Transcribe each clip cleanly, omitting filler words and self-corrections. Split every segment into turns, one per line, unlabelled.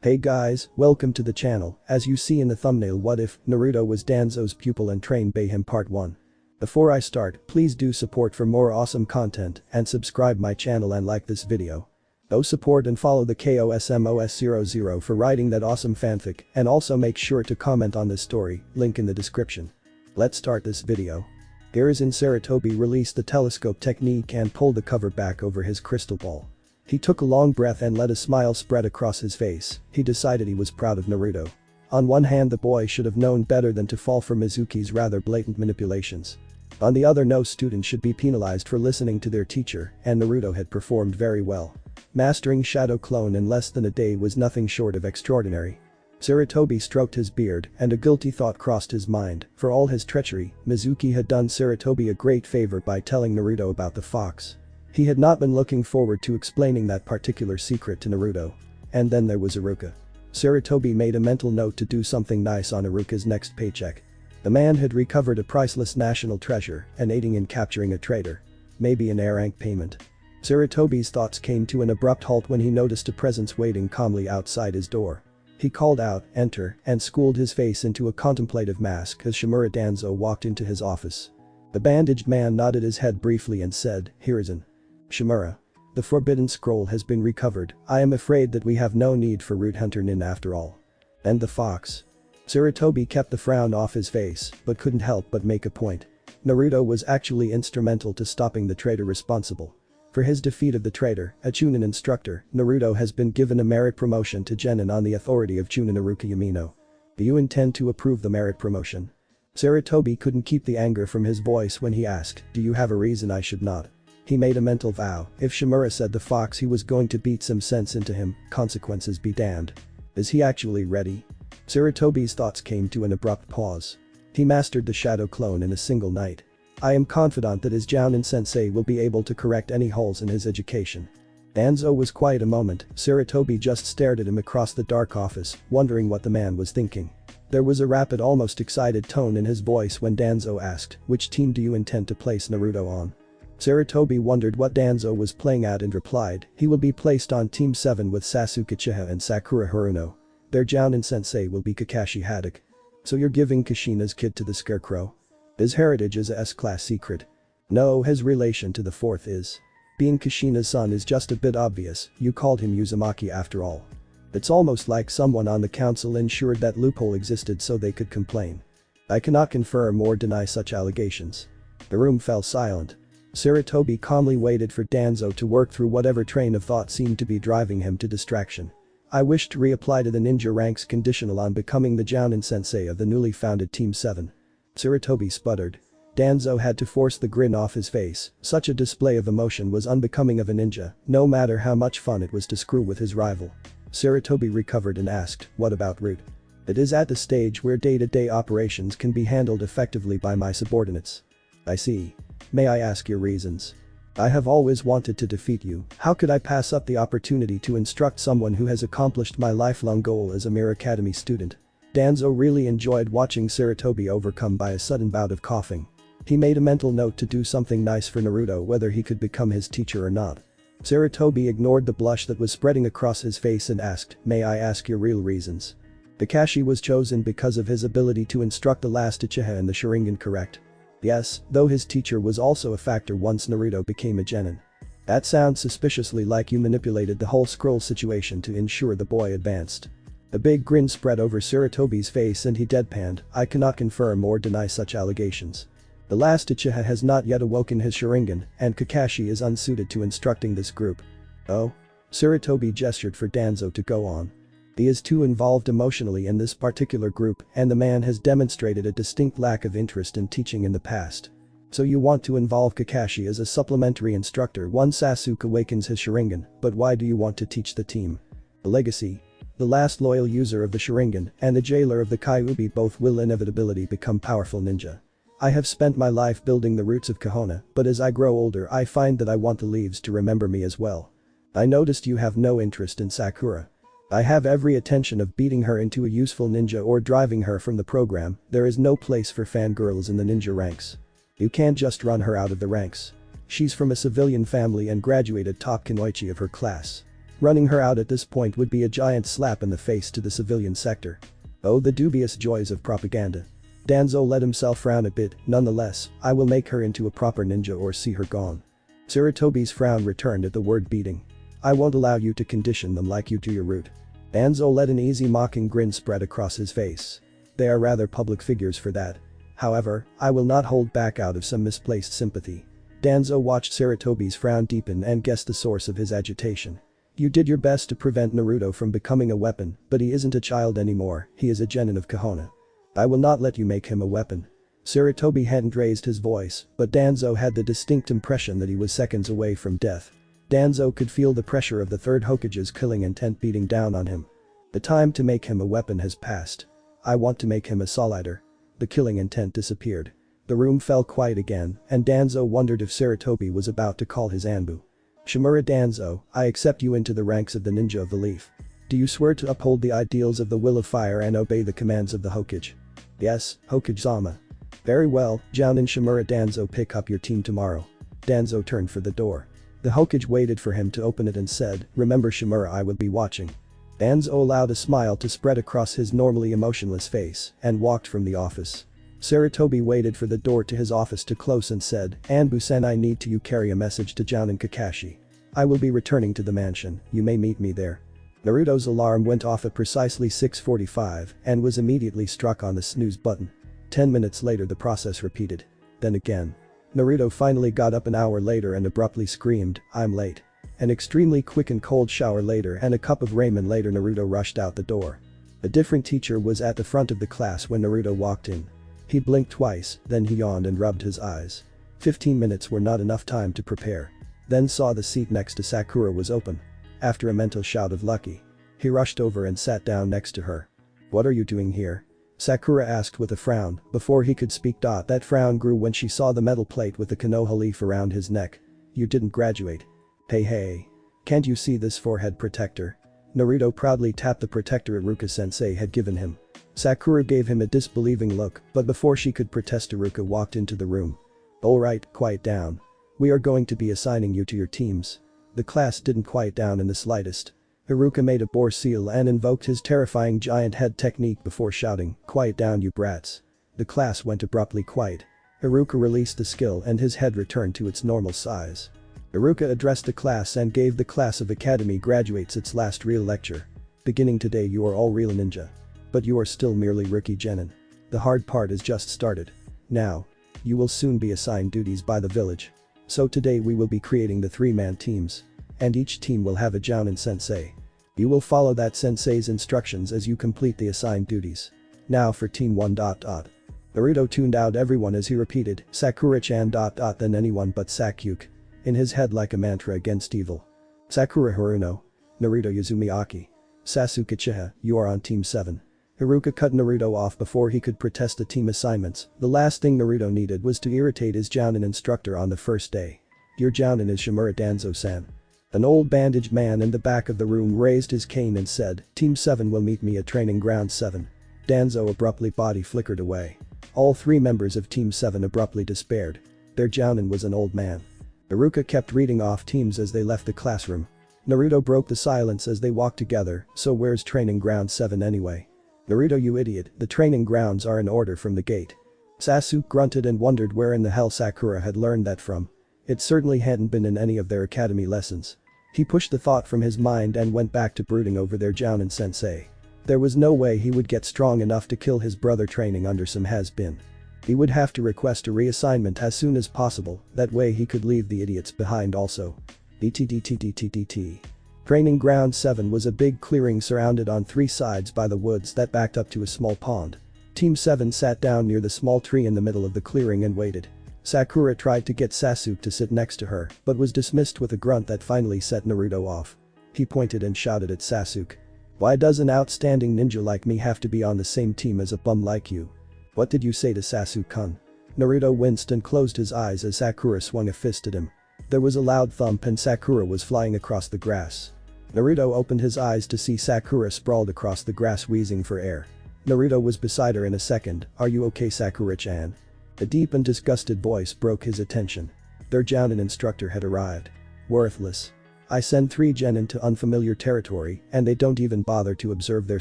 Hey guys, welcome to the channel. As you see in the thumbnail, what if Naruto was Danzo's pupil and trained by him part 1. Before I start, please do support for more awesome content and subscribe my channel and like this video. Go support and follow the KOSMOS00 for writing that awesome fanfic, and also make sure to comment on this story, link in the description. Let's start this video. Hiruzen Sarutobi released the telescope technique and pulled the cover back over his crystal ball. He took a long breath and let a smile spread across his face. He decided he was proud of Naruto. On one hand, the boy should have known better than to fall for Mizuki's rather blatant manipulations. On the other, no student should be penalized for listening to their teacher, and Naruto had performed very well. Mastering Shadow Clone in less than a day was nothing short of extraordinary. Sarutobi stroked his beard, and a guilty thought crossed his mind. For all his treachery, Mizuki had done Sarutobi a great favor by telling Naruto about the fox. He had not been looking forward to explaining that particular secret to Naruto. And then there was Iruka. Sarutobi made a mental note to do something nice on Iruka's next paycheck. The man had recovered a priceless national treasure and aiding in capturing a traitor. Maybe an A-rank payment. Sarutobi's thoughts came to an abrupt halt when he noticed a presence waiting calmly outside his door. He called out, "Enter," and schooled his face into a contemplative mask as Shimura Danzo walked into his office. The bandaged man nodded his head briefly and said, "Hiruzen. Shimura. The forbidden scroll has been recovered. I am afraid that we have no need for Root Hunter Nin after all." And the fox. Sarutobi kept the frown off his face, but couldn't help but make a point. Naruto was actually instrumental to stopping the traitor responsible. For his defeat of the traitor, a Chunin instructor, Naruto has been given a merit promotion to Genin on the authority of Chunin Iruka Yamino. Do you intend to approve the merit promotion? Sarutobi couldn't keep the anger from his voice when he asked, "Do you have a reason I should not?" He made a mental vow. If Shimura said the fox, he was going to beat some sense into him, consequences be damned. Is he actually ready? Sarutobi's thoughts came to an abrupt pause. He mastered the Shadow Clone in a single night. I am confident that his Jounin sensei will be able to correct any holes in his education. Danzo was quiet a moment. Sarutobi just stared at him across the dark office, wondering what the man was thinking. There was a rapid, almost excited tone in his voice when Danzo asked, "Which team do you intend to place Naruto on?" Sarutobi wondered what Danzo was playing at and replied, "He will be placed on Team 7 with Sasuke Uchiha and Sakura Haruno. Their Jounin sensei will be Kakashi Haddock." "So you're giving Kushina's kid to the Scarecrow? His heritage is a S-class secret." "No, his relation to the fourth is. Being Kushina's son is just a bit obvious. You called him Uzumaki after all. It's almost like someone on the council ensured that loophole existed so they could complain. I cannot confirm or deny such allegations." The room fell silent. Sarutobi calmly waited for Danzo to work through whatever train of thought seemed to be driving him to distraction. "I wish to reapply to the ninja ranks conditional on becoming the Jounin sensei of the newly founded Team 7. Sarutobi sputtered. Danzo had to force the grin off his face. Such a display of emotion was unbecoming of a ninja, no matter how much fun it was to screw with his rival. Sarutobi recovered and asked, "What about Root?" "It is at the stage where day-to-day operations can be handled effectively by my subordinates." "I see. May I ask your reasons?" "I have always wanted to defeat you. How could I pass up the opportunity to instruct someone who has accomplished my lifelong goal as a mere academy student?" Danzo really enjoyed watching Sarutobi overcome by a sudden bout of coughing. He made a mental note to do something nice for Naruto whether he could become his teacher or not. Sarutobi ignored the blush that was spreading across his face and asked, "May I ask your real reasons?" Kakashi was chosen because of his ability to instruct the last Uchiha in the Sharingan, correct? "Yes, though his teacher was also a factor once Naruto became a genin." "That sounds suspiciously like you manipulated the whole scroll situation to ensure the boy advanced." A big grin spread over Sarutobi's face and he deadpanned, "I cannot confirm or deny such allegations. The last Uchiha has not yet awoken his Sharingan, and Kakashi is unsuited to instructing this group." "Oh?" Sarutobi gestured for Danzo to go on. "He is too involved emotionally in this particular group, and the man has demonstrated a distinct lack of interest in teaching in the past. So you want to involve Kakashi as a supplementary instructor once Sasuke awakens his Sharingan, but why do you want to teach the team? The legacy. The last loyal user of the Sharingan and the jailer of the Kyuubi both will inevitably become powerful ninja. I have spent my life building the roots of Kohona, but as I grow older I find that I want the leaves to remember me as well. I noticed you have no interest in Sakura. I have every intention of beating her into a useful ninja or driving her from the program. There is no place for fangirls in the ninja ranks. You can't just run her out of the ranks. She's from a civilian family and graduated top Kunoichi of her class. Running her out at this point would be a giant slap in the face to the civilian sector. Oh, the dubious joys of propaganda. Danzo let himself frown a bit. Nonetheless, I will make her into a proper ninja or see her gone. Sarutobi's frown returned at the word beating. I won't allow you to condition them like you do your root. Danzo let an easy mocking grin spread across his face. They are rather public figures for that. However, I will not hold back out of some misplaced sympathy. Danzo watched Sarutobi's frown deepen and guessed the source of his agitation. You did your best to prevent Naruto from becoming a weapon, but he isn't a child anymore, he is a genin of Kohona. I will not let you make him a weapon. Sarutobi hadn't raised his voice, but Danzo had the distinct impression that he was seconds away from death. Danzo could feel the pressure of the third Hokage's killing intent beating down on him. The time to make him a weapon has passed. I want to make him a solider. The killing intent disappeared. The room fell quiet again, and Danzo wondered if Sarutobi was about to call his ANBU. Shimura Danzo, I accept you into the ranks of the ninja of the leaf. Do you swear to uphold the ideals of the will of fire and obey the commands of the Hokage? Yes, Hokage-sama. Very well, Jounin Shimura Danzo, pick up your team tomorrow. Danzo turned for the door. The Hokage waited for him to open it and said, remember Shimura, I will be watching. Danzo allowed a smile to spread across his normally emotionless face and walked from the office. Sarutobi waited for the door to his office to close and said, Anbu-san, I need to you carry a message to Jounin Kakashi. I will be returning to the mansion, you may meet me there. Naruto's alarm went off at precisely 6:45 and was immediately struck on the snooze button. 10 minutes later the process repeated. Then again. Naruto finally got up an hour later and abruptly screamed, I'm late. An extremely quick and cold shower later and a cup of ramen later Naruto rushed out the door. A different teacher was at the front of the class when Naruto walked in. He blinked twice, then he yawned and rubbed his eyes. 15 minutes were not enough time to prepare. Then saw the seat next to Sakura was open. After a mental shout of lucky. He rushed over and sat down next to her. What are you doing here? Sakura asked with a frown. Before he could speak. That frown grew when she saw the metal plate with the Konoha leaf around his neck. You didn't graduate. Hey. Can't you see this forehead protector? Naruto proudly tapped the protector Iruka-sensei had given him. Sakura gave him a disbelieving look, but before she could protest Iruka walked into the room. Alright, quiet down. We are going to be assigning you to your teams. The class didn't quiet down in the slightest. Iruka made a boar seal and invoked his terrifying giant head technique before shouting, quiet down you brats. The class went abruptly quiet. Iruka released the skill and his head returned to its normal size. Iruka addressed the class and gave the class of academy graduates its last real lecture. Beginning today you are all real ninja. But you are still merely rookie genin. The hard part is just started. Now. You will soon be assigned duties by the village. So today we will be creating the 3-man teams. And each team will have a Jounin sensei. You will follow that sensei's instructions as you complete the assigned duties. Now for team 1. Naruto tuned out everyone as he repeated, Sakura-chan. Then anyone but Sakyuki. In his head like a mantra against evil. Sakura Haruno. Naruto Yuzumi Aki. Sasuke Chiha, you are on team 7. Iruka cut Naruto off before he could protest the team assignments. The last thing Naruto needed was to irritate his Jounin instructor on the first day. Your Jounin is Shimura Danzo-san. An old bandaged man in the back of the room raised his cane and said, Team 7 will meet me at training ground 7. Danzo abruptly body flickered away. All 3 members of Team 7 abruptly despaired. Their Jounin was an old man. Iruka kept reading off teams as they left the classroom. Naruto broke the silence as they walked together, so where's training ground 7 anyway? Naruto, you idiot, the training grounds are in order from the gate. Sasuke grunted and wondered where in the hell Sakura had learned that from. It certainly hadn't been in any of their academy lessons. He pushed the thought from his mind and went back to brooding over their Jounin sensei. There was no way he would get strong enough to kill his brother training under some has-been. He would have to request a reassignment as soon as possible, that way he could leave the idiots behind also. DTDTDTDT. Training ground 7 was a big clearing surrounded on 3 sides by the woods that backed up to a small pond. Team 7 sat down near the small tree in the middle of the clearing and waited. Sakura tried to get Sasuke to sit next to her, but was dismissed with a grunt that finally set Naruto off. He pointed and shouted at Sasuke. Why does an outstanding ninja like me have to be on the same team as a bum like you? What did you say to Sasuke-kun? Naruto winced and closed his eyes as Sakura swung a fist at him. There was a loud thump and Sakura was flying across the grass. Naruto opened his eyes to see Sakura sprawled across the grass wheezing for air. Naruto was beside her in a second. Are you okay, Sakura-chan? A deep and disgusted voice broke his attention. Their Jounin instructor had arrived. Worthless. I send 3 gen into unfamiliar territory and they don't even bother to observe their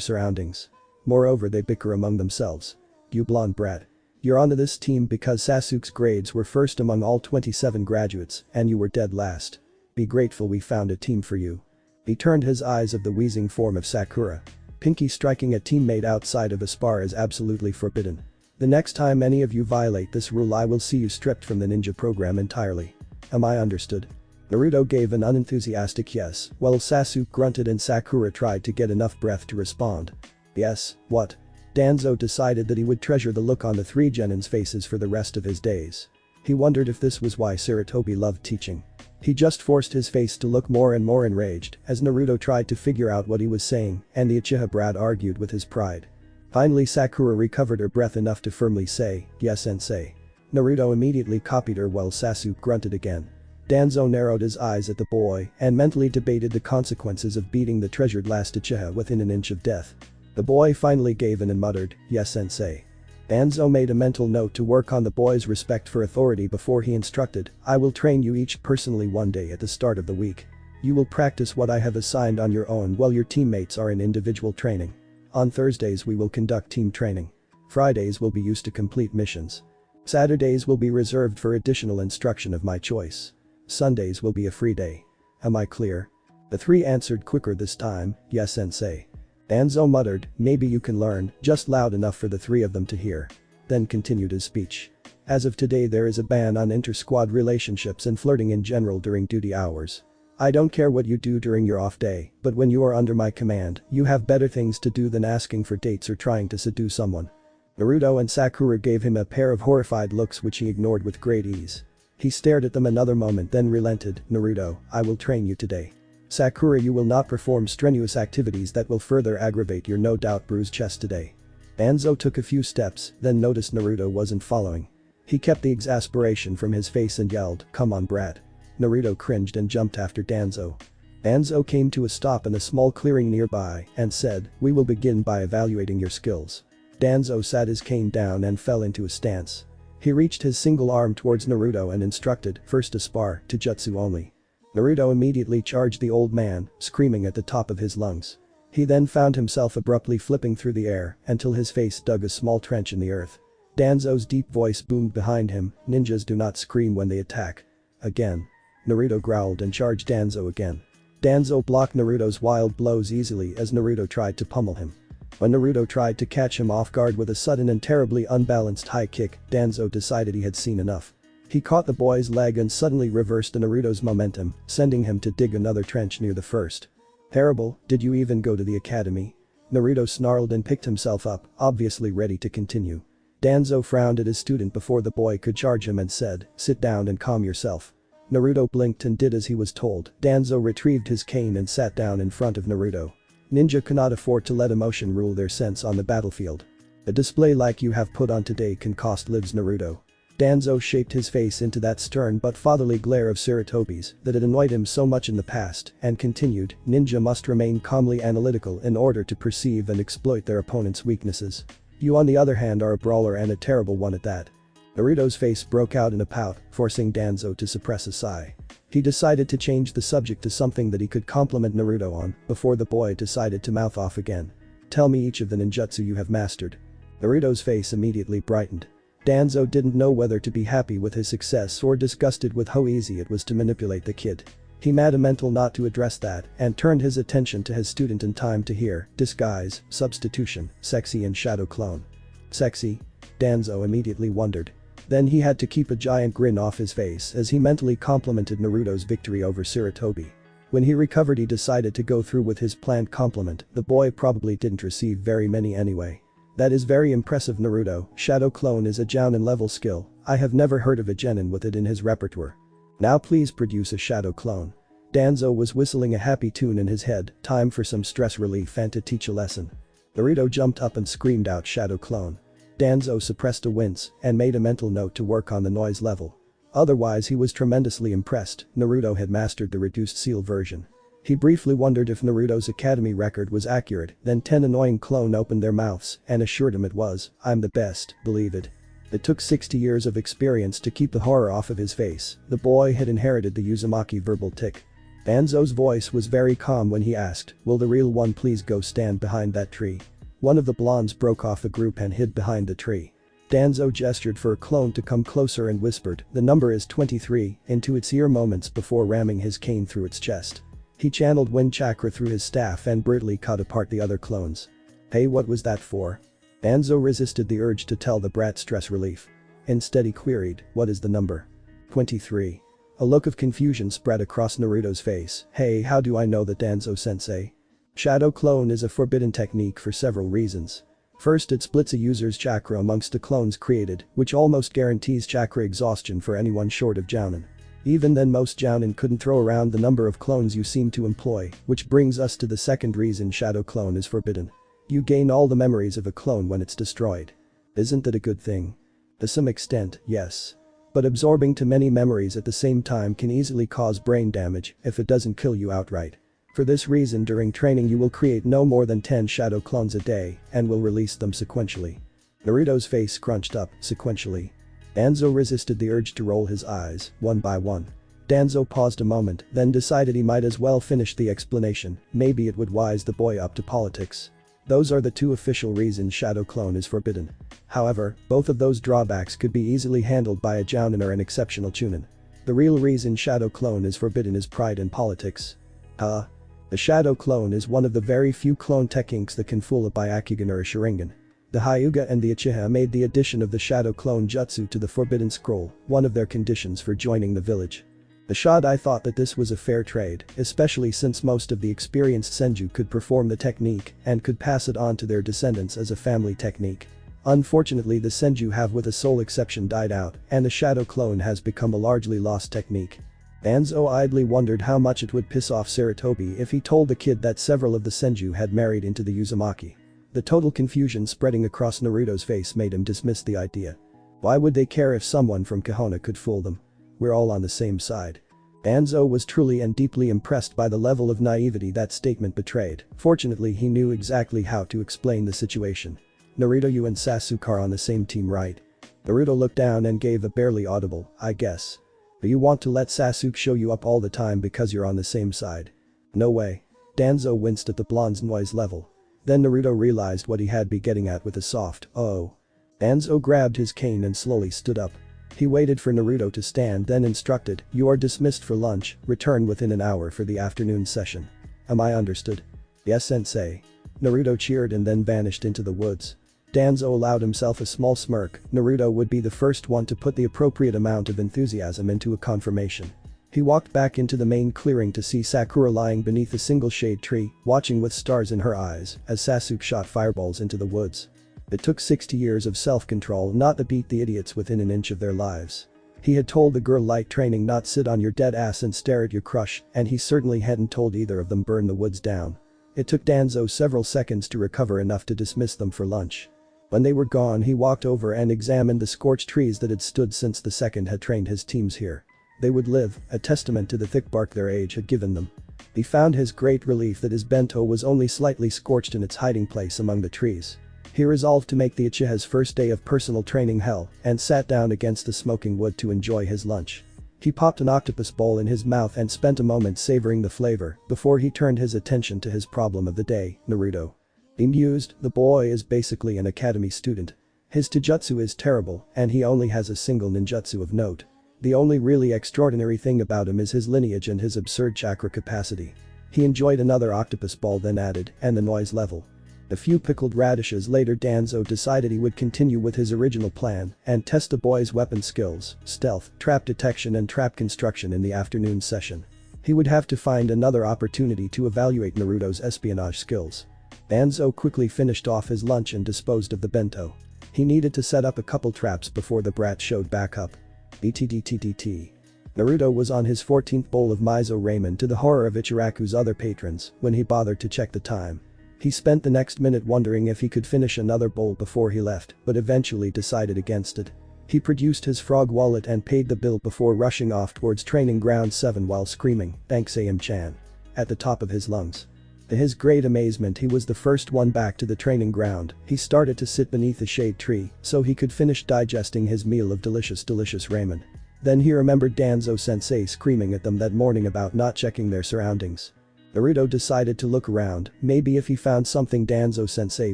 surroundings. Moreover, they bicker among themselves. You blonde brat. You're onto this team because Sasuke's grades were first among all 27 graduates and you were dead last. Be grateful we found a team for you. He turned his eyes of the wheezing form of Sakura. Pinky striking a teammate outside of a spar is absolutely forbidden. The next time any of you violate this rule I will see you stripped from the ninja program entirely. Am I understood? Naruto gave an unenthusiastic yes, while Sasuke grunted and Sakura tried to get enough breath to respond. Yes, what? Danzo decided that he would treasure the look on the 3 genins' faces for the rest of his days. He wondered if this was why Sarutobi loved teaching. He just forced his face to look more and more enraged as Naruto tried to figure out what he was saying and the Uchiha brat argued with his pride. Finally Sakura recovered her breath enough to firmly say, yes sensei. Naruto immediately copied her while Sasuke grunted again. Danzo narrowed his eyes at the boy and mentally debated the consequences of beating the treasured last Uchiha within an inch of death. The boy finally gave in and muttered, yes sensei. Danzo made a mental note to work on the boy's respect for authority before he instructed, I will train you each personally one day at the start of the week. You will practice what I have assigned on your own while your teammates are in individual training. On Thursdays we will conduct team training. Fridays will be used to complete missions. Saturdays will be reserved for additional instruction of my choice. Sundays will be a free day. Am I clear? The 3 answered quicker this time, yes sensei. Danzo muttered, maybe you can learn, just loud enough for the 3 of them to hear. Then continued his speech. As of today there is a ban on inter-squad relationships and flirting in general during duty hours. I don't care what you do during your off day, but when you are under my command, you have better things to do than asking for dates or trying to seduce someone. Naruto and Sakura gave him a pair of horrified looks which he ignored with great ease. He stared at them another moment then relented, Naruto, I will train you today. Sakura, you will not perform strenuous activities that will further aggravate your no doubt bruised chest today. Danzo took a few steps, then noticed Naruto wasn't following. He kept the exasperation from his face and yelled, come on brat. Naruto cringed and jumped after Danzo. Danzo came to a stop in a small clearing nearby and said, we will begin by evaluating your skills. Danzo sat his cane down and fell into a stance. He reached his single arm towards Naruto and instructed, first to spar, taijutsu only. Naruto immediately charged the old man, screaming at the top of his lungs. He then found himself abruptly flipping through the air until his face dug a small trench in the earth. Danzo's deep voice boomed behind him, ninjas do not scream when they attack. Again. Naruto growled and charged Danzo again. Danzo blocked Naruto's wild blows easily as Naruto tried to pummel him. When Naruto tried to catch him off guard with a sudden and terribly unbalanced high kick, Danzo decided he had seen enough. He caught the boy's leg and suddenly reversed Naruto's momentum, sending him to dig another trench near the first. Terrible, did you even go to the academy? Naruto snarled and picked himself up, obviously ready to continue. Danzo frowned at his student before the boy could charge him and said, sit down and calm yourself. Naruto blinked and did as he was told. Danzo retrieved his cane and sat down in front of Naruto. Ninja cannot afford to let emotion rule their sense on the battlefield. A display like you have put on today can cost lives, Naruto. Danzo shaped his face into that stern but fatherly glare of Sarutobi's that had annoyed him so much in the past and continued, ninja must remain calmly analytical in order to perceive and exploit their opponent's weaknesses. You on the other hand are a brawler and a terrible one at that. Naruto's face broke out in a pout, forcing Danzo to suppress a sigh. He decided to change the subject to something that he could compliment Naruto on before the boy decided to mouth off again. Tell me each of the ninjutsu you have mastered. Naruto's face immediately brightened. Danzo didn't know whether to be happy with his success or disgusted with how easy it was to manipulate the kid. He made a mental not to address that and turned his attention to his student in time to hear, disguise, substitution, sexy and shadow clone. Sexy? Danzo immediately wondered. Then he had to keep a giant grin off his face as he mentally complimented Naruto's victory over Sarutobi. When he recovered he decided to go through with his planned compliment, the boy probably didn't receive very many anyway. That is very impressive, Naruto. Shadow clone is a jounin level skill. I have never heard of a genin with it in his repertoire. Now please produce a shadow clone. Danzo was whistling a happy tune in his head, time for some stress relief and to teach a lesson. Naruto jumped up and screamed out shadow clone. Danzo suppressed a wince and made a mental note to work on the noise level. Otherwise he was tremendously impressed, Naruto had mastered the reduced seal version. He briefly wondered if Naruto's academy record was accurate, then 10 annoying clone opened their mouths and assured him it was, I'm the best, believe it. It took 60 years of experience to keep the horror off of his face, the boy had inherited the Uzumaki verbal tic. Danzo's voice was very calm when he asked, "Will the real one please go stand behind that tree?" One of the blondes broke off the group and hid behind the tree. Danzo gestured for a clone to come closer and whispered, "The number is 23," into its ear moments before ramming his cane through its chest. He channeled wind chakra through his staff and brutally cut apart the other clones. "Hey, what was that for?" Danzo resisted the urge to tell the brat stress relief. Instead he queried, "What is the number?" 23. A look of confusion spread across Naruto's face. "Hey, how do I know that, Danzo-sensei?" Shadow clone is a forbidden technique for several reasons. First, it splits a user's chakra amongst the clones created, which almost guarantees chakra exhaustion for anyone short of Jounin. Even then, most Jounin couldn't throw around the number of clones you seem to employ, which brings us to the second reason shadow clone is forbidden. You gain all the memories of a clone when it's destroyed. Isn't that a good thing? To some extent, yes. But absorbing too many memories at the same time can easily cause brain damage if it doesn't kill you outright. For this reason, during training you will create no more than 10 shadow clones a day and will release them sequentially. Naruto's face scrunched up. Sequentially. Danzo resisted the urge to roll his eyes, one by one. Danzo paused a moment, then decided he might as well finish the explanation, maybe it would wise the boy up to politics. Those are the two official reasons shadow clone is forbidden. However, both of those drawbacks could be easily handled by a Jounin or an exceptional Chunin. The real reason shadow clone is forbidden is pride in politics. The shadow clone is one of the very few clone techniques that can fool a Byakugan or a Sharingan. The Hyuga and the Uchiha made the addition of the shadow clone jutsu to the Forbidden Scroll one of their conditions for joining the village. The Shodai thought that this was a fair trade, especially since most of the experienced Senju could perform the technique and could pass it on to their descendants as a family technique. Unfortunately, the Senju have, with a sole exception, died out, and the shadow clone has become a largely lost technique. Danzo idly wondered how much it would piss off Sarutobi if he told the kid that several of the Senju had married into the Uzumaki. The total confusion spreading across Naruto's face made him dismiss the idea. Why would they care if someone from Konoha could fool them? We're all on the same side. Danzo was truly and deeply impressed by the level of naivety that statement betrayed. Fortunately, he knew exactly how to explain the situation. "Naruto, you and Sasuke are on the same team, right?" Naruto looked down and gave a barely audible, "I guess. Do you want to let Sasuke show you up all the time because you're on the same side?" "No way." Danzo winced at the blonde's noise level. Then Naruto realized what he had been getting at with a soft, "Oh." Danzo grabbed his cane and slowly stood up. He waited for Naruto to stand, then instructed, "You are dismissed for lunch, return within an hour for the afternoon session." "Am I understood?" "Yes, sensei." Naruto cheered and then vanished into the woods. Danzo allowed himself a small smirk. Naruto would be the first one to put the appropriate amount of enthusiasm into a confirmation. He walked back into the main clearing to see Sakura lying beneath a single shade tree, watching with stars in her eyes as Sasuke shot fireballs into the woods. It took 60 years of self-control not to beat the idiots within an inch of their lives. He had told the girl light training not sit on your dead ass and stare at your crush, and he certainly hadn't told either of them burn the woods down. It took Danzo several seconds to recover enough to dismiss them for lunch. When they were gone, he walked over and examined the scorched trees that had stood since the second had trained his teams here. They would live, a testament to the thick bark their age had given them. He found his great relief that his bento was only slightly scorched in its hiding place among the trees. He resolved to make the Uchiha's first day of personal training hell and sat down against the smoking wood to enjoy his lunch. He popped an octopus bowl in his mouth and spent a moment savoring the flavor before he turned his attention to his problem of the day, Naruto. Bemused, the boy is basically an academy student. His taijutsu is terrible and he only has a single ninjutsu of note. The only really extraordinary thing about him is his lineage and his absurd chakra capacity. He enjoyed another octopus ball, then added, "And the noise level." A few pickled radishes later, Danzo decided he would continue with his original plan and test the boy's weapon skills, stealth, trap detection and trap construction in the afternoon session. He would have to find another opportunity to evaluate Naruto's espionage skills. Danzo quickly finished off his lunch and disposed of the bento. He needed to set up a couple traps before the brat showed back up. DTDTDT. Naruto was on his 14th bowl of miso ramen, to the horror of Ichiraku's other patrons, when he bothered to check the time. He spent the next minute wondering if he could finish another bowl before he left, but eventually decided against it. He produced his frog wallet and paid the bill before rushing off towards training ground 7 while screaming, "Thanks AM-chan," at the top of his lungs. To his great amazement, he was the first one back to the training ground. He started to sit beneath a shade tree so he could finish digesting his meal of delicious ramen. Then he remembered Danzo-sensei screaming at them that morning about not checking their surroundings. Naruto decided to look around, maybe if he found something Danzo-sensei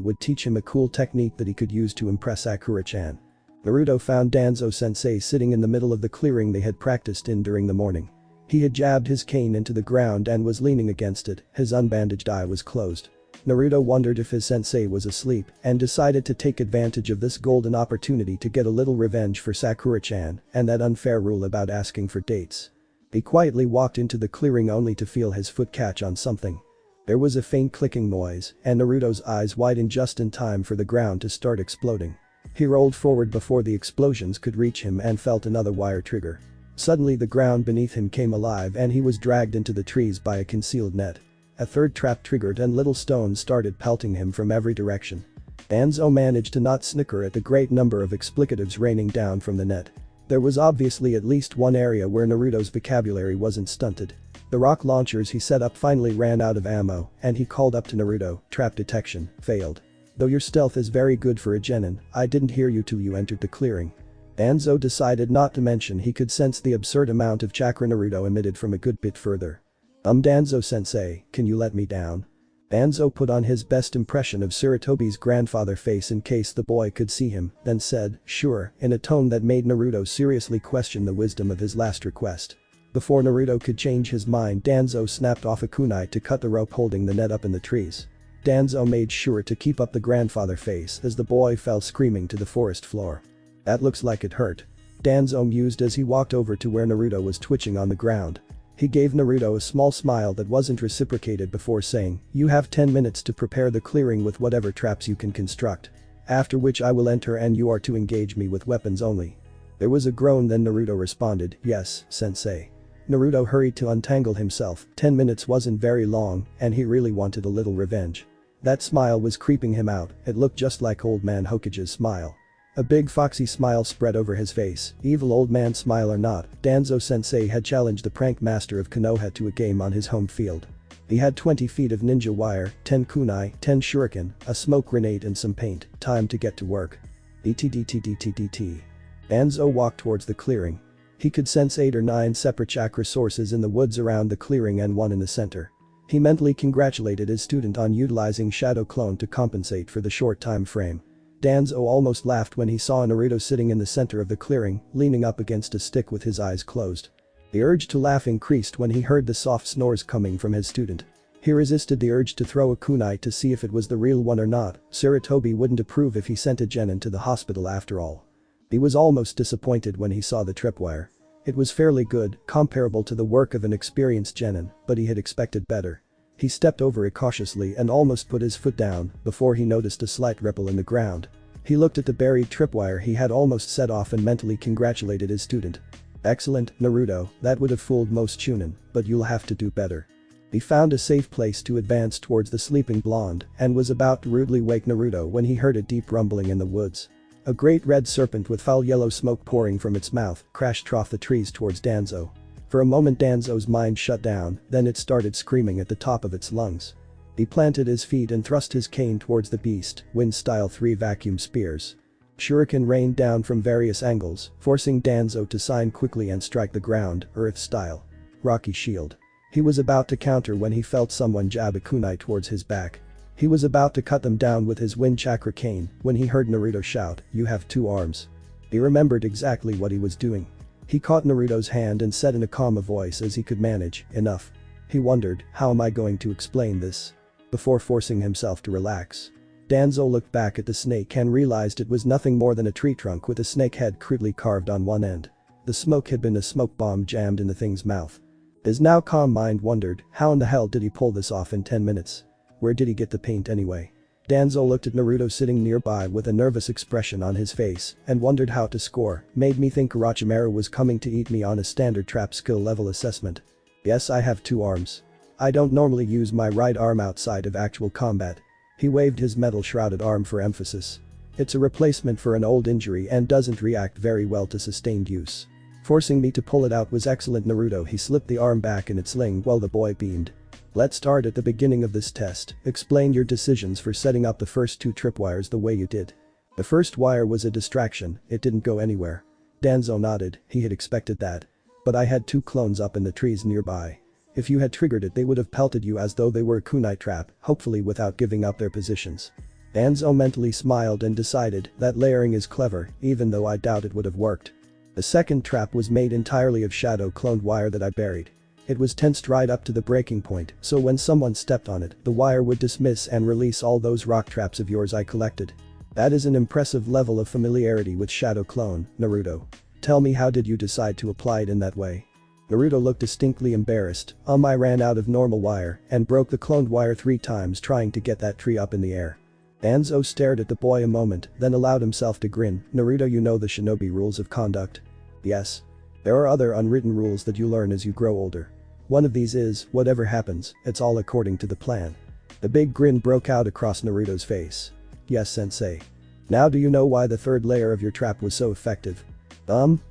would teach him a cool technique that he could use to impress Sakura-chan. Naruto found Danzo-sensei sitting in the middle of the clearing they had practiced in during the morning. He had jabbed his cane into the ground and was leaning against it, his unbandaged eye was closed. Naruto wondered if his sensei was asleep and decided to take advantage of this golden opportunity to get a little revenge for Sakura-chan and that unfair rule about asking for dates. He quietly walked into the clearing only to feel his foot catch on something. There was a faint clicking noise and Naruto's eyes widened just in time for the ground to start exploding. He rolled forward before the explosions could reach him and felt another wire trigger. Suddenly the ground beneath him came alive and he was dragged into the trees by a concealed net. A third trap triggered and little stones started pelting him from every direction. Danzo managed to not snicker at the great number of explicatives raining down from the net. There was obviously at least one area where Naruto's vocabulary wasn't stunted. The rock launchers he set up finally ran out of ammo and he called up to Naruto, trap detection, failed. Though your stealth is very good for a genin, I didn't hear you till you entered the clearing. Danzo decided not to mention he could sense the absurd amount of chakra Naruto emitted from a good bit further. Danzo-sensei, can you let me down? Danzo put on his best impression of Tsurutobi's grandfather face in case the boy could see him, then said, sure, in a tone that made Naruto seriously question the wisdom of his last request. Before Naruto could change his mind, Danzo snapped off a kunai to cut the rope holding the net up in the trees. Danzo made sure to keep up the grandfather face as the boy fell screaming to the forest floor. That looks like it hurt. Danzo mused as he walked over to where Naruto was twitching on the ground. He gave Naruto a small smile that wasn't reciprocated before saying, you have 10 minutes to prepare the clearing with whatever traps you can construct. After which I will enter and you are to engage me with weapons only. There was a groan then Naruto responded, yes, sensei. Naruto hurried to untangle himself, 10 minutes wasn't very long and he really wanted a little revenge. That smile was creeping him out, it looked just like old man Hokage's smile. A big foxy smile spread over his face, evil old man smile or not, Danzo-sensei had challenged the prank master of Konoha to a game on his home field. He had 20 feet of ninja wire, 10 kunai, 10 shuriken, a smoke grenade and some paint, time to get to work. DTDTDTDT. Danzo walked towards the clearing. He could sense 8 or 9 separate chakra sources in the woods around the clearing and one in the center. He mentally congratulated his student on utilizing Shadow Clone to compensate for the short time frame. Danzo almost laughed when he saw Naruto sitting in the center of the clearing, leaning up against a stick with his eyes closed. The urge to laugh increased when he heard the soft snores coming from his student. He resisted the urge to throw a kunai to see if it was the real one or not, Tsurutobi wouldn't approve if he sent a genin to the hospital after all. He was almost disappointed when he saw the tripwire. It was fairly good, comparable to the work of an experienced genin, but he had expected better. He stepped over it cautiously and almost put his foot down before he noticed a slight ripple in the ground. He looked at the buried tripwire he had almost set off and mentally congratulated his student. Excellent, Naruto, that would have fooled most chunin, but you'll have to do better. He found a safe place to advance towards the sleeping blonde and was about to rudely wake Naruto when he heard a deep rumbling in the woods. A great red serpent with foul yellow smoke pouring from its mouth crashed off the trees towards Danzo. For a moment Danzo's mind shut down, then it started screaming at the top of its lungs. He planted his feet and thrust his cane towards the beast, wind-style 3 vacuum spears. Shuriken rained down from various angles, forcing Danzo to sign quickly and strike the ground, earth-style. Rocky shield. He was about to counter when he felt someone jab a kunai towards his back. He was about to cut them down with his wind chakra cane when he heard Naruto shout, you have 2 arms. He remembered exactly what he was doing. He caught Naruto's hand and said in a calm voice as he could manage, enough. He wondered, how am I going to explain this? Before forcing himself to relax. Danzo looked back at the snake and realized it was nothing more than a tree trunk with a snake head crudely carved on one end. The smoke had been a smoke bomb jammed in the thing's mouth. His now calm mind wondered, how in the hell did he pull this off in 10 minutes? Where did he get the paint anyway? Danzo looked at Naruto sitting nearby with a nervous expression on his face and wondered how to score, made me think Orochimaru was coming to eat me on a standard trap skill level assessment. Yes, I have 2 arms. I don't normally use my right arm outside of actual combat. He waved his metal shrouded arm for emphasis. It's a replacement for an old injury and doesn't react very well to sustained use. Forcing me to pull it out was excellent, Naruto. He slipped the arm back in its sling while the boy beamed. Let's start at the beginning of this test. Explain your decisions for setting up the first 2 tripwires the way you did. The first wire was a distraction, it didn't go anywhere. Danzo nodded, he had expected that. But I had 2 clones up in the trees nearby. If you had triggered it they would have pelted you as though they were a kunai trap, hopefully without giving up their positions. Danzo mentally smiled and decided that layering is clever, even though I doubt it would have worked. The second trap was made entirely of shadow cloned wire that I buried. It was tensed right up to the breaking point, so when someone stepped on it, the wire would dismiss and release all those rock traps of yours I collected. That is an impressive level of familiarity with shadow clone, Naruto. Tell me, how did you decide to apply it in that way? Naruto looked distinctly embarrassed. I ran out of normal wire and broke the cloned wire 3 times trying to get that tree up in the air. Danzo stared at the boy a moment, then allowed himself to grin. Naruto, you know the Shinobi rules of conduct? Yes. There are other unwritten rules that you learn as you grow older. One of these is, whatever happens, it's all according to the plan. The big grin broke out across Naruto's face. Yes, sensei. Now do you know why the 3rd layer of your trap was so effective?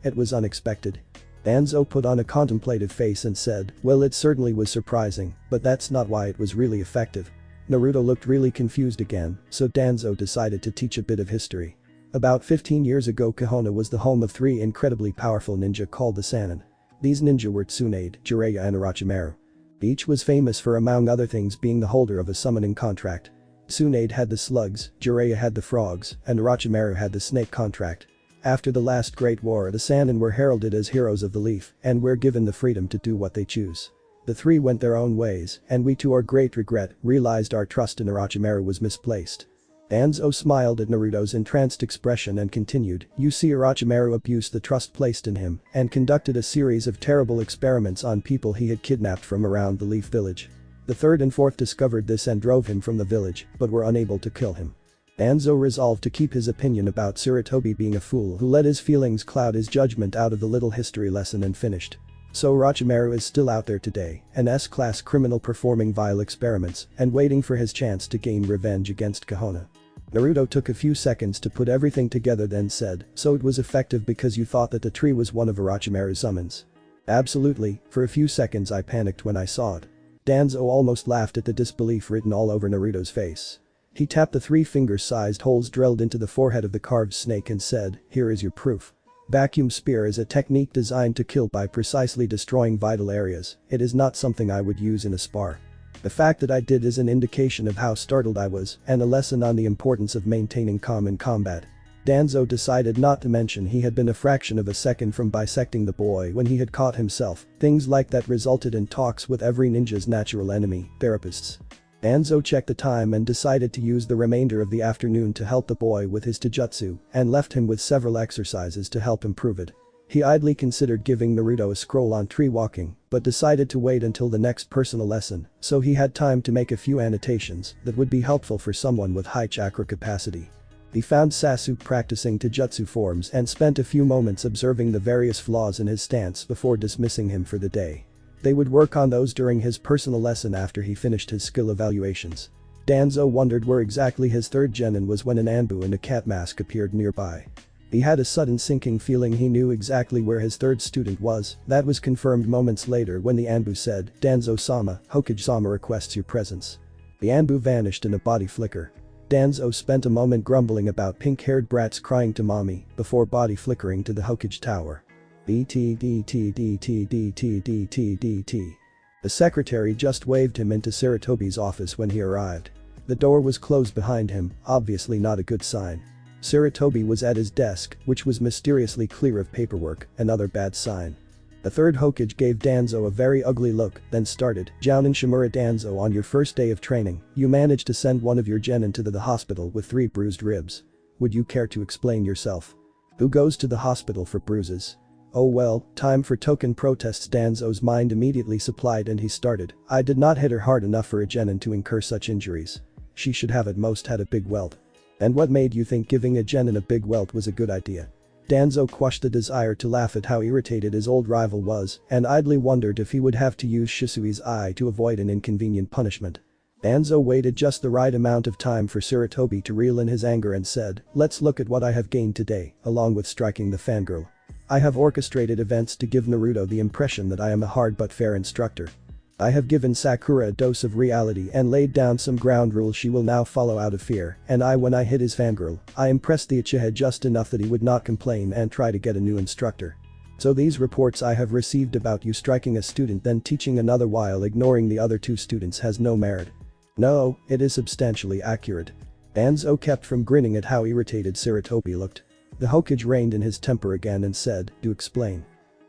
It was unexpected. Danzo put on a contemplative face and said, well, it certainly was surprising, but that's not why it was really effective. Naruto looked really confused again, so Danzo decided to teach a bit of history. About 15 years ago, Konoha was the home of 3 incredibly powerful ninja called the Sannin. These ninja were Tsunade, Jiraiya and Orochimaru. Each was famous for, among other things, being the holder of a summoning contract. Tsunade had the slugs, Jiraiya had the frogs, and Orochimaru had the snake contract. After the last great war, the Sannin were heralded as heroes of the leaf and were given the freedom to do what they choose. The 3 went their own ways, and we to our great regret realized our trust in Orochimaru was misplaced. Danzo smiled at Naruto's entranced expression and continued, you see, Orochimaru abused the trust placed in him and conducted a series of terrible experiments on people he had kidnapped from around the Leaf Village. The 3rd and 4th discovered this and drove him from the village, but were unable to kill him. Danzo resolved to keep his opinion about Tsurutobi being a fool who let his feelings cloud his judgment out of the little history lesson and finished. So Orochimaru is still out there today, an S-class criminal performing vile experiments and waiting for his chance to gain revenge against Konoha. Naruto took a few seconds to put everything together, then said, so it was effective because you thought that the tree was one of Orochimaru's summons? Absolutely, for a few seconds I panicked when I saw it. Danzo almost laughed at the disbelief written all over Naruto's face. He tapped the 3 finger-sized holes drilled into the forehead of the carved snake and said, here is your proof. Vacuum spear is a technique designed to kill by precisely destroying vital areas. It is not something I would use in a spar. The fact that I did is an indication of how startled I was and a lesson on the importance of maintaining calm in combat. Danzo decided not to mention he had been a fraction of a second from bisecting the boy when he had caught himself. Things like that resulted in talks with every ninja's natural enemy, therapists. Danzo checked the time and decided to use the remainder of the afternoon to help the boy with his taijutsu and left him with several exercises to help improve it. He idly considered giving Naruto a scroll on tree walking, but decided to wait until the next personal lesson, so he had time to make a few annotations that would be helpful for someone with high chakra capacity. He found Sasuke practicing taijutsu forms and spent a few moments observing the various flaws in his stance before dismissing him for the day. They would work on those during his personal lesson after he finished his skill evaluations. Danzo wondered where exactly his 3rd genin was when an ANBU in a cat mask appeared nearby. He had a sudden sinking feeling he knew exactly where his 3rd student was. That was confirmed moments later when the ANBU said, Danzo-sama, Hokage-sama requests your presence. The ANBU vanished in a body flicker. Danzo spent a moment grumbling about pink-haired brats crying to mommy before body flickering to the Hokage tower. DT. The secretary just waved him into Tsurutobi's office when he arrived. The door was closed behind him, obviously not a good sign. Tsurutobi was at his desk, which was mysteriously clear of paperwork, another bad sign. The 3rd Hokage gave Danzo a very ugly look, then started, Jounin Shimura. Danzo, on your first day of training, you managed to send one of your genin to the hospital with 3 bruised ribs. Would you care to explain yourself? Who goes to the hospital for bruises? Oh well, time for token protests. Danzo's mind immediately supplied and he started, I did not hit her hard enough for a genin to incur such injuries. She should have at most had a big welt. And what made you think giving a genin a big welt was a good idea? Danzo quashed the desire to laugh at how irritated his old rival was and idly wondered if he would have to use Shisui's eye to avoid an inconvenient punishment. Danzo waited just the right amount of time for Tsurutobi to reel in his anger and said, let's look at what I have gained today, along with striking the fangirl. I have orchestrated events to give Naruto the impression that I am a hard but fair instructor. I have given Sakura a dose of reality and laid down some ground rules she will now follow out of fear, and when I hit his fangirl, I impressed the Uchiha just enough that he would not complain and try to get a new instructor. So these reports I have received about you striking a student then teaching another while ignoring the other two students has no merit. No, it is substantially accurate. Danzo kept from grinning at how irritated Sarutobi looked. The Hokage reined in his temper again and said, "Do explain."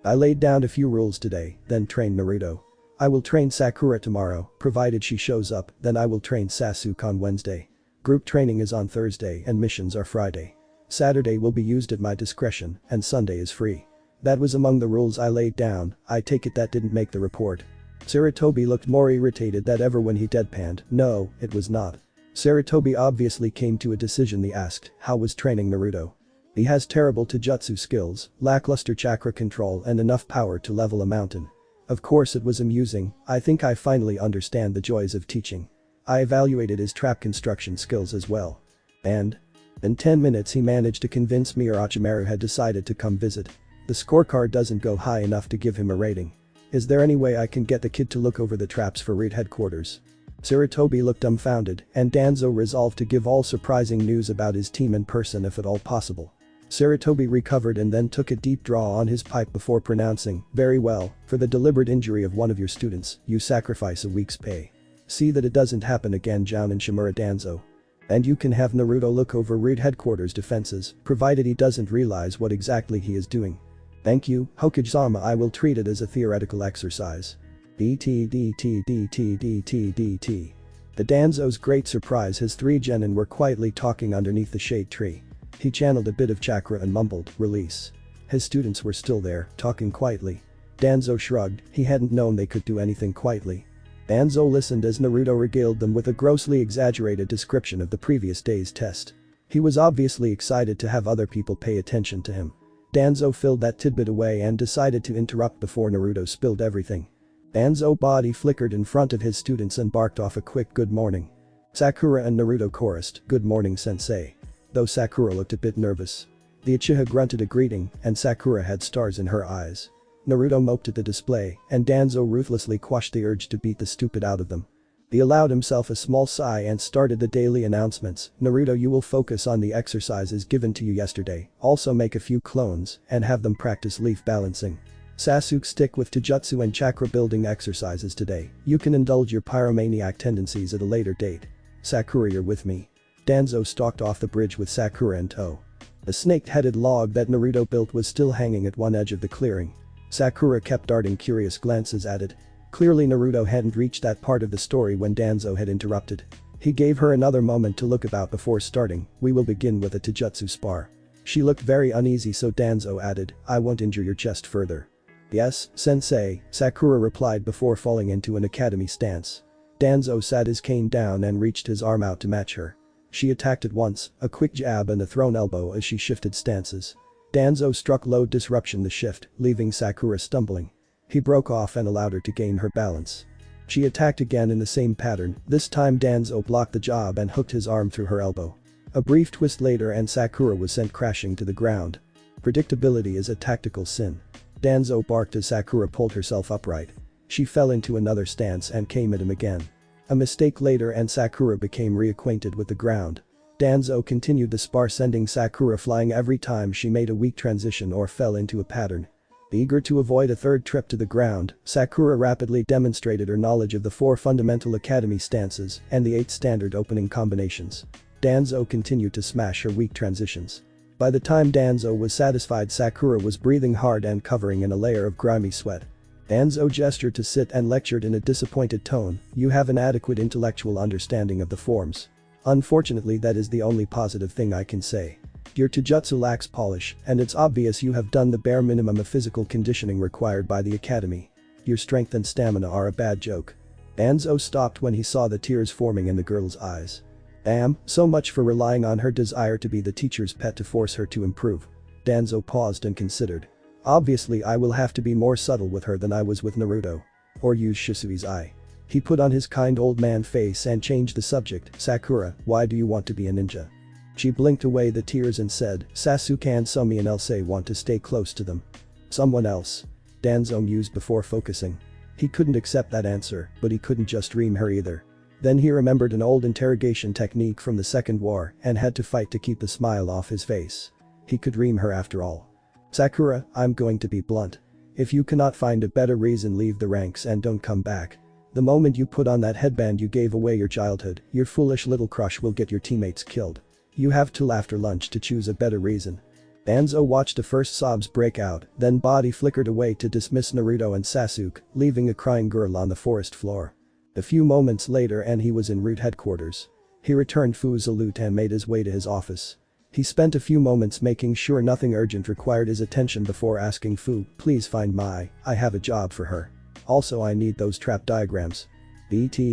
I laid down a few rules today, then trained Naruto. I will train Sakura tomorrow, provided she shows up, then I will train Sasuke on Wednesday. Group training is on Thursday and missions are Friday. Saturday will be used at my discretion, and Sunday is free. That was among the rules I laid down. I take it that didn't make the report. Sarutobi looked more irritated than ever when he deadpanned. No, it was not. Sarutobi obviously came to a decision. He asked, how was training Naruto? He has terrible taijutsu skills, lackluster chakra control and enough power to level a mountain. Of course it was amusing. I think I finally understand the joys of teaching. I evaluated his trap construction skills as well. And? In 10 minutes he managed to convince me Orochimaru had decided to come visit. The scorecard doesn't go high enough to give him a rating. Is there any way I can get the kid to look over the traps for Reed headquarters? Sarutobi looked dumbfounded, and Danzo resolved to give all surprising news about his team in person if at all possible. Sarutobi recovered and then took a deep draw on his pipe before pronouncing, "Very well, for the deliberate injury of one of your students, you sacrifice a week's pay. See that it doesn't happen again, Joun and Shimura Danzo. And you can have Naruto look over Reed headquarters defenses, provided he doesn't realize what exactly he is doing." "Thank you, Hokage-sama. I will treat it as a theoretical exercise." DT. The Danzo's great surprise, his three genin were quietly talking underneath the shade tree. He channeled a bit of chakra and mumbled, "Release." His students were still there, talking quietly. Danzo shrugged, he hadn't known they could do anything quietly. Danzo listened as Naruto regaled them with a grossly exaggerated description of the previous day's test. He was obviously excited to have other people pay attention to him. Danzo filled that tidbit away and decided to interrupt before Naruto spilled everything. Danzo's body flickered in front of his students and barked off a quick good morning. Sakura and Naruto chorused, "Good morning, sensei." Though Sakura looked a bit nervous. The Uchiha grunted a greeting, and Sakura had stars in her eyes. Naruto moped at the display, and Danzo ruthlessly quashed the urge to beat the stupid out of them. He allowed himself a small sigh and started the daily announcements. "Naruto, you will focus on the exercises given to you yesterday, also make a few clones, and have them practice leaf balancing. Sasuke, stick with taijutsu and chakra building exercises today. You can indulge your pyromaniac tendencies at a later date. Sakura, you're with me." Danzo stalked off the bridge with Sakura in tow. The snake-headed log that Naruto built was still hanging at one edge of the clearing. Sakura kept darting curious glances at it. Clearly Naruto hadn't reached that part of the story when Danzo had interrupted. He gave her another moment to look about before starting. "We will begin with a taijutsu spar." She looked very uneasy, so Danzo added, "I won't injure your chest further." "Yes, sensei," Sakura replied before falling into an academy stance. Danzo sat his cane down and reached his arm out to match her. She attacked at once, a quick jab and a thrown elbow as she shifted stances. Danzo struck low disruption the shift, leaving Sakura stumbling. He broke off and allowed her to gain her balance. She attacked again in the same pattern. This time Danzo blocked the jab and hooked his arm through her elbow. A brief twist later and Sakura was sent crashing to the ground. Predictability is a tactical sin. Danzo barked as Sakura pulled herself upright. She fell into another stance and came at him again. A mistake later and Sakura became reacquainted with the ground. Danzo continued the spar, sending Sakura flying every time she made a weak transition or fell into a pattern. Eager to avoid a third trip to the ground, Sakura rapidly demonstrated her knowledge of the 4 fundamental academy stances and the 8 standard opening combinations. Danzo continued to smash her weak transitions. By the time Danzo was satisfied, Sakura was breathing hard and covering in a layer of grimy sweat. Danzo gestured to sit and lectured in a disappointed tone, "You have an adequate intellectual understanding of the forms. Unfortunately, that is the only positive thing I can say. Your taijutsu lacks polish, and it's obvious you have done the bare minimum of physical conditioning required by the academy. Your strength and stamina are a bad joke." Danzo stopped when he saw the tears forming in the girl's eyes. Damn, so much for relying on her desire to be the teacher's pet to force her to improve. Danzo paused and considered. "Obviously I will have to be more subtle with her than I was with Naruto. Or use Shisui's eye." He put on his kind old man face and changed the subject. "Sakura, why do you want to be a ninja?" She blinked away the tears and said, "Sasuke and someone else want to stay close to them." "Someone else?" Danzo mused before focusing. He couldn't accept that answer, but he couldn't just ream her either. Then he remembered an old interrogation technique from the Second War and had to fight to keep the smile off his face. He could ream her after all. Sakura, I'm going to be blunt. If you cannot find a better reason, leave the ranks and don't come back. The moment you put on that headband you gave away your childhood, your foolish little crush will get your teammates killed. You have till after lunch to choose a better reason. Danzo watched the first sobs break out, then body flickered away to dismiss Naruto and Sasuke, leaving a crying girl on the forest floor. A few moments later and he was in route headquarters. He returned Fu's salute and made his way to his office. He spent a few moments making sure nothing urgent required his attention before asking Fu, please find Mai, I have a job for her. Also I need those trap diagrams. BT.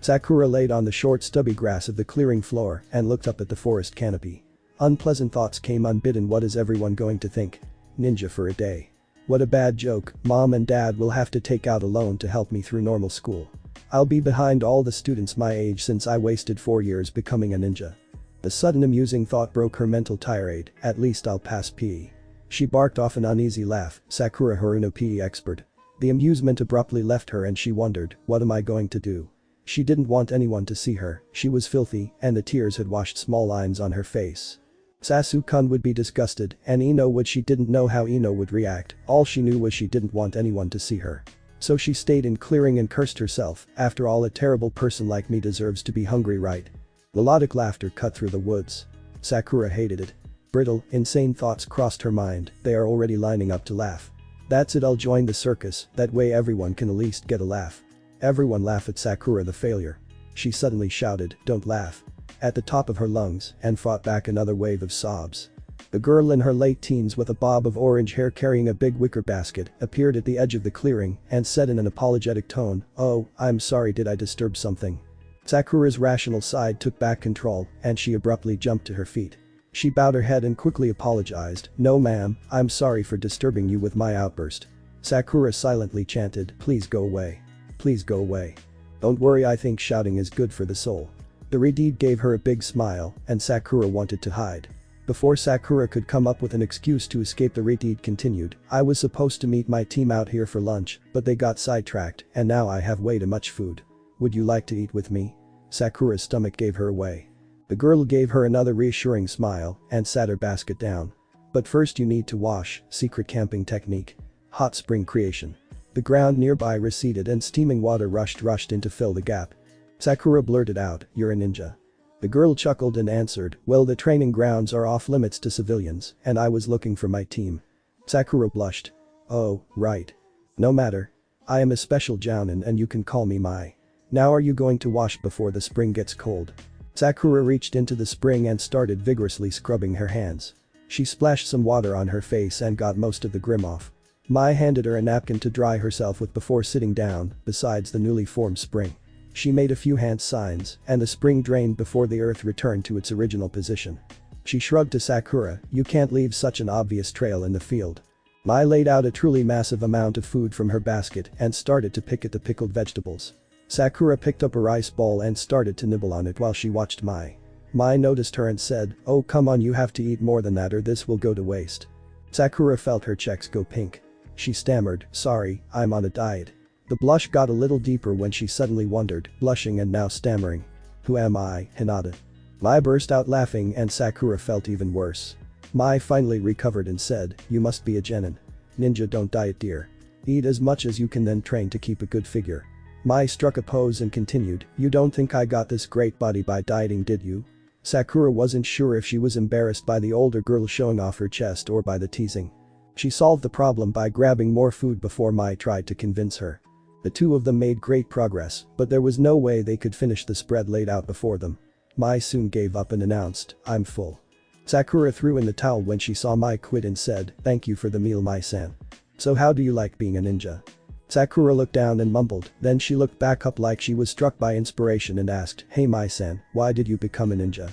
Sakura laid on the short stubby grass of the clearing floor and looked up at the forest canopy. Unpleasant thoughts came unbidden. What is everyone going to think? Ninja for a day. What a bad joke, mom and dad will have to take out a loan to help me through normal school. I'll be behind all the students my age since I wasted 4 years becoming a ninja. The sudden amusing thought broke her mental tirade, at least I'll pass PE. She barked off an uneasy laugh, Sakura Haruno PE expert. The amusement abruptly left her and she wondered, what am I going to do? She didn't want anyone to see her, she was filthy and the tears had washed small lines on her face. Sasuke-kun would be disgusted and Ino would. She didn't know how Ino would react, all she knew was she didn't want anyone to see her. So she stayed in clearing and cursed herself, after all a terrible person like me deserves to be hungry, right? Melodic laughter cut through the woods. Sakura hated it. Brittle, insane thoughts crossed her mind, they are already lining up to laugh. That's it, I'll join the circus, that way everyone can at least get a laugh. Everyone laugh at Sakura the failure. She suddenly shouted, don't laugh. At the top of her lungs and fought back another wave of sobs. The girl in her late teens with a bob of orange hair carrying a big wicker basket appeared at the edge of the clearing and said in an apologetic tone, oh, I'm sorry, did I disturb something? Sakura's rational side took back control and she abruptly jumped to her feet. She bowed her head and quickly apologized, no ma'am, I'm sorry for disturbing you with my outburst. Sakura silently chanted, please go away. Please go away. Don't worry, I think shouting is good for the soul. The redeed gave her a big smile and Sakura wanted to hide. Before Sakura could come up with an excuse to escape, the redeed continued, I was supposed to meet my team out here for lunch, but they got sidetracked and now I have way too much food. Would you like to eat with me? Sakura's stomach gave her away. The girl gave her another reassuring smile and sat her basket down. But first you need to wash, secret camping technique. Hot spring creation. The ground nearby receded and steaming water rushed in to fill the gap. Sakura blurted out, you're a ninja. The girl chuckled and answered, well, the training grounds are off limits to civilians and I was looking for my team. Sakura blushed. Oh, right. No matter. I am a special jounin and you can call me Mai. Now are you going to wash before the spring gets cold? Sakura reached into the spring and started vigorously scrubbing her hands. She splashed some water on her face and got most of the grim off. Mai handed her a napkin to dry herself with before sitting down besides the newly formed spring. She made a few hand signs and the spring drained before the earth returned to its original position. She shrugged to Sakura, you can't leave such an obvious trail in the field. Mai laid out a truly massive amount of food from her basket and started to pick at the pickled vegetables. Sakura picked up a rice ball and started to nibble on it while she watched Mai. Mai noticed her and said, oh come on, you have to eat more than that or this will go to waste. Sakura felt her cheeks go pink. She stammered, sorry, I'm on a diet. The blush got a little deeper when she suddenly wondered, blushing and now stammering. Who am I, Hinata? Mai burst out laughing and Sakura felt even worse. Mai finally recovered and said, you must be a genin. Ninja don't diet dear. Eat as much as you can then train to keep a good figure. Mai struck a pose and continued, you don't think I got this great body by dieting, did you? Sakura wasn't sure if she was embarrassed by the older girl showing off her chest or by the teasing. She solved the problem by grabbing more food before Mai tried to convince her. The two of them made great progress, but there was no way they could finish the spread laid out before them. Mai soon gave up and announced, I'm full. Sakura threw in the towel when she saw Mai quit and said, thank you for the meal, Mai-san. So how do you like being a ninja? Sakura looked down and mumbled, then she looked back up like she was struck by inspiration and asked, hey Mai-san, why did you become a ninja?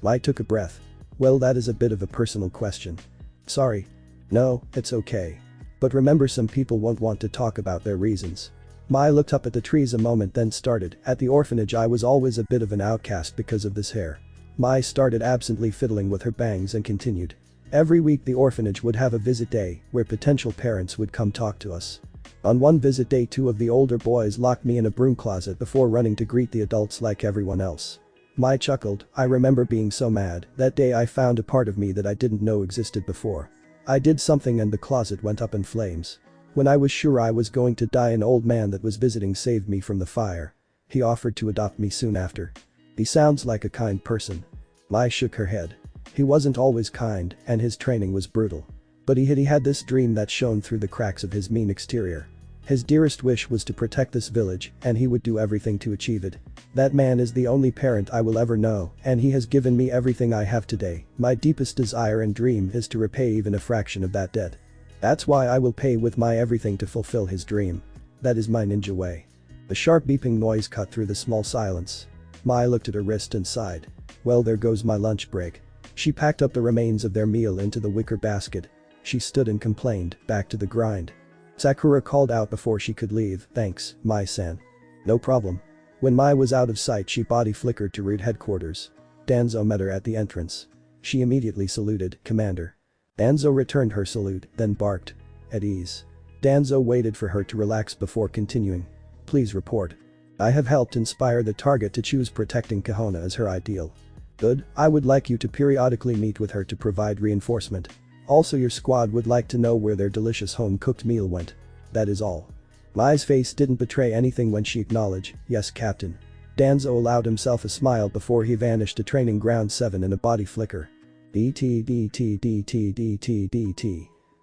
Mai took a breath. Well, that is a bit of a personal question. Sorry. No, it's okay. But remember, some people won't want to talk about their reasons. Mai looked up at the trees a moment then started, at the orphanage I was always a bit of an outcast because of this hair. Mai started absently fiddling with her bangs and continued. Every week the orphanage would have a visit day where potential parents would come talk to us. On one visit day, 2 of the older boys locked me in a broom closet before running to greet the adults like everyone else. I chuckled. I remember being so mad. That day I found a part of me that I didn't know existed before. I did something and the closet went up in flames. When I was sure I was going to die, an old man that was visiting saved me from the fire. He offered to adopt me soon after. He sounds like a kind person. Mai shook her head. He wasn't always kind, and his training was brutal. But he had this dream that shone through the cracks of his mean exterior. His dearest wish was to protect this village, and he would do everything to achieve it. That man is the only parent I will ever know, and he has given me everything I have today. My deepest desire and dream is to repay even a fraction of that debt. That's why I will pay with my everything to fulfill his dream. That is my ninja way. The sharp beeping noise cut through the small silence. Mai looked at her wrist and sighed. Well, there goes my lunch break. She packed up the remains of their meal into the wicker basket. She stood and complained, back to the grind. Sakura called out before she could leave, thanks, Mai-san. No problem. When Mai was out of sight, she body flickered to route headquarters. Danzo met her at the entrance. She immediately saluted, Commander. Danzo returned her salute, then barked. At ease. Danzo waited for her to relax before continuing. Please report. I have helped inspire the target to choose protecting Kahona as her ideal. Good, I would like you to periodically meet with her to provide reinforcement. Also, your squad would like to know where their delicious home-cooked meal went. That is all. Mai's face didn't betray anything when she acknowledged, yes, Captain. Danzo allowed himself a smile before he vanished to training ground 7 in a body flicker. DT.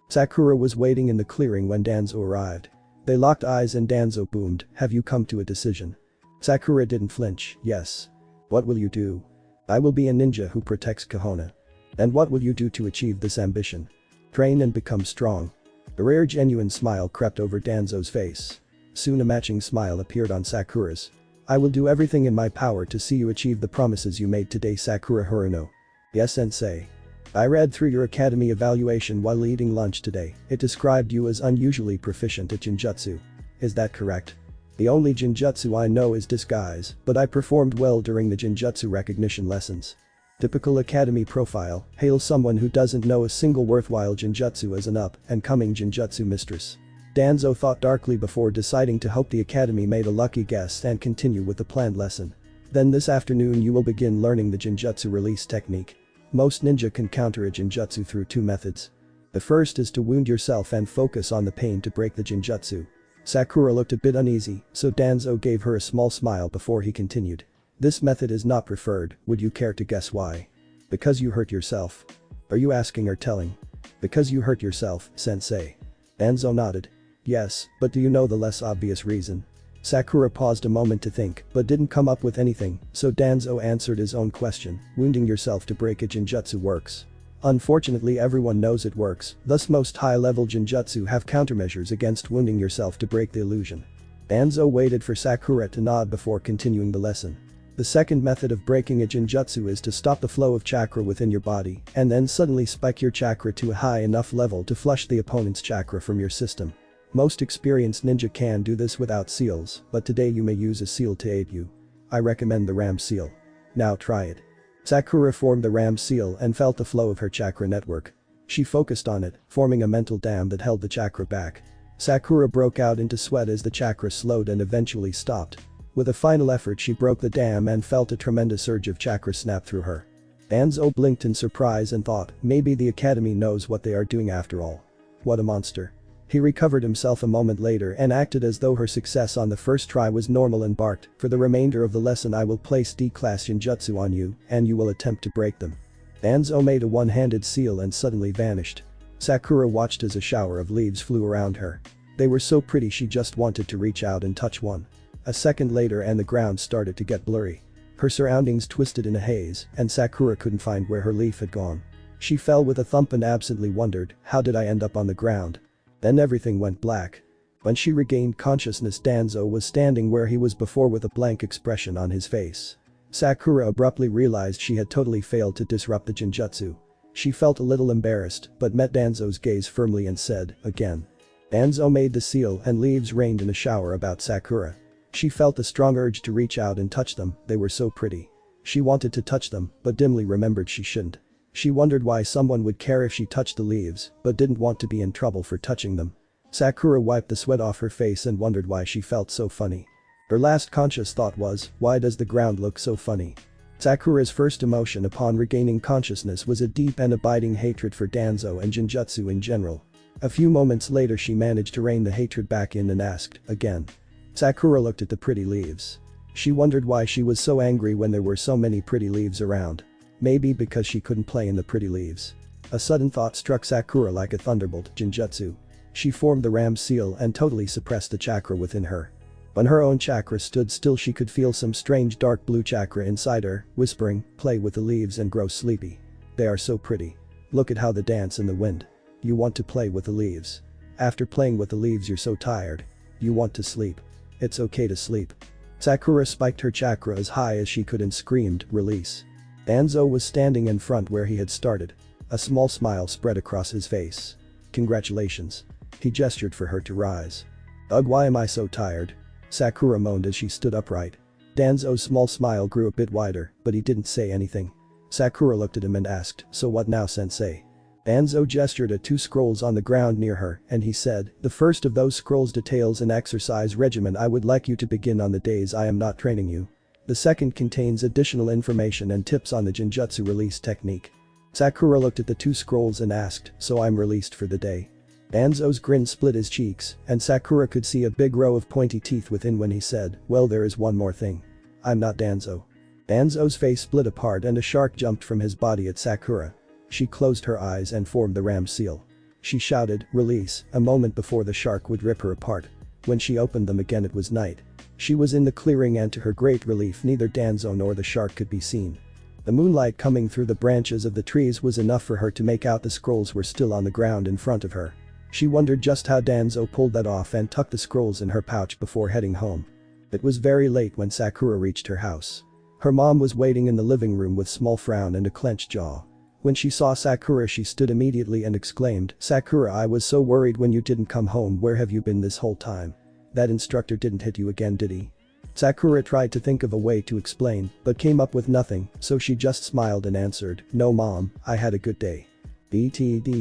Sakura was waiting in the clearing when Danzo arrived. They locked eyes and Danzo boomed, have you come to a decision? Sakura didn't flinch, yes. What will you do? I will be a ninja who protects Kahona. And what will you do to achieve this ambition? Train and become strong. A rare genuine smile crept over Danzo's face. Soon a matching smile appeared on Sakura's. I will do everything in my power to see you achieve the promises you made today, Sakura Haruno. Yes, sensei. I read through your academy evaluation while eating lunch today. It described you as unusually proficient at Jinjutsu. Is that correct? The only Jinjutsu I know is disguise, but I performed well during the Jinjutsu recognition lessons. Typical academy profile, hail someone who doesn't know a single worthwhile Jinjutsu as an up-and-coming Jinjutsu mistress. Danzo thought darkly before deciding to hope the academy made a lucky guess and continue with the planned lesson. Then this afternoon you will begin learning the Jinjutsu release technique. Most ninja can counter a Jinjutsu through 2 methods. The first is to wound yourself and focus on the pain to break the Jinjutsu. Sakura looked a bit uneasy, so Danzo gave her a small smile before he continued. This method is not preferred, would you care to guess why? Because you hurt yourself. Are you asking or telling? Because you hurt yourself, sensei. Danzo nodded. Yes, but do you know the less obvious reason? Sakura paused a moment to think, but didn't come up with anything, so Danzo answered his own question, wounding yourself to break a Jinjutsu works. Unfortunately, everyone knows it works, thus most high-level Jinjutsu have countermeasures against wounding yourself to break the illusion. Danzo waited for Sakura to nod before continuing the lesson. The second method of breaking a Jinjutsu is to stop the flow of chakra within your body, and then suddenly spike your chakra to a high enough level to flush the opponent's chakra from your system. Most experienced ninja can do this without seals, but today you may use a seal to aid you. I recommend the Ram seal. Now try it. Sakura formed the Ram seal and felt the flow of her chakra network. She focused on it, forming a mental dam that held the chakra back. Sakura broke out into sweat as the chakra slowed and eventually stopped. With a final effort, she broke the dam and felt a tremendous surge of chakra snap through her. Danzo blinked in surprise and thought, maybe the academy knows what they are doing after all. What a monster. He recovered himself a moment later and acted as though her success on the first try was normal and barked, for the remainder of the lesson I will place D-class Jinjutsu on you, and you will attempt to break them. Danzo made a one-handed seal and suddenly vanished. Sakura watched as a shower of leaves flew around her. They were so pretty she just wanted to reach out and touch one. A second later and the ground started to get blurry. Her surroundings twisted in a haze, and Sakura couldn't find where her leaf had gone. She fell with a thump and absently wondered, how did I end up on the ground? Then everything went black. When she regained consciousness, Danzo was standing where he was before with a blank expression on his face. Sakura abruptly realized she had totally failed to disrupt the Jinjutsu. She felt a little embarrassed, but met Danzo's gaze firmly and said, again. Danzo made the seal and leaves rained in a shower about Sakura. She felt a strong urge to reach out and touch them, they were so pretty. She wanted to touch them, but dimly remembered she shouldn't. She wondered why someone would care if she touched the leaves, but didn't want to be in trouble for touching them. Sakura wiped the sweat off her face and wondered why she felt so funny. Her last conscious thought was, why does the ground look so funny? Sakura's first emotion upon regaining consciousness was a deep and abiding hatred for Danzo and Jinjutsu in general. A few moments later she managed to rein the hatred back in and asked, again. Sakura looked at the pretty leaves. She wondered why she was so angry when there were so many pretty leaves around. Maybe because she couldn't play in the pretty leaves. A sudden thought struck Sakura like a thunderbolt, Jinjutsu. She formed the ram seal and totally suppressed the chakra within her. When her own chakra stood still she could feel some strange dark blue chakra inside her, whispering, play with the leaves and grow sleepy. They are so pretty. Look at how they dance in the wind. You want to play with the leaves. After playing with the leaves you're so tired. You want to sleep. It's okay to sleep. Sakura spiked her chakra as high as she could and screamed, release. Danzo was standing in front where he had started. A small smile spread across his face. Congratulations. He gestured for her to rise. Ugh, why am I so tired? Sakura moaned as she stood upright. Danzo's small smile grew a bit wider, but he didn't say anything. Sakura looked at him and asked, so what now, sensei? Danzo gestured at 2 scrolls on the ground near her, and he said, the first of those scrolls details an exercise regimen I would like you to begin on the days I am not training you. The second contains additional information and tips on the Jinjutsu release technique. Sakura looked at the 2 scrolls and asked, so I'm released for the day? Danzo's grin split his cheeks, and Sakura could see a big row of pointy teeth within when he said, well, there is one more thing. I'm not Danzo. Danzo's face split apart and a shark jumped from his body at Sakura. She closed her eyes and formed the ram seal. She shouted, release, a moment before the shark would rip her apart. When she opened them again it was night. She was in the clearing and to her great relief neither Danzo nor the shark could be seen. The moonlight coming through the branches of the trees was enough for her to make out the scrolls were still on the ground in front of her. She wondered just how Danzo pulled that off and tucked the scrolls in her pouch before heading home. It was very late when Sakura reached her house. Her mom was waiting in the living room with small frown and a clenched jaw. When she saw Sakura she stood immediately and exclaimed, Sakura, I was so worried when you didn't come home. Where have you been this whole time? That instructor didn't hit you again, did he? Sakura tried to think of a way to explain, but came up with nothing, so she just smiled and answered, no mom, I had a good day. DT.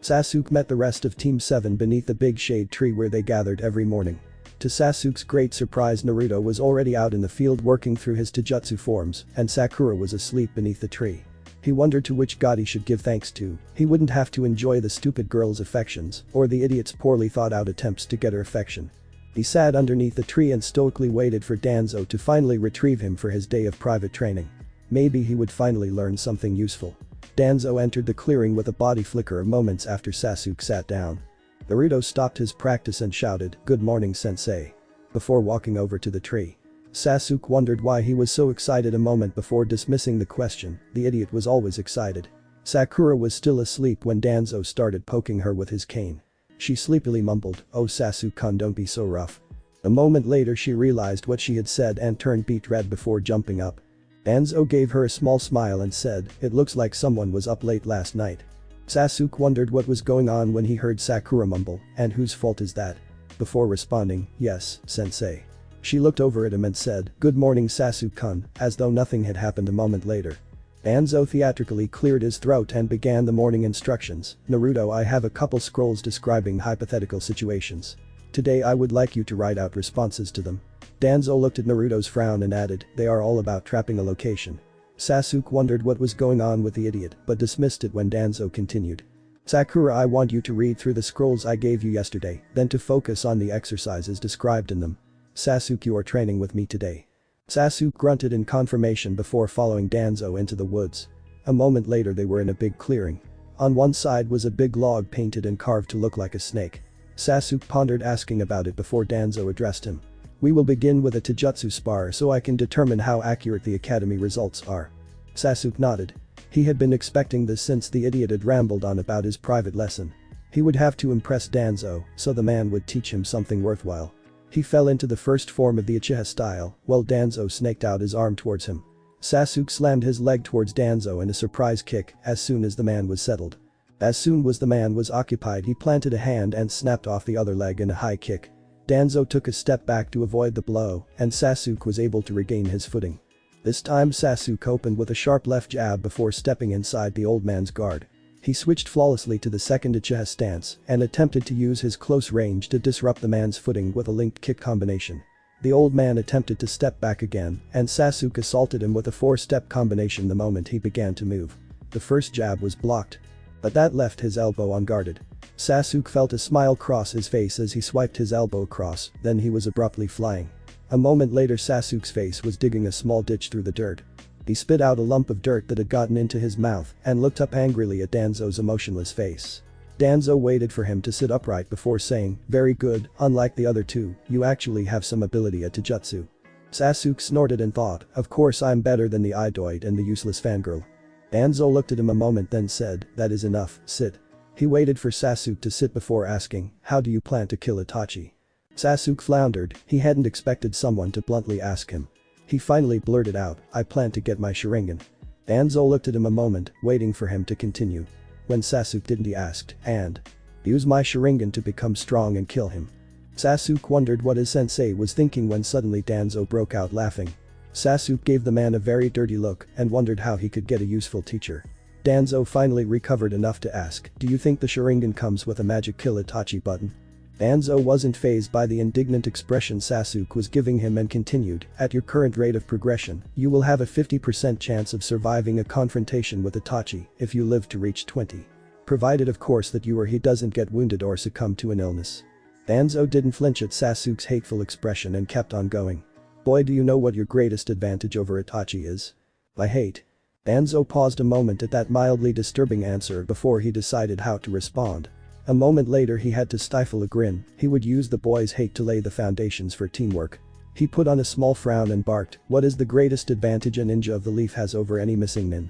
Sasuke met the rest of Team 7 beneath the big shade tree where they gathered every morning. To Sasuke's great surprise Naruto was already out in the field working through his taijutsu forms, and Sakura was asleep beneath the tree. He wondered to which god he should give thanks to. He wouldn't have to enjoy the stupid girl's affections, or the idiot's poorly thought out attempts to get her affection. He sat underneath the tree and stoically waited for Danzo to finally retrieve him for his day of private training. Maybe he would finally learn something useful. Danzo entered the clearing with a body flicker moments after Sasuke sat down. Naruto stopped his practice and shouted, good morning sensei. Before walking over to the tree. Sasuke wondered why he was so excited a moment before dismissing the question, the idiot was always excited. Sakura was still asleep when Danzo started poking her with his cane. She sleepily mumbled, oh Sasuke-kun, don't be so rough. A moment later she realized what she had said and turned beet red before jumping up. Danzo gave her a small smile and said, it looks like someone was up late last night. Sasuke wondered what was going on when he heard Sakura mumble, and whose fault is that? Before responding, yes, sensei. She looked over at him and said, good morning Sasuke-kun, as though nothing had happened a moment later. Danzo theatrically cleared his throat and began the morning instructions. Naruto, I have a couple scrolls describing hypothetical situations. Today I would like you to write out responses to them. Danzo looked at Naruto's frown and added, they are all about trapping a location. Sasuke wondered what was going on with the idiot, but dismissed it when Danzo continued. Sakura, I want you to read through the scrolls I gave you yesterday, then to focus on the exercises described in them. Sasuke, you are training with me today. Sasuke grunted in confirmation before following Danzo into the woods. A moment later they were in a big clearing. On one side was a big log painted and carved to look like a snake. Sasuke pondered asking about it before Danzo addressed him. We will begin with a taijutsu spar so I can determine how accurate the academy results are. Sasuke nodded. He had been expecting this since the idiot had rambled on about his private lesson. He would have to impress Danzo, so the man would teach him something worthwhile. He fell into the first form of the Uchiha style, while Danzo snaked out his arm towards him. Sasuke slammed his leg towards Danzo in a surprise kick as soon as the man was settled. As soon as the man was occupied he planted a hand and snapped off the other leg in a high kick. Danzo took a step back to avoid the blow, and Sasuke was able to regain his footing. This time Sasuke opened with a sharp left jab before stepping inside the old man's guard. He switched flawlessly to the second Uchiha stance and attempted to use his close range to disrupt the man's footing with a linked kick combination. The old man attempted to step back again, and Sasuke assaulted him with a 4-step combination the moment he began to move. The first jab was blocked, but that left his elbow unguarded. Sasuke felt a smile cross his face as he swiped his elbow across, then he was abruptly flying. A moment later Sasuke's face was digging a small ditch through the dirt. He spit out a lump of dirt that had gotten into his mouth and looked up angrily at Danzo's emotionless face. Danzo waited for him to sit upright before saying, "Very good, unlike the other two, you actually have some ability at taijutsu." Sasuke snorted and thought, "Of course I'm better than the idoid and the useless fangirl." Danzo looked at him a moment then said, "That is enough, sit." He waited for Sasuke to sit before asking, "How do you plan to kill Itachi?" Sasuke floundered, he hadn't expected someone to bluntly ask him. He finally blurted out, "I plan to get my Sharingan." Danzo looked at him a moment, waiting for him to continue. When Sasuke didn't, he asked, "And? Use my Sharingan to become strong and kill him." Sasuke wondered what his sensei was thinking when suddenly Danzo broke out laughing. Sasuke gave the man a very dirty look and wondered how he could get a useful teacher. Danzo finally recovered enough to ask, "Do you think the Sharingan comes with a magic kill Itachi button?" Danzo wasn't fazed by the indignant expression Sasuke was giving him and continued, "At your current rate of progression, you will have a 50% chance of surviving a confrontation with Itachi if you live to reach 20. Provided of course that you or he doesn't get wounded or succumb to an illness." Danzo didn't flinch at Sasuke's hateful expression and kept on going. "Boy, do you know what your greatest advantage over Itachi is? My hate." Danzo paused a moment at that mildly disturbing answer before he decided how to respond. A moment later he had to stifle a grin, he would use the boy's hate to lay the foundations for teamwork. He put on a small frown and barked, "What is the greatest advantage a ninja of the leaf has over any missing nin?"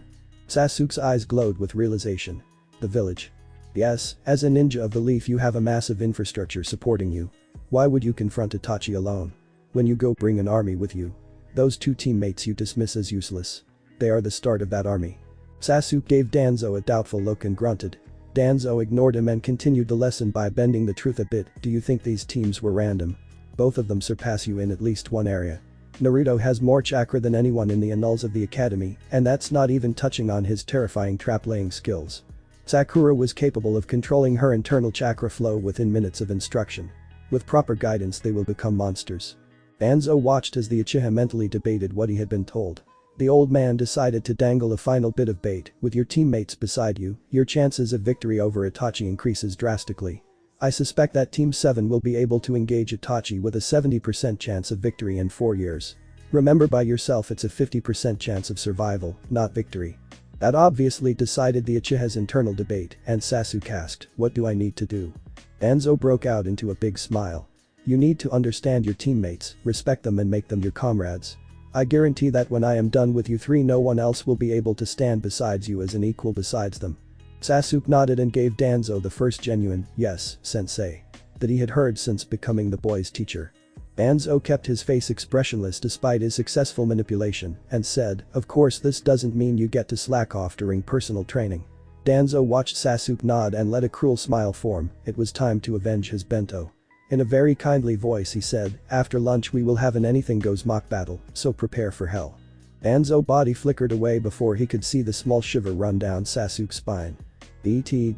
Sasuke's eyes glowed with realization. "The village." "Yes, as a ninja of the leaf you have a massive infrastructure supporting you. Why would you confront Itachi alone? When you go, bring an army with you. Those two teammates you dismiss as useless. They are the start of that army." Sasuke gave Danzo a doubtful look and grunted. Danzo ignored him and continued the lesson by bending the truth a bit. "Do you think these teams were random? Both of them surpass you in at least one area. Naruto has more chakra than anyone in the annals of the academy, and that's not even touching on his terrifying trap-laying skills. Sakura was capable of controlling her internal chakra flow within minutes of instruction. With proper guidance they will become monsters." Danzo watched as the Uchiha mentally debated what he had been told. The old man decided to dangle a final bit of bait. "With your teammates beside you, your chances of victory over Itachi increases drastically. I suspect that Team 7 will be able to engage Itachi with a 70% chance of victory in 4 years. Remember, by yourself it's a 50% chance of survival, not victory." That obviously decided the Uchiha's internal debate, and Sasuke asked, "What do I need to do?" Danzo broke out into a big smile. "You need to understand your teammates, respect them and make them your comrades. I guarantee that when I am done with you three no one else will be able to stand besides you as an equal besides them." Sasuke nodded and gave Danzo the first genuine, "Yes, sensei," that he had heard since becoming the boy's teacher. Danzo kept his face expressionless despite his successful manipulation and said, "Of course this doesn't mean you get to slack off during personal training." Danzo watched Sasuke nod and let a cruel smile form. It was time to avenge his bento. In a very kindly voice he said, "After lunch we will have an anything goes mock battle, so prepare for hell." Danzo's body flickered away before he could see the small shiver run down Sasuke's spine. DT.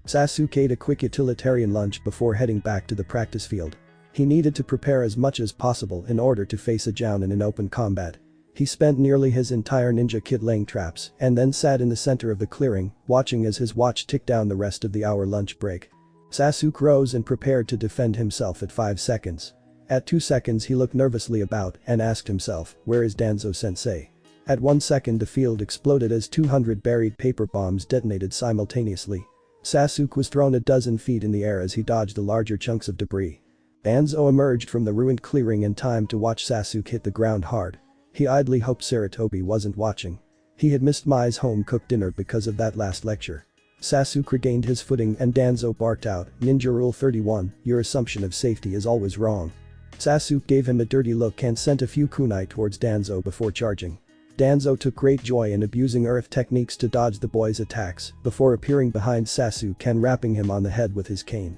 Sasuke ate a quick utilitarian lunch before heading back to the practice field. He needed to prepare as much as possible in order to face a Jounin in open combat. He spent nearly his entire ninja kit laying traps and then sat in the center of the clearing, watching as his watch ticked down the rest of the hour lunch break. Sasuke rose and prepared to defend himself at 5 seconds. At 2 seconds he looked nervously about and asked himself, "Where is Danzo-sensei?" At 1 second the field exploded as 200 buried paper bombs detonated simultaneously. Sasuke was thrown a dozen feet in the air as he dodged the larger chunks of debris. Danzo emerged from the ruined clearing in time to watch Sasuke hit the ground hard. He idly hoped Sarutobi wasn't watching. He had missed Mai's home-cooked dinner because of that last lecture. Sasuke regained his footing and Danzo barked out, "Ninja Rule 31, your assumption of safety is always wrong." Sasuke gave him a dirty look and sent a few kunai towards Danzo before charging. Danzo took great joy in abusing earth techniques to dodge the boy's attacks before appearing behind Sasuke and rapping him on the head with his cane.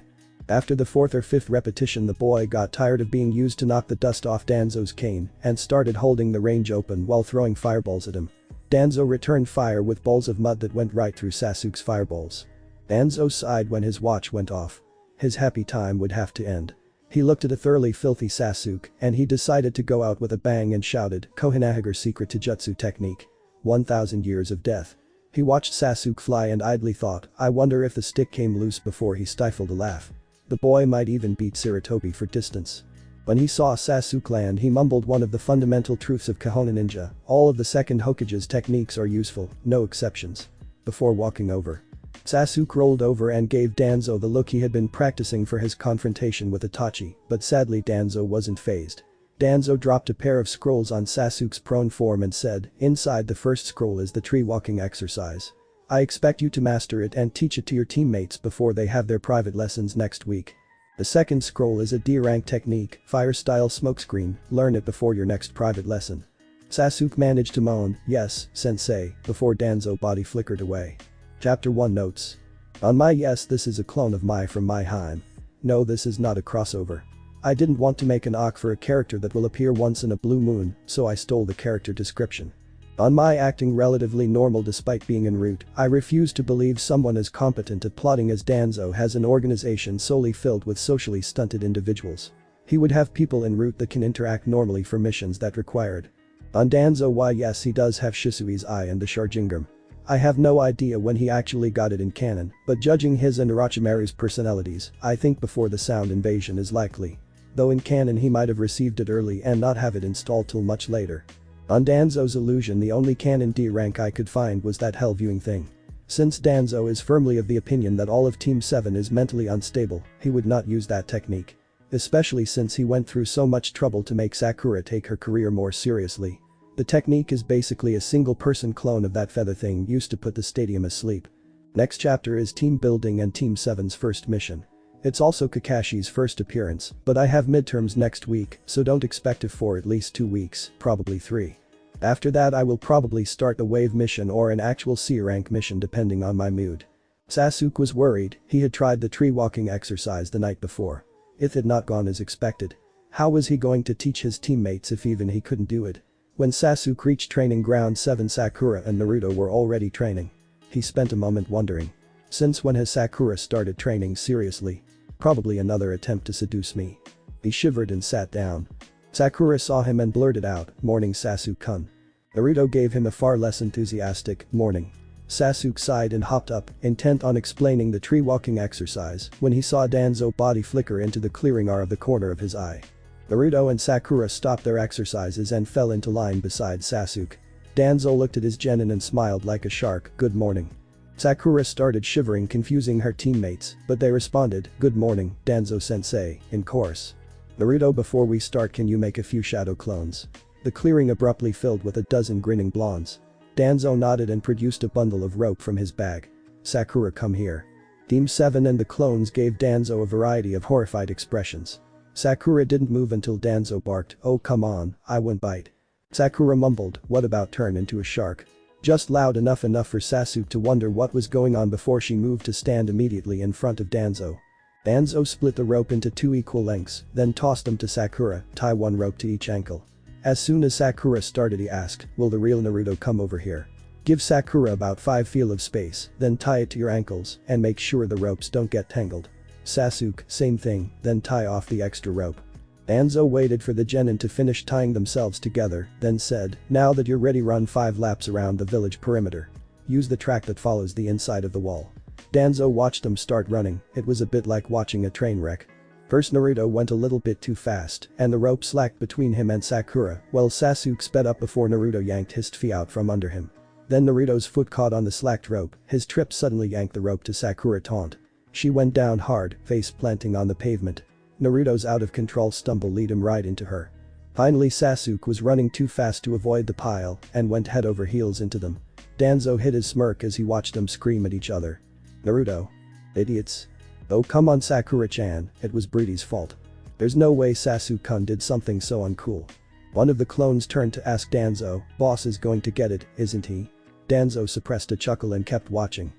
After the fourth or fifth repetition the boy got tired of being used to knock the dust off Danzo's cane and started holding the range open while throwing fireballs at him. Danzo returned fire with balls of mud that went right through Sasuke's fireballs. Danzo sighed when his watch went off. His happy time would have to end. He looked at a thoroughly filthy Sasuke and he decided to go out with a bang and shouted, "Kohinagare's secret taijutsu technique. 1000 years of death." He watched Sasuke fly and idly thought, I wonder if the stick came loose before he stifled a laugh. The boy might even beat Sarutobi for distance. When he saw Sasuke land he mumbled one of the fundamental truths of Kohona Ninja, all of the second Hokage's techniques are useful, no exceptions. Before walking over. Sasuke rolled over and gave Danzo the look he had been practicing for his confrontation with Itachi, but sadly Danzo wasn't fazed. Danzo dropped a pair of scrolls on Sasuke's prone form and said, inside the first scroll is the tree walking exercise. I expect you to master it and teach it to your teammates before they have their private lessons next week. The second scroll is a D-rank technique, fire-style smokescreen, learn it before your next private lesson. Sasuke managed to moan, yes, sensei, before Danzo body flickered away. Chapter 1 Notes. On my yes this is a clone of Mai from My Heim. No this is not a crossover. I didn't want to make an ARC for a character that will appear once in a blue moon, so I stole the character description. On my acting relatively normal despite being en route, I refuse to believe someone as competent at plotting as Danzo has an organization solely filled with socially stunted individuals. He would have people en route that can interact normally for missions that required. On Danzo why yes he does have Shisui's eye and the Sharingan. I have no idea when he actually got it in canon, but judging his and Orochimaru's personalities, I think before the sound invasion is likely. Though in canon he might have received it early and not have it installed till much later. On Danzo's illusion the only canon D rank I could find was that hell viewing thing. Since Danzo is firmly of the opinion that all of Team 7 is mentally unstable, he would not use that technique. Especially since he went through so much trouble to make Sakura take her career more seriously. The technique is basically a single-person clone of that feather thing used to put the stadium asleep. Next chapter is team building and Team 7's first mission. It's also Kakashi's first appearance, but I have midterms next week, so don't expect it for at least 2 weeks, probably 3. After that I will probably start a wave mission or an actual C-rank mission depending on my mood. Sasuke was worried, he had tried the tree walking exercise the night before. It had not gone as expected. How was he going to teach his teammates if even he couldn't do it? When Sasuke reached training ground 7 Sakura and Naruto were already training. He spent a moment wondering. Since when has Sakura started training seriously? Probably another attempt to seduce me. He shivered and sat down. Sakura saw him and blurted out, "Morning Sasuke-kun." Naruto gave him a far less enthusiastic, "Morning." Sasuke sighed and hopped up, intent on explaining the tree walking exercise when he saw Danzo body flicker into the clearing R of the corner of his eye. Naruto and Sakura stopped their exercises and fell into line beside Sasuke. Danzo looked at his genin and smiled like a shark, "Good morning." Sakura started shivering, confusing her teammates, but they responded, "Good morning, Danzo-sensei," in chorus. "Naruto, before we start can you make a few shadow clones?" The clearing abruptly filled with a dozen grinning blondes. Danzo nodded and produced a bundle of rope from his bag. "Sakura, come here." Team 7 and the clones gave Danzo a variety of horrified expressions. Sakura didn't move until Danzo barked, "Oh come on, I won't bite." Sakura mumbled, "What about turn into a shark?" Just loud enough for Sasuke to wonder what was going on before she moved to stand immediately in front of Danzo. Danzo split the rope into 2 equal lengths, then tossed them to Sakura, "Tie 1 rope to each ankle." As soon as Sakura started he asked, "Will the real Naruto come over here?" Give Sakura about 5 feet of space, then tie it to your ankles and make sure the ropes don't get tangled. Sasuke, same thing, then tie off the extra rope. Danzo waited for the genin to finish tying themselves together, then said, "Now that you're ready run 5 laps around the village perimeter. Use the track that follows the inside of the wall." Danzo watched them start running, it was a bit like watching a train wreck. First Naruto went a little bit too fast and the rope slacked between him and Sakura while Sasuke sped up before Naruto yanked his feet out from under him. Then Naruto's foot caught on the slacked rope, his trip suddenly yanked the rope to Sakura taunt. She went down hard, face planting on the pavement. Naruto's out of control stumble lead him right into her. Finally Sasuke was running too fast to avoid the pile and went head over heels into them. Danzo hid his smirk as he watched them scream at each other. "Naruto. Idiots. Oh come on Sakura-chan, it was Breedy's fault. There's no way Sasuke-kun did something so uncool." One of the clones turned to ask Danzo, "Boss is going to get it, isn't he?" Danzo suppressed a chuckle and kept watching.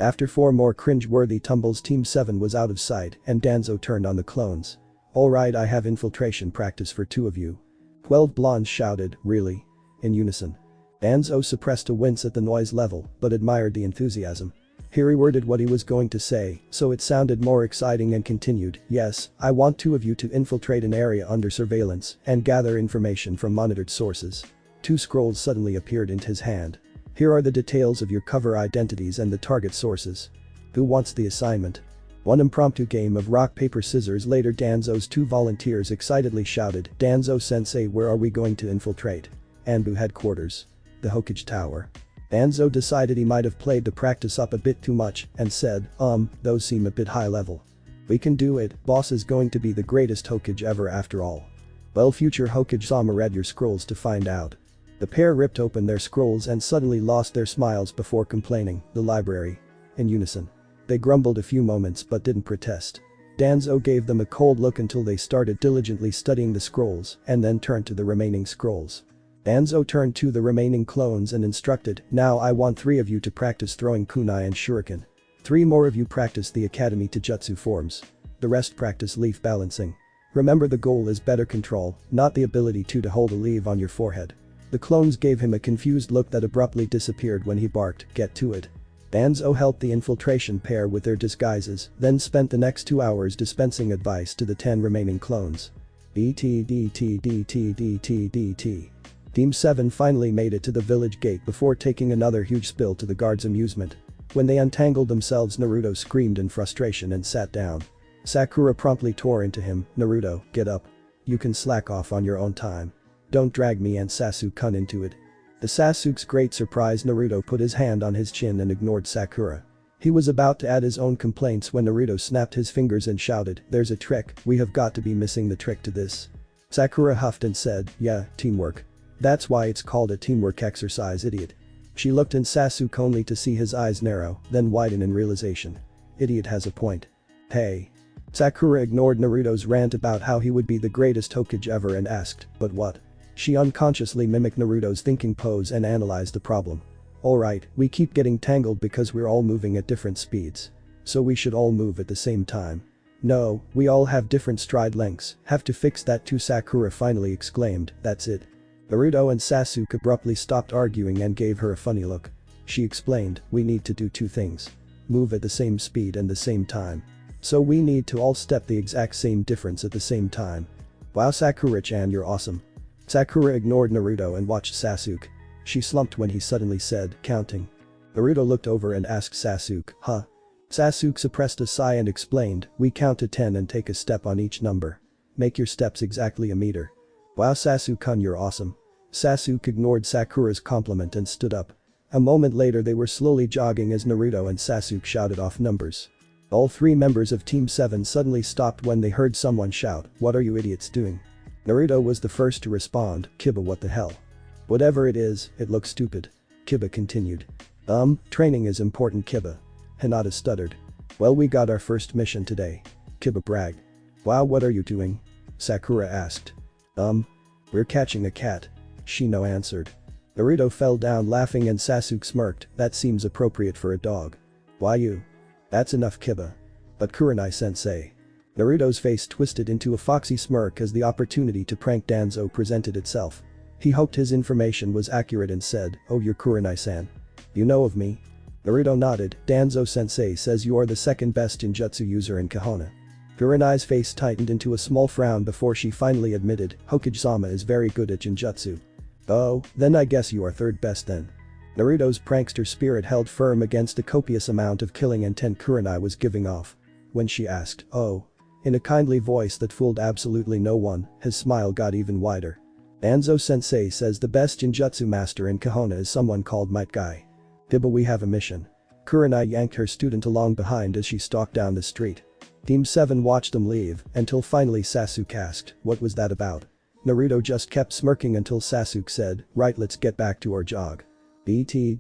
After 4 more cringe-worthy tumbles, Team 7 was out of sight and Danzo turned on the clones. "Alright, I have infiltration practice for 2 of you." 12 blondes shouted, "Really?" in unison. Danzo suppressed a wince at the noise level but admired the enthusiasm. He reworded what he was going to say, so it sounded more exciting and continued, "Yes, I want 2 of you to infiltrate an area under surveillance and gather information from monitored sources." 2 scrolls suddenly appeared in his hand. "Here are the details of your cover identities and the target sources. Who wants the assignment?" One impromptu game of rock paper scissors later, Danzo's 2 volunteers excitedly shouted, "Danzo-sensei, where are we going to infiltrate?" ANBU headquarters. The Hokage Tower. Danzo decided he might have played the practice up a bit too much and said, those seem a bit high level." "We can do it, boss is going to be the greatest Hokage ever after all." "Well, future Hokage-sama, read your scrolls to find out." The pair ripped open their scrolls and suddenly lost their smiles before complaining, "The library." in unison. They grumbled a few moments but didn't protest. Danzo gave them a cold look until they started diligently studying the scrolls and then turned to the remaining scrolls. Danzo turned to the remaining clones and instructed, "Now I want 3 of you to practice throwing kunai and shuriken. 3 more of you practice the academy taijutsu forms. The rest practice leaf balancing. Remember, the goal is better control, not the ability to hold a leaf on your forehead." The clones gave him a confused look that abruptly disappeared when he barked, "Get to it." Danzo helped the infiltration pair with their disguises, then spent the next 2 hours dispensing advice to the 10 remaining clones. DT. Team 7 finally made it to the village gate before taking another huge spill to the guards' amusement. When they untangled themselves, Naruto screamed in frustration and sat down. Sakura promptly tore into him, "Naruto, get up. You can slack off on your own time. Don't drag me and Sasuke into it." To Sasuke's great surprise, Naruto put his hand on his chin and ignored Sakura. He was about to add his own complaints when Naruto snapped his fingers and shouted, "There's a trick, we have got to be missing the trick to this." Sakura huffed and said, "Yeah, teamwork. That's why it's called a teamwork exercise, idiot." She looked at Sasuke only to see his eyes narrow, then widen in realization. Idiot has a point. "Hey." Sakura ignored Naruto's rant about how he would be the greatest Hokage ever and asked, "But what?" She unconsciously mimicked Naruto's thinking pose and analyzed the problem. "Alright, we keep getting tangled because we're all moving at different speeds. So we should all move at the same time." "No, we all have different stride lengths, have to fix that too," Sakura finally exclaimed, "That's it." Naruto and Sasuke abruptly stopped arguing and gave her a funny look. She explained, "We need to do 2 things. Move at the same speed and the same time. So we need to all step the exact same difference at the same time." "Wow, Sakura-chan, you're awesome." Sakura ignored Naruto and watched Sasuke. She slumped when he suddenly said, "Counting." Naruto looked over and asked Sasuke, "Huh?" Sasuke suppressed a sigh and explained, "We count to 10 and take a step on each number. Make your steps exactly a meter." "Wow, Sasuke-kun, you're awesome." Sasuke ignored Sakura's compliment and stood up. A moment later they were slowly jogging as Naruto and Sasuke shouted off numbers. All 3 members of Team 7 suddenly stopped when they heard someone shout, "What are you idiots doing?" Naruto was the first to respond, "Kiba, what the hell?" "Whatever it is, it looks stupid." Kiba continued. Training is important, Kiba." Hinata stuttered. "Well, we got our first mission today." Kiba bragged. "Wow, what are you doing?" Sakura asked. We're catching a cat." Shino answered. Naruto fell down laughing and Sasuke smirked, "That seems appropriate for a dog." "Why you?" "That's enough, Kiba." "But Kurenai-sensei." Naruto's face twisted into a foxy smirk as the opportunity to prank Danzo presented itself. He hoped his information was accurate and said, "Oh, you're Kurenai-san. You know of me?" Naruto nodded. "Danzo-sensei says you are the 2nd best Jinjutsu user in Konoha." Kurenai's face tightened into a small frown before she finally admitted, "Hokage-sama is very good at Jinjutsu." "Oh, then I guess you are 3rd best then." Naruto's prankster spirit held firm against the copious amount of killing intent Kurenai was giving off. When she asked, "Oh?" in a kindly voice that fooled absolutely no one, his smile got even wider. "Danzo-sensei says the best Jinjutsu master in Konoha is someone called Might Guy. Kiba, we have a mission." Kurenai yanked her student along behind as she stalked down the street. Team 7 watched them leave until finally Sasuke asked, "What was that about?" Naruto just kept smirking until Sasuke said, "Right, let's get back to our jog." DT.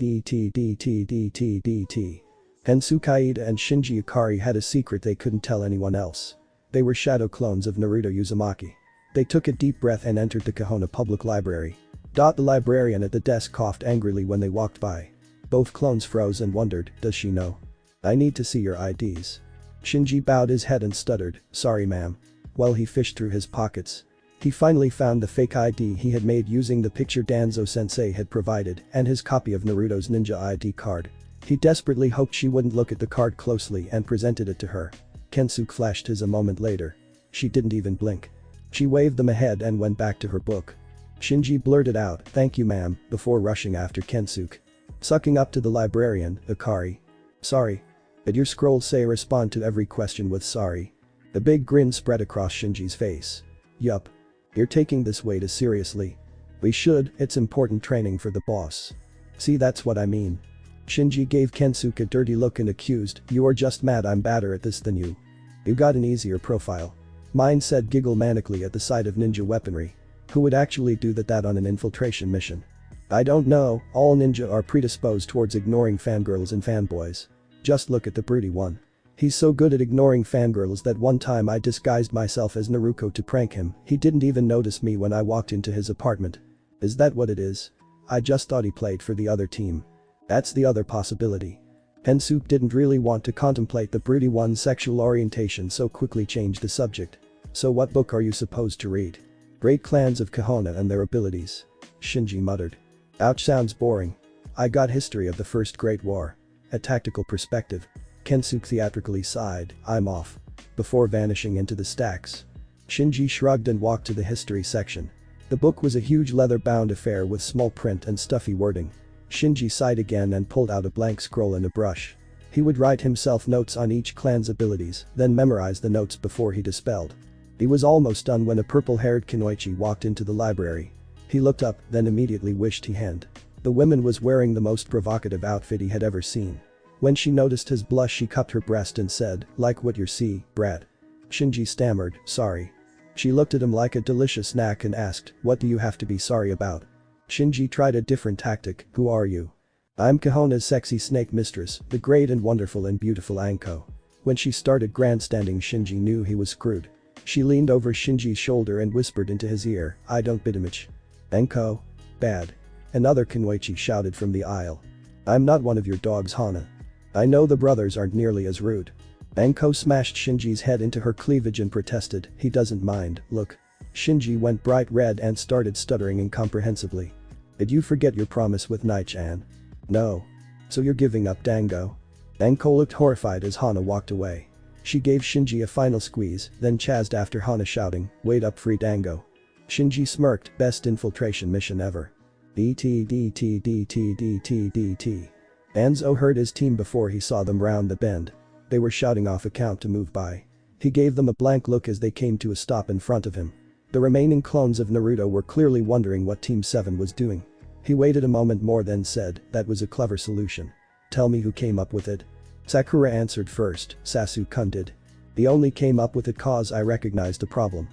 Hensu Kaida and Shinji Ikari had a secret they couldn't tell anyone else. They were shadow clones of Naruto Uzumaki. They took a deep breath and entered the Konoha Public Library. The librarian at the desk coughed angrily when they walked by. Both clones froze and wondered, "Does she know?" I need to see your IDs. Shinji bowed his head and stuttered, sorry ma'am. While he fished through his pockets. He finally found the fake ID he had made using the picture Danzo-sensei had provided and his copy of Naruto's ninja ID card. He desperately hoped she wouldn't look at the card closely and presented it to her. Kensuke flashed his a moment later. She didn't even blink. She waved them ahead and went back to her book. Shinji blurted out, thank you ma'am, before rushing after Kensuke. Sucking up to the librarian, Akari. Sorry. Did your scrolls say respond to every question with sorry? A big grin spread across Shinji's face. Yup. You're taking this way too seriously. We should, it's important training for the boss. See, that's what I mean. Shinji gave Kensuke a dirty look and accused, you are just mad I'm better at this than you. You got an easier profile. Mine said, giggle manically at the sight of ninja weaponry. Who would actually do that on an infiltration mission? I don't know, all ninja are predisposed towards ignoring fangirls and fanboys. Just look at the broody one. He's so good at ignoring fangirls that one time I disguised myself as Naruto to prank him, he didn't even notice me when I walked into his apartment. Is that what it is? I just thought he played for the other team. That's the other possibility. Kensuke didn't really want to contemplate the broody one's sexual orientation so quickly changed the subject. So what book are you supposed to read? Great Clans of Konoha and Their Abilities. Shinji muttered. Ouch, sounds boring. I got History of the First Great War. A tactical perspective. Kensuke theatrically sighed, I'm off. Before vanishing into the stacks. Shinji shrugged and walked to the history section. The book was a huge leather-bound affair with small print and stuffy wording. Shinji sighed again and pulled out a blank scroll and a brush. He would write himself notes on each clan's abilities, then memorize the notes before he dispelled. He was almost done when a purple-haired kunoichi walked into the library. He looked up, then immediately wished he hadn't. The woman was wearing the most provocative outfit he had ever seen. When she noticed his blush, she cupped her breast and said, like what you see, brat. Shinji stammered, sorry. She looked at him like a delicious snack and asked, what do you have to be sorry about? Shinji tried a different tactic, who are you? I'm Konoha's sexy snake mistress, the great and wonderful and beautiful Anko. When she started grandstanding, Shinji knew he was screwed. She leaned over Shinji's shoulder and whispered into his ear, I don't bidimage. Anko? Bad. Another kunoichi shouted from the aisle. I'm not one of your dogs, Hana. I know the brothers aren't nearly as rude. Anko smashed Shinji's head into her cleavage and protested, he doesn't mind, look. Shinji went bright red and started stuttering incomprehensibly. Did you forget your promise with Nai-chan? No. So you're giving up, Dango? Anko looked horrified as Hana walked away. She gave Shinji a final squeeze, then chased after Hana shouting, wait up, free Dango. Shinji smirked, best infiltration mission ever. DT DT DT DT DT. Danzo heard his team before he saw them round the bend. They were shouting off a count to move by. He gave them a blank look as they came to a stop in front of him. The remaining clones of Naruto were clearly wondering what Team 7 was doing. He waited a moment more, then said, that was a clever solution. Tell me who came up with it. Sakura answered first, Sasuke did. He only came up with it cause I recognized the problem.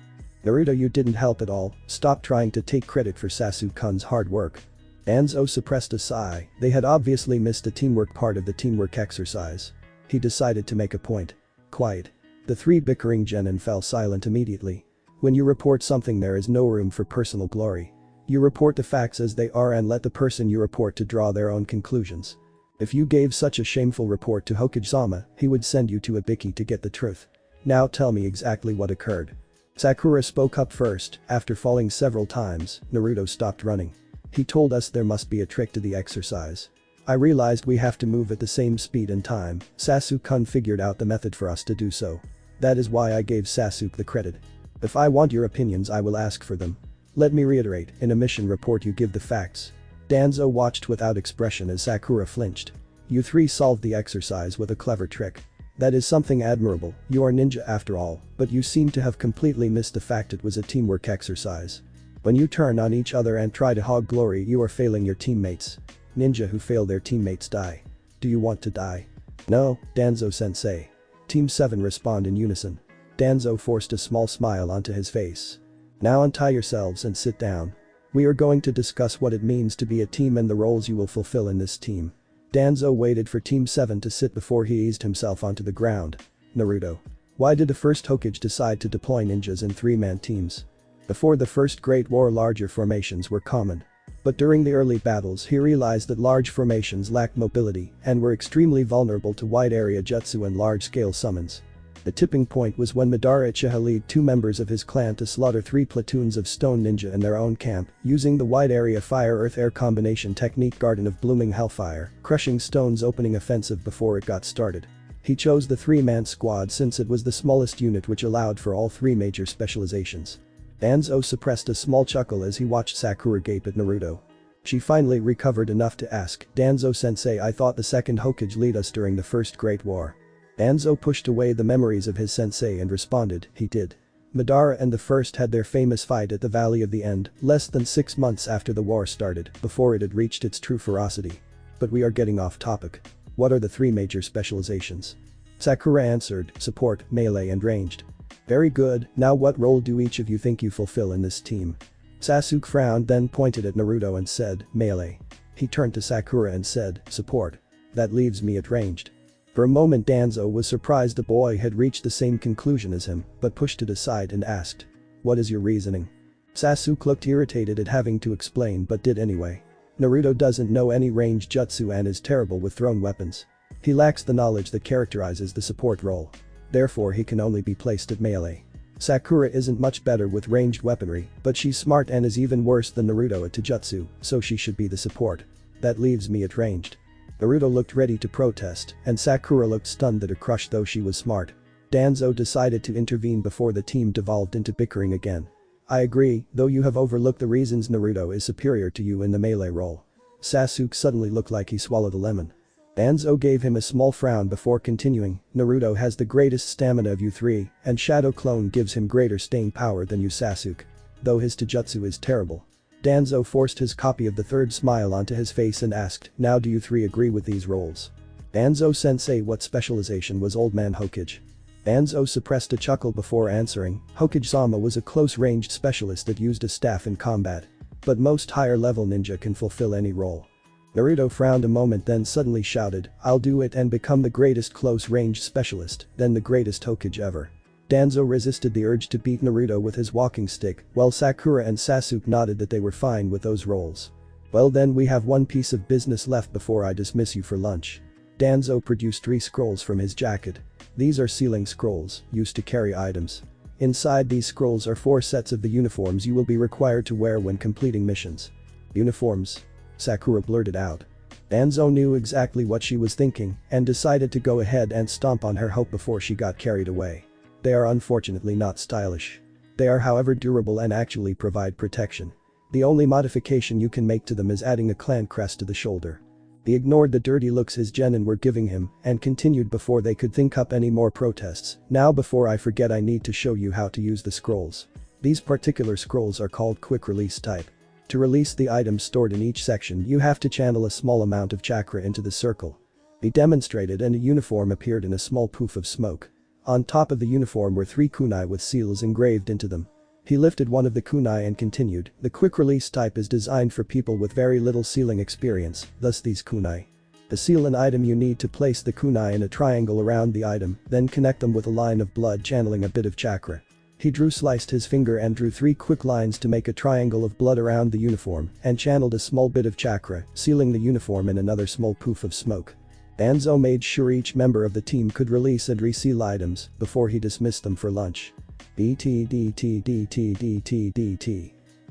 Naruto, you didn't help at all, stop trying to take credit for Sasuke's hard work. Danzo suppressed a sigh, they had obviously missed the teamwork part of the teamwork exercise. He decided to make a point. Quiet. The three bickering genin fell silent immediately. When you report something, there is no room for personal glory. You report the facts as they are and let the person you report to draw their own conclusions. If you gave such a shameful report to Hokage-sama, he would send you to a Biki to get the truth. Now tell me exactly what occurred. Sakura spoke up first, after falling several times, Naruto stopped running. He told us there must be a trick to the exercise. I realized we have to move at the same speed and time, Sasuke figured out the method for us to do so. That is why I gave Sasuke the credit. If I want your opinions, I will ask for them. Let me reiterate, in a mission report you give the facts. Danzo watched without expression as Sakura flinched. You three solved the exercise with a clever trick. That is something admirable, you are ninja after all, but you seem to have completely missed the fact it was a teamwork exercise. When you turn on each other and try to hog glory, you are failing your teammates. Ninja who fail their teammates die. Do you want to die? No, Danzo-sensei. Team 7 respond in unison. Danzo forced a small smile onto his face. Now untie yourselves and sit down. We are going to discuss what it means to be a team and the roles you will fulfill in this team. Danzo waited for Team 7 to sit before he eased himself onto the ground. Naruto. Why did the first Hokage decide to deploy ninjas in three-man teams? Before the First Great War, larger formations were common. But during the early battles he realized that large formations lacked mobility and were extremely vulnerable to wide area jutsu and large-scale summons. The tipping point was when Madara Uchiha led 2 members of his clan to slaughter 3 platoons of stone ninja in their own camp, using the wide area fire-earth-air combination technique Garden of Blooming Hellfire, crushing Stone's opening offensive before it got started. He chose the 3-man squad since it was the smallest unit which allowed for all 3 major specializations. Danzo suppressed a small chuckle as he watched Sakura gape at Naruto. She finally recovered enough to ask, "Danzo-sensei, I thought the second Hokage led us during the First Great War." Danzo pushed away the memories of his sensei and responded, "He did. Madara and the First had their famous fight at the Valley of the End, less than 6 months after the war started, before it had reached its true ferocity. But we are getting off topic. What are the 3 major specializations?" Sakura answered, "Support, melee and ranged." "Very good, now what role do each of you think you fulfill in this team?" Sasuke frowned, then pointed at Naruto and said, "Melee." He turned to Sakura and said, "Support. That leaves me at ranged." For a moment Danzo was surprised the boy had reached the same conclusion as him, but pushed it aside and asked, "What is your reasoning?" Sasuke looked irritated at having to explain but did anyway. Naruto doesn't know any ranged jutsu and is terrible with thrown weapons. He lacks the knowledge that characterizes the support role. Therefore he can only be placed at melee. Sakura isn't much better with ranged weaponry, but she's smart and is even worse than Naruto at taijutsu, so she should be the support. That leaves me at ranged. Naruto looked ready to protest, and Sakura looked stunned at her crush though she was smart. Danzo decided to intervene before the team devolved into bickering again. "I agree, though you have overlooked the reasons Naruto is superior to you in the melee role." Sasuke suddenly looked like he swallowed a lemon. Danzo gave him a small frown before continuing, "Naruto has the greatest stamina of you 3, and Shadow Clone gives him greater staying power than you Sasuke. Though his taijutsu is terrible." Danzo forced his copy of the third smile onto his face and asked, "Now do you 3 agree with these roles?" Danzo-sensei, what specialization was Old Man Hokage? Danzo suppressed a chuckle before answering, Hokage-sama was a close-ranged specialist that used a staff in combat. But most higher-level ninja can fulfill any role. Naruto frowned a moment then suddenly shouted, "I'll do it and become the greatest close-range specialist, then the greatest Hokage ever." Danzo resisted the urge to beat Naruto with his walking stick, while Sakura and Sasuke nodded that they were fine with those roles. "Well then we have one piece of business left before I dismiss you for lunch." Danzo produced 3 scrolls from his jacket. These are sealing scrolls, used to carry items. Inside these scrolls are 4 sets of the uniforms you will be required to wear when completing missions. "Uniforms?" Sakura blurted out. Danzo knew exactly what she was thinking and decided to go ahead and stomp on her hope before she got carried away. They are unfortunately not stylish. They are however durable and actually provide protection. The only modification you can make to them is adding a clan crest to the shoulder. He ignored the dirty looks his genin were giving him and continued before they could think up any more protests. "Now before I forget I need to show you how to use the scrolls. These particular scrolls are called quick release type. To release the items stored in each section you have to channel a small amount of chakra into the circle." He demonstrated and a uniform appeared in a small poof of smoke. On top of the uniform were 3 kunai with seals engraved into them. He lifted one of the kunai and continued, "The quick release type is designed for people with very little sealing experience, thus these kunai. To seal an item you need to place the kunai in a triangle around the item, then connect them with a line of blood channeling a bit of chakra." He sliced his finger and drew 3 quick lines to make a triangle of blood around the uniform and channeled a small bit of chakra, sealing the uniform in another small poof of smoke. Danzo made sure each member of the team could release and reseal items before he dismissed them for lunch. DT.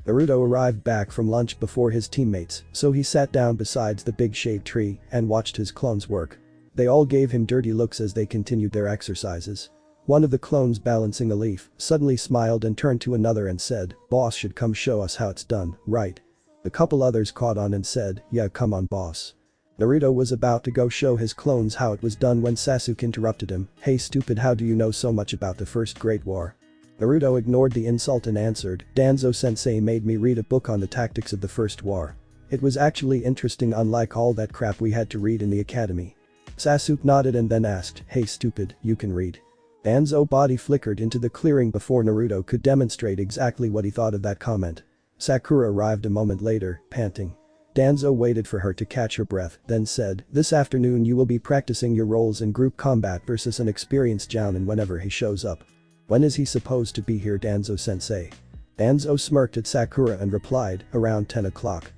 Naruto arrived back from lunch before his teammates, so he sat down beside the big shade tree and watched his clones work. They all gave him dirty looks as they continued their exercises. One of the clones balancing a leaf suddenly smiled and turned to another and said, "Boss should come show us how it's done, right?" A couple others caught on and said, "Yeah, come on boss." Naruto was about to go show his clones how it was done when Sasuke interrupted him, "Hey stupid, how do you know so much about the First Great War?" Naruto ignored the insult and answered, "Danzo-sensei made me read a book on the tactics of the First War. It was actually interesting, unlike all that crap we had to read in the academy." Sasuke nodded and then asked, "Hey stupid, you can read?" Danzo's body flickered into the clearing before Naruto could demonstrate exactly what he thought of that comment. Sakura arrived a moment later, panting. Danzo waited for her to catch her breath, then said, "This afternoon you will be practicing your roles in group combat versus an experienced jounin whenever he shows up." "When is he supposed to be here, Danzo-sensei?" Danzo smirked at Sakura and replied, "Around 10 o'clock.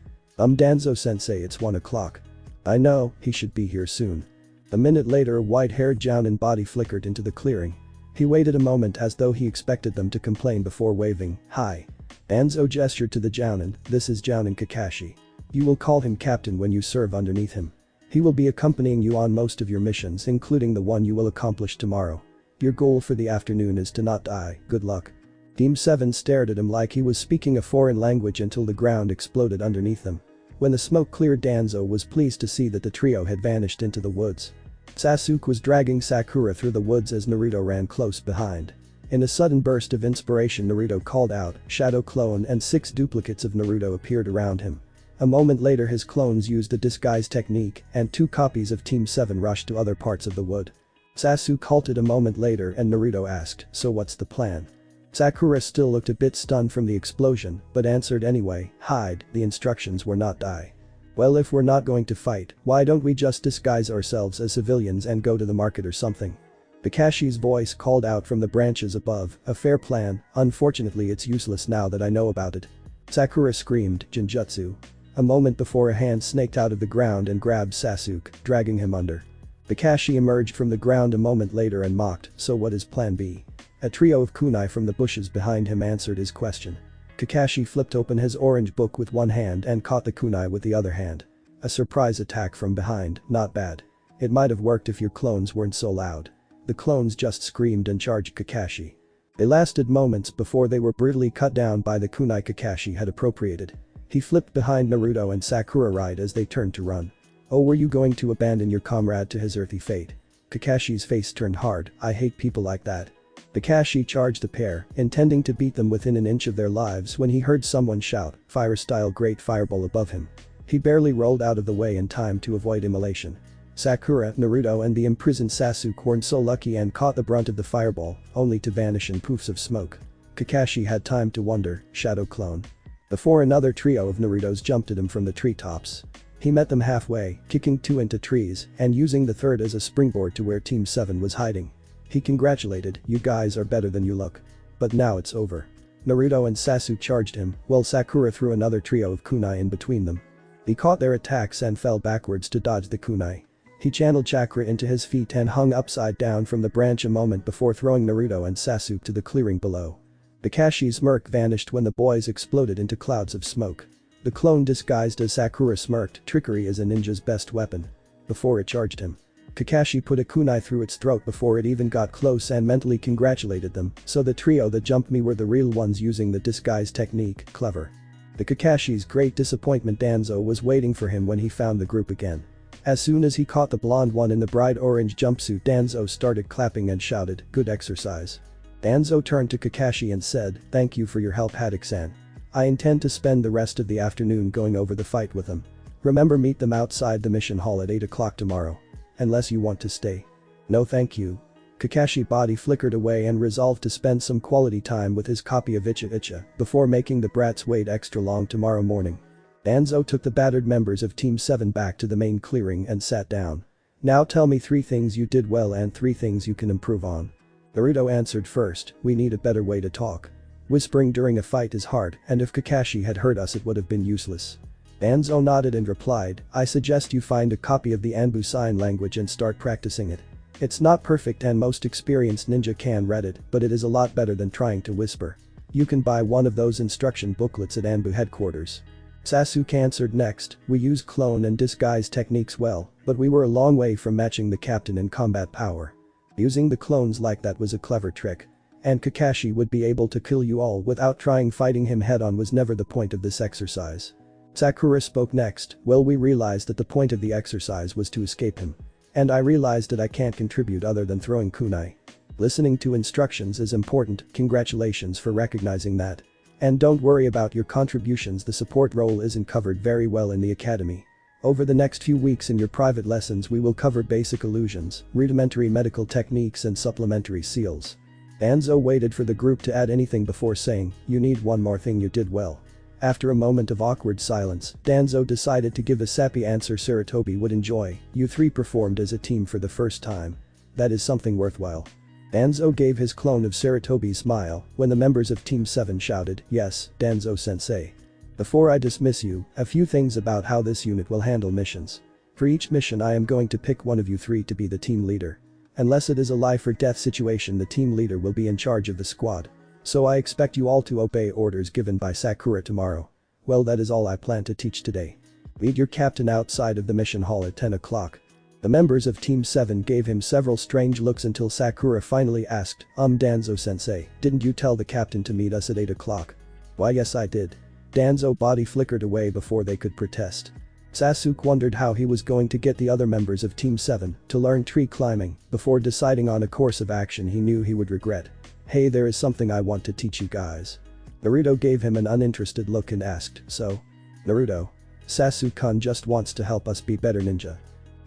Danzo-sensei, it's 1 o'clock. I know, he should be here soon. A minute later, a white-haired Jounin body flickered into the clearing. He waited a moment as though he expected them to complain before waving, "Hi." Danzo gestured to the Jounin, "This is Jounin Kakashi. You will call him captain when you serve underneath him. He will be accompanying you on most of your missions, including the one you will accomplish tomorrow. Your goal for the afternoon is to not die, good luck." Team 7 stared at him like he was speaking a foreign language until the ground exploded underneath them. When the smoke cleared, Danzo was pleased to see that the trio had vanished into the woods. Sasuke was dragging Sakura through the woods as Naruto ran close behind. In a sudden burst of inspiration, Naruto called out, "Shadow clone," and 6 duplicates of Naruto appeared around him. A moment later, his clones used a disguise technique and 2 copies of Team 7 rushed to other parts of the wood. Sasuke halted a moment later and Naruto asked, "So what's the plan?" Sakura still looked a bit stunned from the explosion, but answered anyway, "Hide, the instructions were not die." "Well, if we're not going to fight, why don't we just disguise ourselves as civilians and go to the market or something?" Kakashi's voice called out from the branches above, "A fair plan, unfortunately it's useless now that I know about it." Sakura screamed, "Jinjutsu." A moment before, a hand snaked out of the ground and grabbed Sasuke, dragging him under. Kakashi emerged from the ground a moment later and mocked, "So what is plan B?" A trio of kunai from the bushes behind him answered his question. Kakashi flipped open his orange book with one hand and caught the kunai with the other hand. A surprise attack from behind, not bad. It might have worked if your clones weren't so loud. The clones just screamed and charged Kakashi. They lasted moments before they were brutally cut down by the kunai Kakashi had appropriated. He flipped behind Naruto and Sakura right as they turned to run. "Oh, were you going to abandon your comrade to his earthy fate?" Kakashi's face turned hard, "I hate people like that." Kakashi charged the pair, intending to beat them within an inch of their lives when he heard someone shout, "Fire-style great fireball" above him. He barely rolled out of the way in time to avoid immolation. Sakura, Naruto and the imprisoned Sasuke weren't so lucky and caught the brunt of the fireball, only to vanish in poofs of smoke. Kakashi had time to wonder, "Shadow clone?" Before another trio of Narutos jumped at him from the treetops. He met them halfway, kicking 2 into trees and using the third as a springboard to where Team 7 was hiding. He congratulated, "You guys are better than you look. But now it's over." Naruto and Sasuke charged him, while Sakura threw another trio of kunai in between them. He caught their attacks and fell backwards to dodge the kunai. He channeled chakra into his feet and hung upside down from the branch a moment before throwing Naruto and Sasuke to the clearing below. Kakashi's smirk vanished when the boys exploded into clouds of smoke. The clone disguised as Sakura smirked, "Trickery is a ninja's best weapon," before it charged him. Kakashi put a kunai through its throat before it even got close and mentally congratulated them, "So the trio that jumped me were the real ones using the disguise technique, clever." To Kakashi's great disappointment, Danzo was waiting for him when he found the group again. As soon as he caught the blonde one in the bright orange jumpsuit, Danzo started clapping and shouted, "Good exercise." Danzo turned to Kakashi and said, "Thank you for your help, Haddock-san. I intend to spend the rest of the afternoon going over the fight with them. Remember, meet them outside the mission hall at 8 o'clock tomorrow. Unless you want to stay." "No thank you." Kakashi body flickered away and resolved to spend some quality time with his copy of Icha Icha before making the brats wait extra long tomorrow morning. Danzo took the battered members of Team 7 back to the main clearing and sat down. "Now tell me 3 things you did well and 3 things you can improve on." Naruto answered first, "We need a better way to talk. Whispering during a fight is hard, and if Kakashi had heard us it would have been useless." Danzo nodded and replied, "I suggest you find a copy of the ANBU sign language and start practicing it. It's not perfect and most experienced ninja can read it, but it is a lot better than trying to whisper. You can buy one of those instruction booklets at ANBU headquarters." Sasuke answered next, "We used clone and disguise techniques well, but we were a long way from matching the captain in combat power. Using the clones like that was a clever trick. And Kakashi would be able to kill you all without trying. Fighting him head-on was never the point of this exercise." Sakura spoke next, "Well, we realized that the point of the exercise was to escape him. And I realized that I can't contribute other than throwing kunai. Listening to instructions is important, congratulations for recognizing that. And don't worry about your contributions, the support role isn't covered very well in the academy. Over the next few weeks in your private lessons we will cover basic illusions, rudimentary medical techniques and supplementary seals." Danzo waited for the group to add anything before saying, "You need one more thing you did well." After a moment of awkward silence, Danzo decided to give a sappy answer Sarutobi would enjoy, "You 3 performed as a team for the first time. That is something worthwhile." Danzo gave his clone of Sarutobi's smile when the members of Team 7 shouted, "Yes, Danzo-sensei." Before I dismiss you, a few things about how this unit will handle missions. For each mission I am going to pick one of you three to be the team leader. Unless it is a life or death situation, the team leader will be in charge of the squad. So I expect you all to obey orders given by Sakura tomorrow. Well, that is all I plan to teach today. Meet your captain outside of the mission hall at 10 o'clock. The members of Team 7 gave him several strange looks until Sakura finally asked, Danzo-sensei, didn't you tell the captain to meet us at 8 o'clock? Why, yes I did. Danzo body flickered away before they could protest. Sasuke wondered how he was going to get the other members of Team 7 to learn tree climbing before deciding on a course of action he knew he would regret. Hey, there is something I want to teach you guys. Naruto gave him an uninterested look and asked, so? Naruto. Sasuke-kun just wants to help us be better ninja.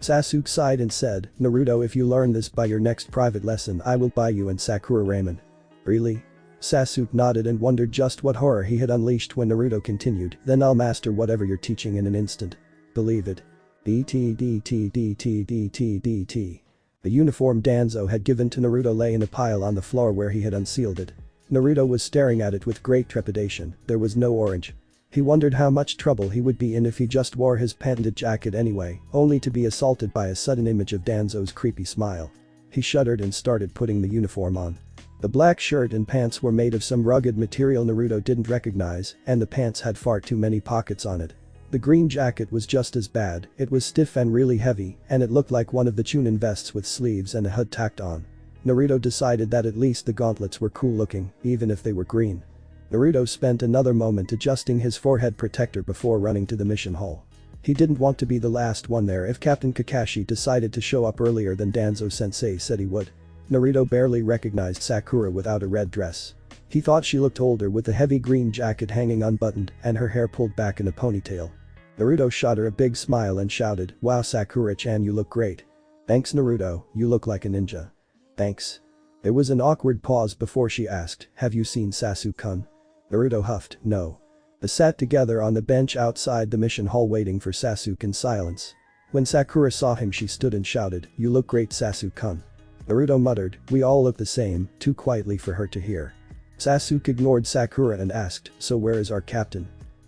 Sasuke sighed and said, Naruto, if you learn this by your next private lesson I will buy you and Sakura ramen. Really? Sasuke nodded and wondered just what horror he had unleashed when Naruto continued, then I'll master whatever you're teaching in an instant. Believe it. DT. The uniform Danzo had given to Naruto lay in a pile on the floor where he had unsealed it. Naruto was staring at it with great trepidation, there was no orange. He wondered how much trouble he would be in if he just wore his patented jacket anyway, only to be assaulted by a sudden image of Danzo's creepy smile. He shuddered and started putting the uniform on. The black shirt and pants were made of some rugged material Naruto didn't recognize, and the pants had far too many pockets on it. The green jacket was just as bad, it was stiff and really heavy, and it looked like one of the Chunin vests with sleeves and a hood tacked on. Naruto decided that at least the gauntlets were cool looking, even if they were green. Naruto spent another moment adjusting his forehead protector before running to the mission hall. He didn't want to be the last one there if Captain Kakashi decided to show up earlier than Danzo-sensei said he would. Naruto barely recognized Sakura without a red dress. He thought she looked older with the heavy green jacket hanging unbuttoned and her hair pulled back in a ponytail. Naruto shot her a big smile and shouted, wow Sakura-chan, you look great. Thanks Naruto, you look like a ninja. Thanks. There was an awkward pause before she asked, have you seen Sasuke-kun? Naruto huffed, no. They sat together on the bench outside the mission hall waiting for Sasuke in silence. When Sakura saw him she stood and shouted, you look great Sasuke-kun. Naruto muttered, we all look the same, too quietly for her to hear. Sasuke ignored Sakura and asked, so where is our captain?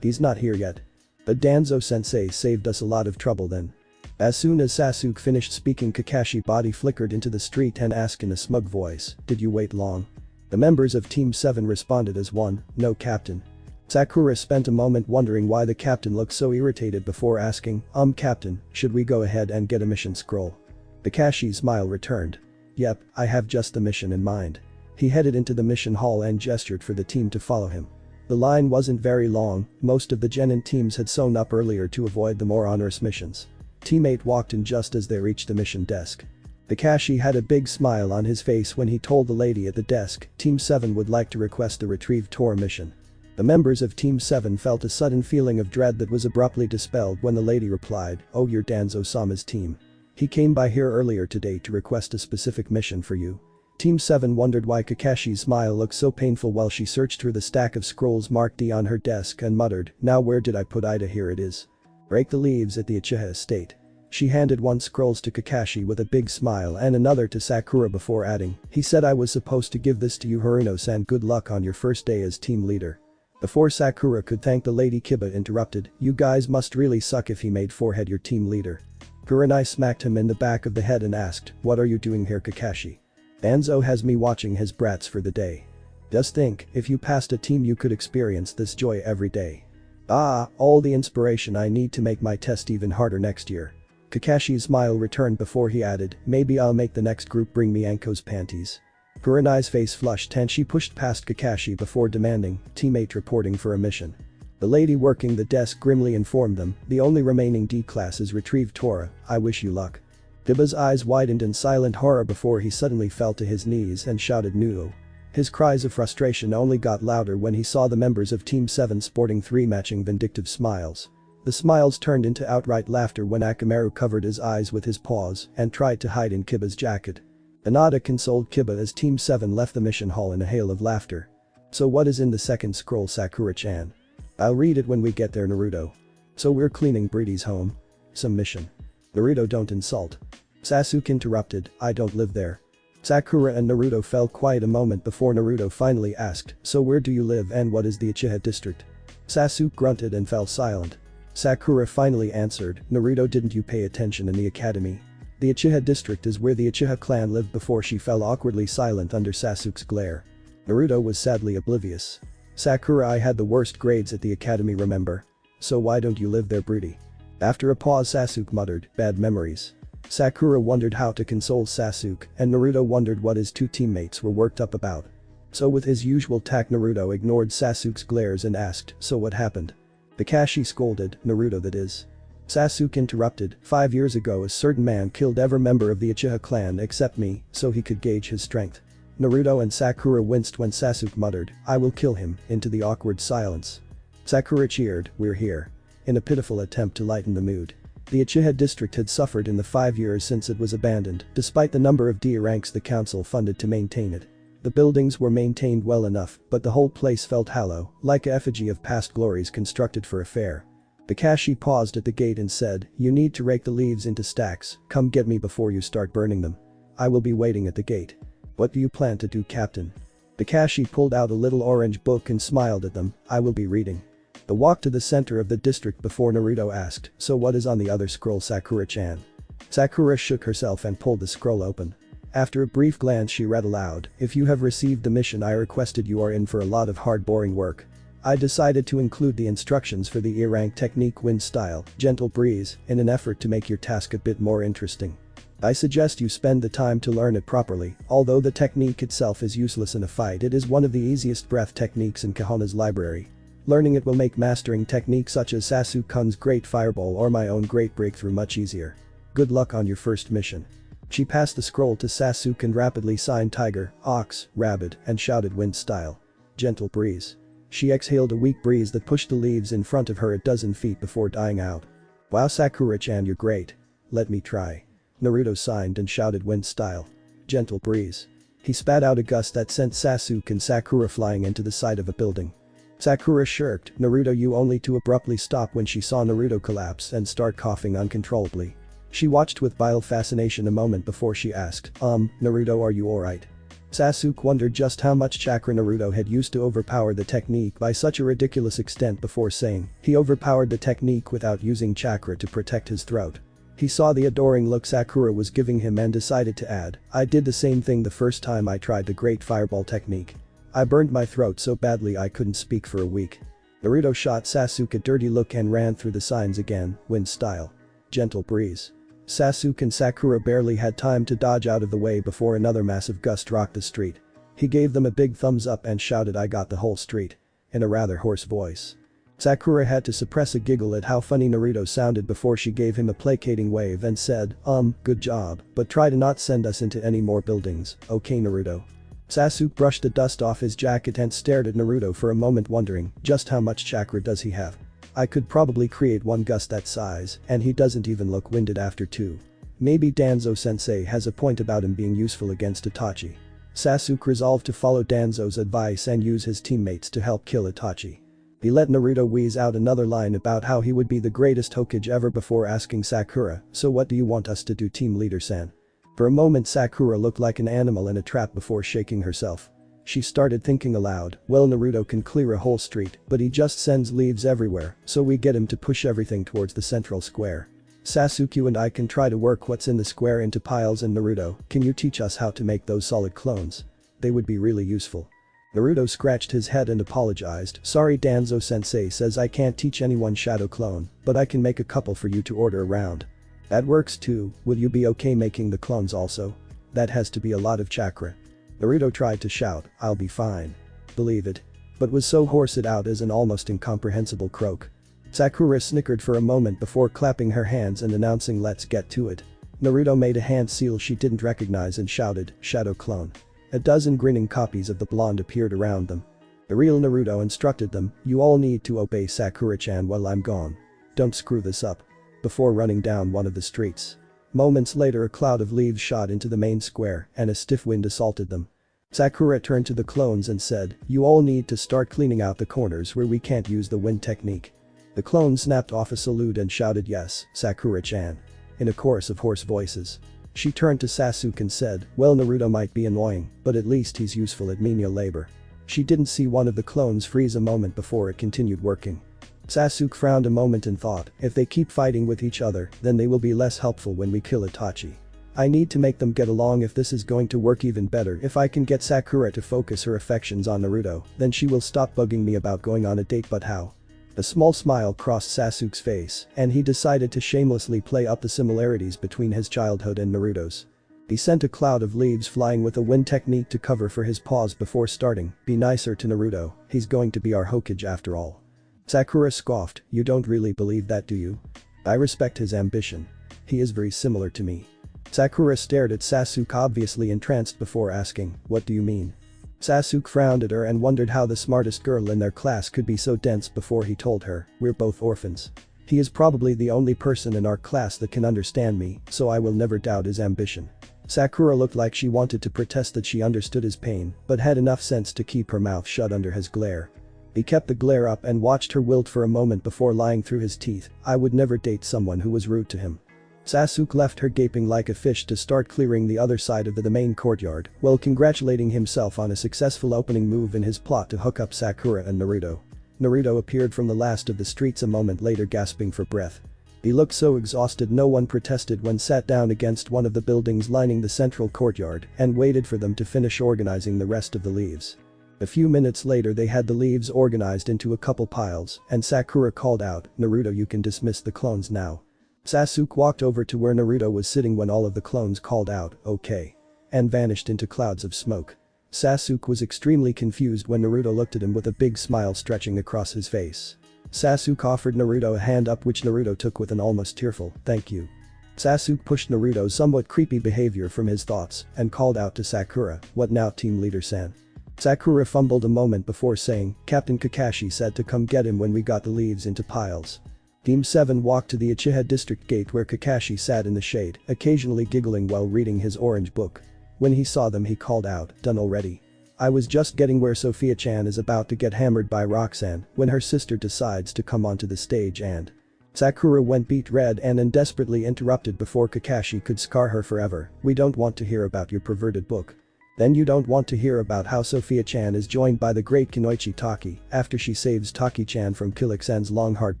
He's not here yet. But Danzo-sensei saved us a lot of trouble then. As soon as Sasuke finished speaking Kakashi body flickered into the street and asked in a smug voice, did you wait long? The members of Team 7 responded as one, no captain. Sakura spent a moment wondering why the captain looked so irritated before asking, captain, should we go ahead and get a mission scroll? Kakashi's smile returned. Yep, I have just the mission in mind. He headed into the mission hall and gestured for the team to follow him. The line wasn't very long, most of the genin teams had sewn up earlier to avoid the more onerous missions. Team 8 walked in just as they reached the mission desk. Kakashi had a big smile on his face when he told the lady at the desk, Team 7 would like to request a retrieve Tora mission. The members of Team 7 felt a sudden feeling of dread that was abruptly dispelled when the lady replied, oh you're Danzo-sama's team. He came by here earlier today to request a specific mission for you. Team 7 wondered why Kakashi's smile looked so painful while she searched through the stack of scrolls marked D on her desk and muttered, now where did I put Ida, here it is. Break the leaves at the Uchiha estate. She handed one scrolls to Kakashi with a big smile and another to Sakura before adding, he said I was supposed to give this to you Haruno-san, good luck on your first day as team leader. Before Sakura could thank the lady, Kiba interrupted, you guys must really suck if he made Forehead your team leader. Kurenai smacked him in the back of the head and asked, what are you doing here Kakashi? Danzo has me watching his brats for the day. Just think, if you passed a team you could experience this joy every day. All the inspiration I need to make my test even harder next year. Kakashi's smile returned before he added, maybe I'll make the next group bring me Anko's panties. Kurenai's face flushed and she pushed past Kakashi before demanding, teammate reporting for a mission. The lady working the desk grimly informed them, the only remaining D class is retrieve Tora, I wish you luck. Kiba's eyes widened in silent horror before he suddenly fell to his knees and shouted no. His cries of frustration only got louder when he saw the members of Team 7 sporting 3 matching vindictive smiles. The smiles turned into outright laughter when Akamaru covered his eyes with his paws and tried to hide in Kiba's jacket. Inada consoled Kiba as Team 7 left the mission hall in a hail of laughter. So what is in the second scroll Sakura-chan? I'll read it when we get there Naruto. So we're cleaning Breedy's home? Some mission. Naruto don't insult. Sasuke interrupted, I don't live there. Sakura and Naruto fell quiet a moment before Naruto finally asked, so where do you live and what is the Uchiha district? Sasuke grunted and fell silent. Sakura finally answered, Naruto, didn't you pay attention in the academy? The Uchiha district is where the Uchiha clan lived before she fell awkwardly silent under Sasuke's glare. Naruto was sadly oblivious. Sakura, I had the worst grades at the academy, remember? So why don't you live there, broody? After a pause Sasuke muttered, bad memories. Sakura wondered how to console Sasuke, and Naruto wondered what his two teammates were worked up about. So with his usual tact Naruto ignored Sasuke's glares and asked, so what happened? Kakashi scolded, Naruto that is. Sasuke interrupted, 5 years ago a certain man killed every member of the Uchiha clan except me, so he could gauge his strength. Naruto and Sakura winced when Sasuke muttered, I will kill him, into the awkward silence. Sakura cheered, we're here. In a pitiful attempt to lighten the mood. The Uchiha district had suffered in the 5 years since it was abandoned, despite the number of D ranks the council funded to maintain it. The buildings were maintained well enough, but the whole place felt hollow, like a effigy of past glories constructed for a fair. Kakashi paused at the gate and said, you need to rake the leaves into stacks, come get me before you start burning them. I will be waiting at the gate. What do you plan to do, Captain? Kakashi pulled out a little orange book and smiled at them, I will be reading. The walk to the center of the district before Naruto asked, so what is on the other scroll, Sakura-chan? Sakura shook herself and pulled the scroll open. After a brief glance she read aloud, if you have received the mission I requested, you are in for a lot of hard boring work. I decided to include the instructions for the E-rank technique wind style, gentle breeze, in an effort to make your task a bit more interesting. I suggest you spend the time to learn it properly, although the technique itself is useless in a fight, it is one of the easiest breath techniques in Kahona's library. Learning it will make mastering techniques such as Sasuke-kun's great fireball or my own great breakthrough much easier. Good luck on your first mission. She passed the scroll to Sasuke and rapidly signed tiger, ox, rabbit, and shouted wind style. Gentle breeze. She exhaled a weak breeze that pushed the leaves in front of her a dozen feet before dying out. Wow, Sakura-chan, you're great. Let me try. Naruto signed and shouted wind style. Gentle breeze. He spat out a gust that sent Sasuke and Sakura flying into the side of a building. Sakura shirked, Naruto, you, only to abruptly stop when she saw Naruto collapse and start coughing uncontrollably. She watched with bile fascination a moment before she asked, Naruto, are you alright? Sasuke wondered just how much chakra Naruto had used to overpower the technique by such a ridiculous extent before saying, he overpowered the technique without using chakra to protect his throat. He saw the adoring look Sakura was giving him and decided to add, I did the same thing the first time I tried the great fireball technique. I burned my throat so badly I couldn't speak for a week. Naruto shot Sasuke a dirty look and ran through the signs again, wind style. Gentle breeze. Sasuke and Sakura barely had time to dodge out of the way before another massive gust rocked the street. He gave them a big thumbs up and shouted, I got the whole street. In a rather hoarse voice. Sakura had to suppress a giggle at how funny Naruto sounded before she gave him a placating wave and said, good job, but try to not send us into any more buildings, okay Naruto? Sasuke brushed the dust off his jacket and stared at Naruto for a moment, wondering, just how much chakra does he have? I could probably create one gust that size, and he doesn't even look winded after 2. Maybe Danzo-sensei has a point about him being useful against Itachi. Sasuke resolved to follow Danzo's advice and use his teammates to help kill Itachi. He let Naruto wheeze out another line about how he would be the greatest Hokage ever before asking Sakura, so what do you want us to do, team leader-san? For a moment Sakura looked like an animal in a trap before shaking herself. She started thinking aloud, well, Naruto can clear a whole street, but he just sends leaves everywhere, so we get him to push everything towards the central square. Sasuke and I can try to work what's in the square into piles, and Naruto, can you teach us how to make those solid clones? They would be really useful. Naruto scratched his head and apologized, sorry Danzo-sensei says I can't teach anyone shadow clone, but I can make a couple for you to order around. That works too, will you be okay making the clones also? That has to be a lot of chakra. Naruto tried to shout, I'll be fine. Believe it. But was so hoarse it out as an almost incomprehensible croak. Sakura snickered for a moment before clapping her hands and announcing, let's get to it. Naruto made a hand seal she didn't recognize and shouted, shadow clone. A dozen grinning copies of the blonde appeared around them. The real Naruto instructed them, you all need to obey Sakura-chan while I'm gone. Don't screw this up. Before running down one of the streets. Moments later a cloud of leaves shot into the main square and a stiff wind assaulted them. Sakura turned to the clones and said, you all need to start cleaning out the corners where we can't use the wind technique. The clones snapped off a salute and shouted yes, Sakura-chan. In a chorus of hoarse voices. She turned to Sasuke and said, well, Naruto might be annoying, but at least he's useful at menial labor. She didn't see one of the clones freeze a moment before it continued working. Sasuke frowned a moment and thought, if they keep fighting with each other, then they will be less helpful when we kill Itachi. I need to make them get along. If this is going to work even better, if I can get Sakura to focus her affections on Naruto, then she will stop bugging me about going on a date. But how? A small smile crossed Sasuke's face, and he decided to shamelessly play up the similarities between his childhood and Naruto's. He sent a cloud of leaves flying with a wind technique to cover for his pause before starting, be nicer to Naruto, he's going to be our Hokage after all. Sakura scoffed, you don't really believe that, do you? I respect his ambition. He is very similar to me. Sakura stared at Sasuke, obviously entranced, before asking, what do you mean? Sasuke frowned at her and wondered how the smartest girl in their class could be so dense before he told her, we're both orphans. He is probably the only person in our class that can understand me, so I will never doubt his ambition. Sakura looked like she wanted to protest that she understood his pain, but had enough sense to keep her mouth shut under his glare. He kept the glare up and watched her wilt for a moment before lying through his teeth, I would never date someone who was rude to him. Sasuke left her gaping like a fish to start clearing the other side of the main courtyard, while congratulating himself on a successful opening move in his plot to hook up Sakura and Naruto. Naruto appeared from the last of the streets a moment later, gasping for breath. He looked so exhausted no one protested when sat down against one of the buildings lining the central courtyard and waited for them to finish organizing the rest of the leaves. A few minutes later they had the leaves organized into a couple piles, and Sakura called out, Naruto, you can dismiss the clones now. Sasuke walked over to where Naruto was sitting when all of the clones called out, okay, and vanished into clouds of smoke. Sasuke was extremely confused when Naruto looked at him with a big smile stretching across his face. Sasuke offered Naruto a hand up, which Naruto took with an almost tearful, thank you. Sasuke pushed Naruto's somewhat creepy behavior from his thoughts and called out to Sakura, what now, team leader-san? Sakura fumbled a moment before saying, Captain Kakashi said to come get him when we got the leaves into piles. Team 7 walked to the Uchiha district gate where Kakashi sat in the shade, occasionally giggling while reading his orange book. When he saw them he called out, done already? I was just getting where Sophia-chan is about to get hammered by Roxanne when her sister decides to come onto the stage and… Sakura went beet red and then desperately interrupted before Kakashi could scar her forever, we don't want to hear about your perverted book. Then you don't want to hear about how Sophia-chan is joined by the great Kunoichi Taki after she saves Taki-chan from Killixen's long hard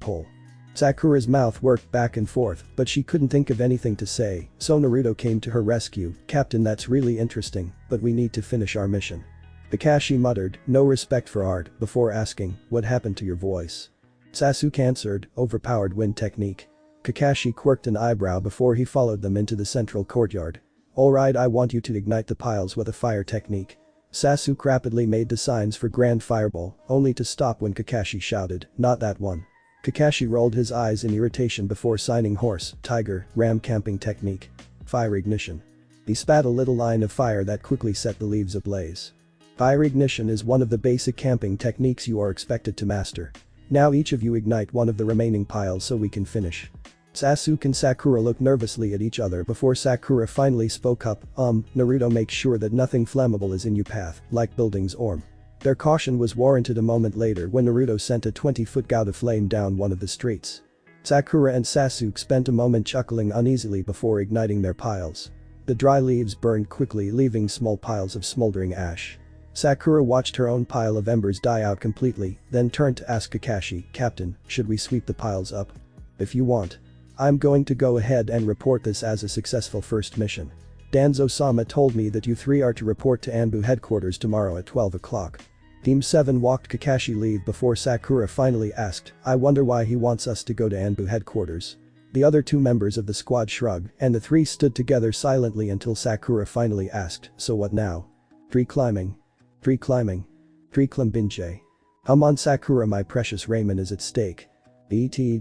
pole. Sakura's mouth worked back and forth, but she couldn't think of anything to say, so Naruto came to her rescue, Captain, that's really interesting, but we need to finish our mission. Kakashi muttered, no respect for art, before asking, what happened to your voice? Sasuke answered, overpowered wind technique. Kakashi quirked an eyebrow before he followed them into the central courtyard. Alright, I want you to ignite the piles with a fire technique. Sasuke rapidly made the signs for Grand Fireball, only to stop when Kakashi shouted, not that one. Kakashi rolled his eyes in irritation before signing horse, tiger, ram camping technique. Fire ignition. He spat a little line of fire that quickly set the leaves ablaze. Fire ignition is one of the basic camping techniques you are expected to master. Now each of you ignite one of the remaining piles so we can finish. Sasuke and Sakura looked nervously at each other before Sakura finally spoke up, Naruto, make sure that nothing flammable is in your path, like buildings or… Their caution was warranted a moment later when Naruto sent a 20-foot gout of flame down one of the streets. Sakura and Sasuke spent a moment chuckling uneasily before igniting their piles. The dry leaves burned quickly, leaving small piles of smoldering ash. Sakura watched her own pile of embers die out completely, then turned to ask Kakashi, Captain, should we sweep the piles up? If you want. I'm going to go ahead and report this as a successful first mission. Danzo-sama told me that you three are to report to ANBU headquarters tomorrow at 12 o'clock. Team 7 walked Kakashi leave before Sakura finally asked, I wonder why he wants us to go to ANBU headquarters. The other two members of the squad shrugged, and the three stood together silently until Sakura finally asked, so what now? Tree climbing. Tree climbing. Tree climbinche. Come on Sakura, my precious Raymond is at stake. DT.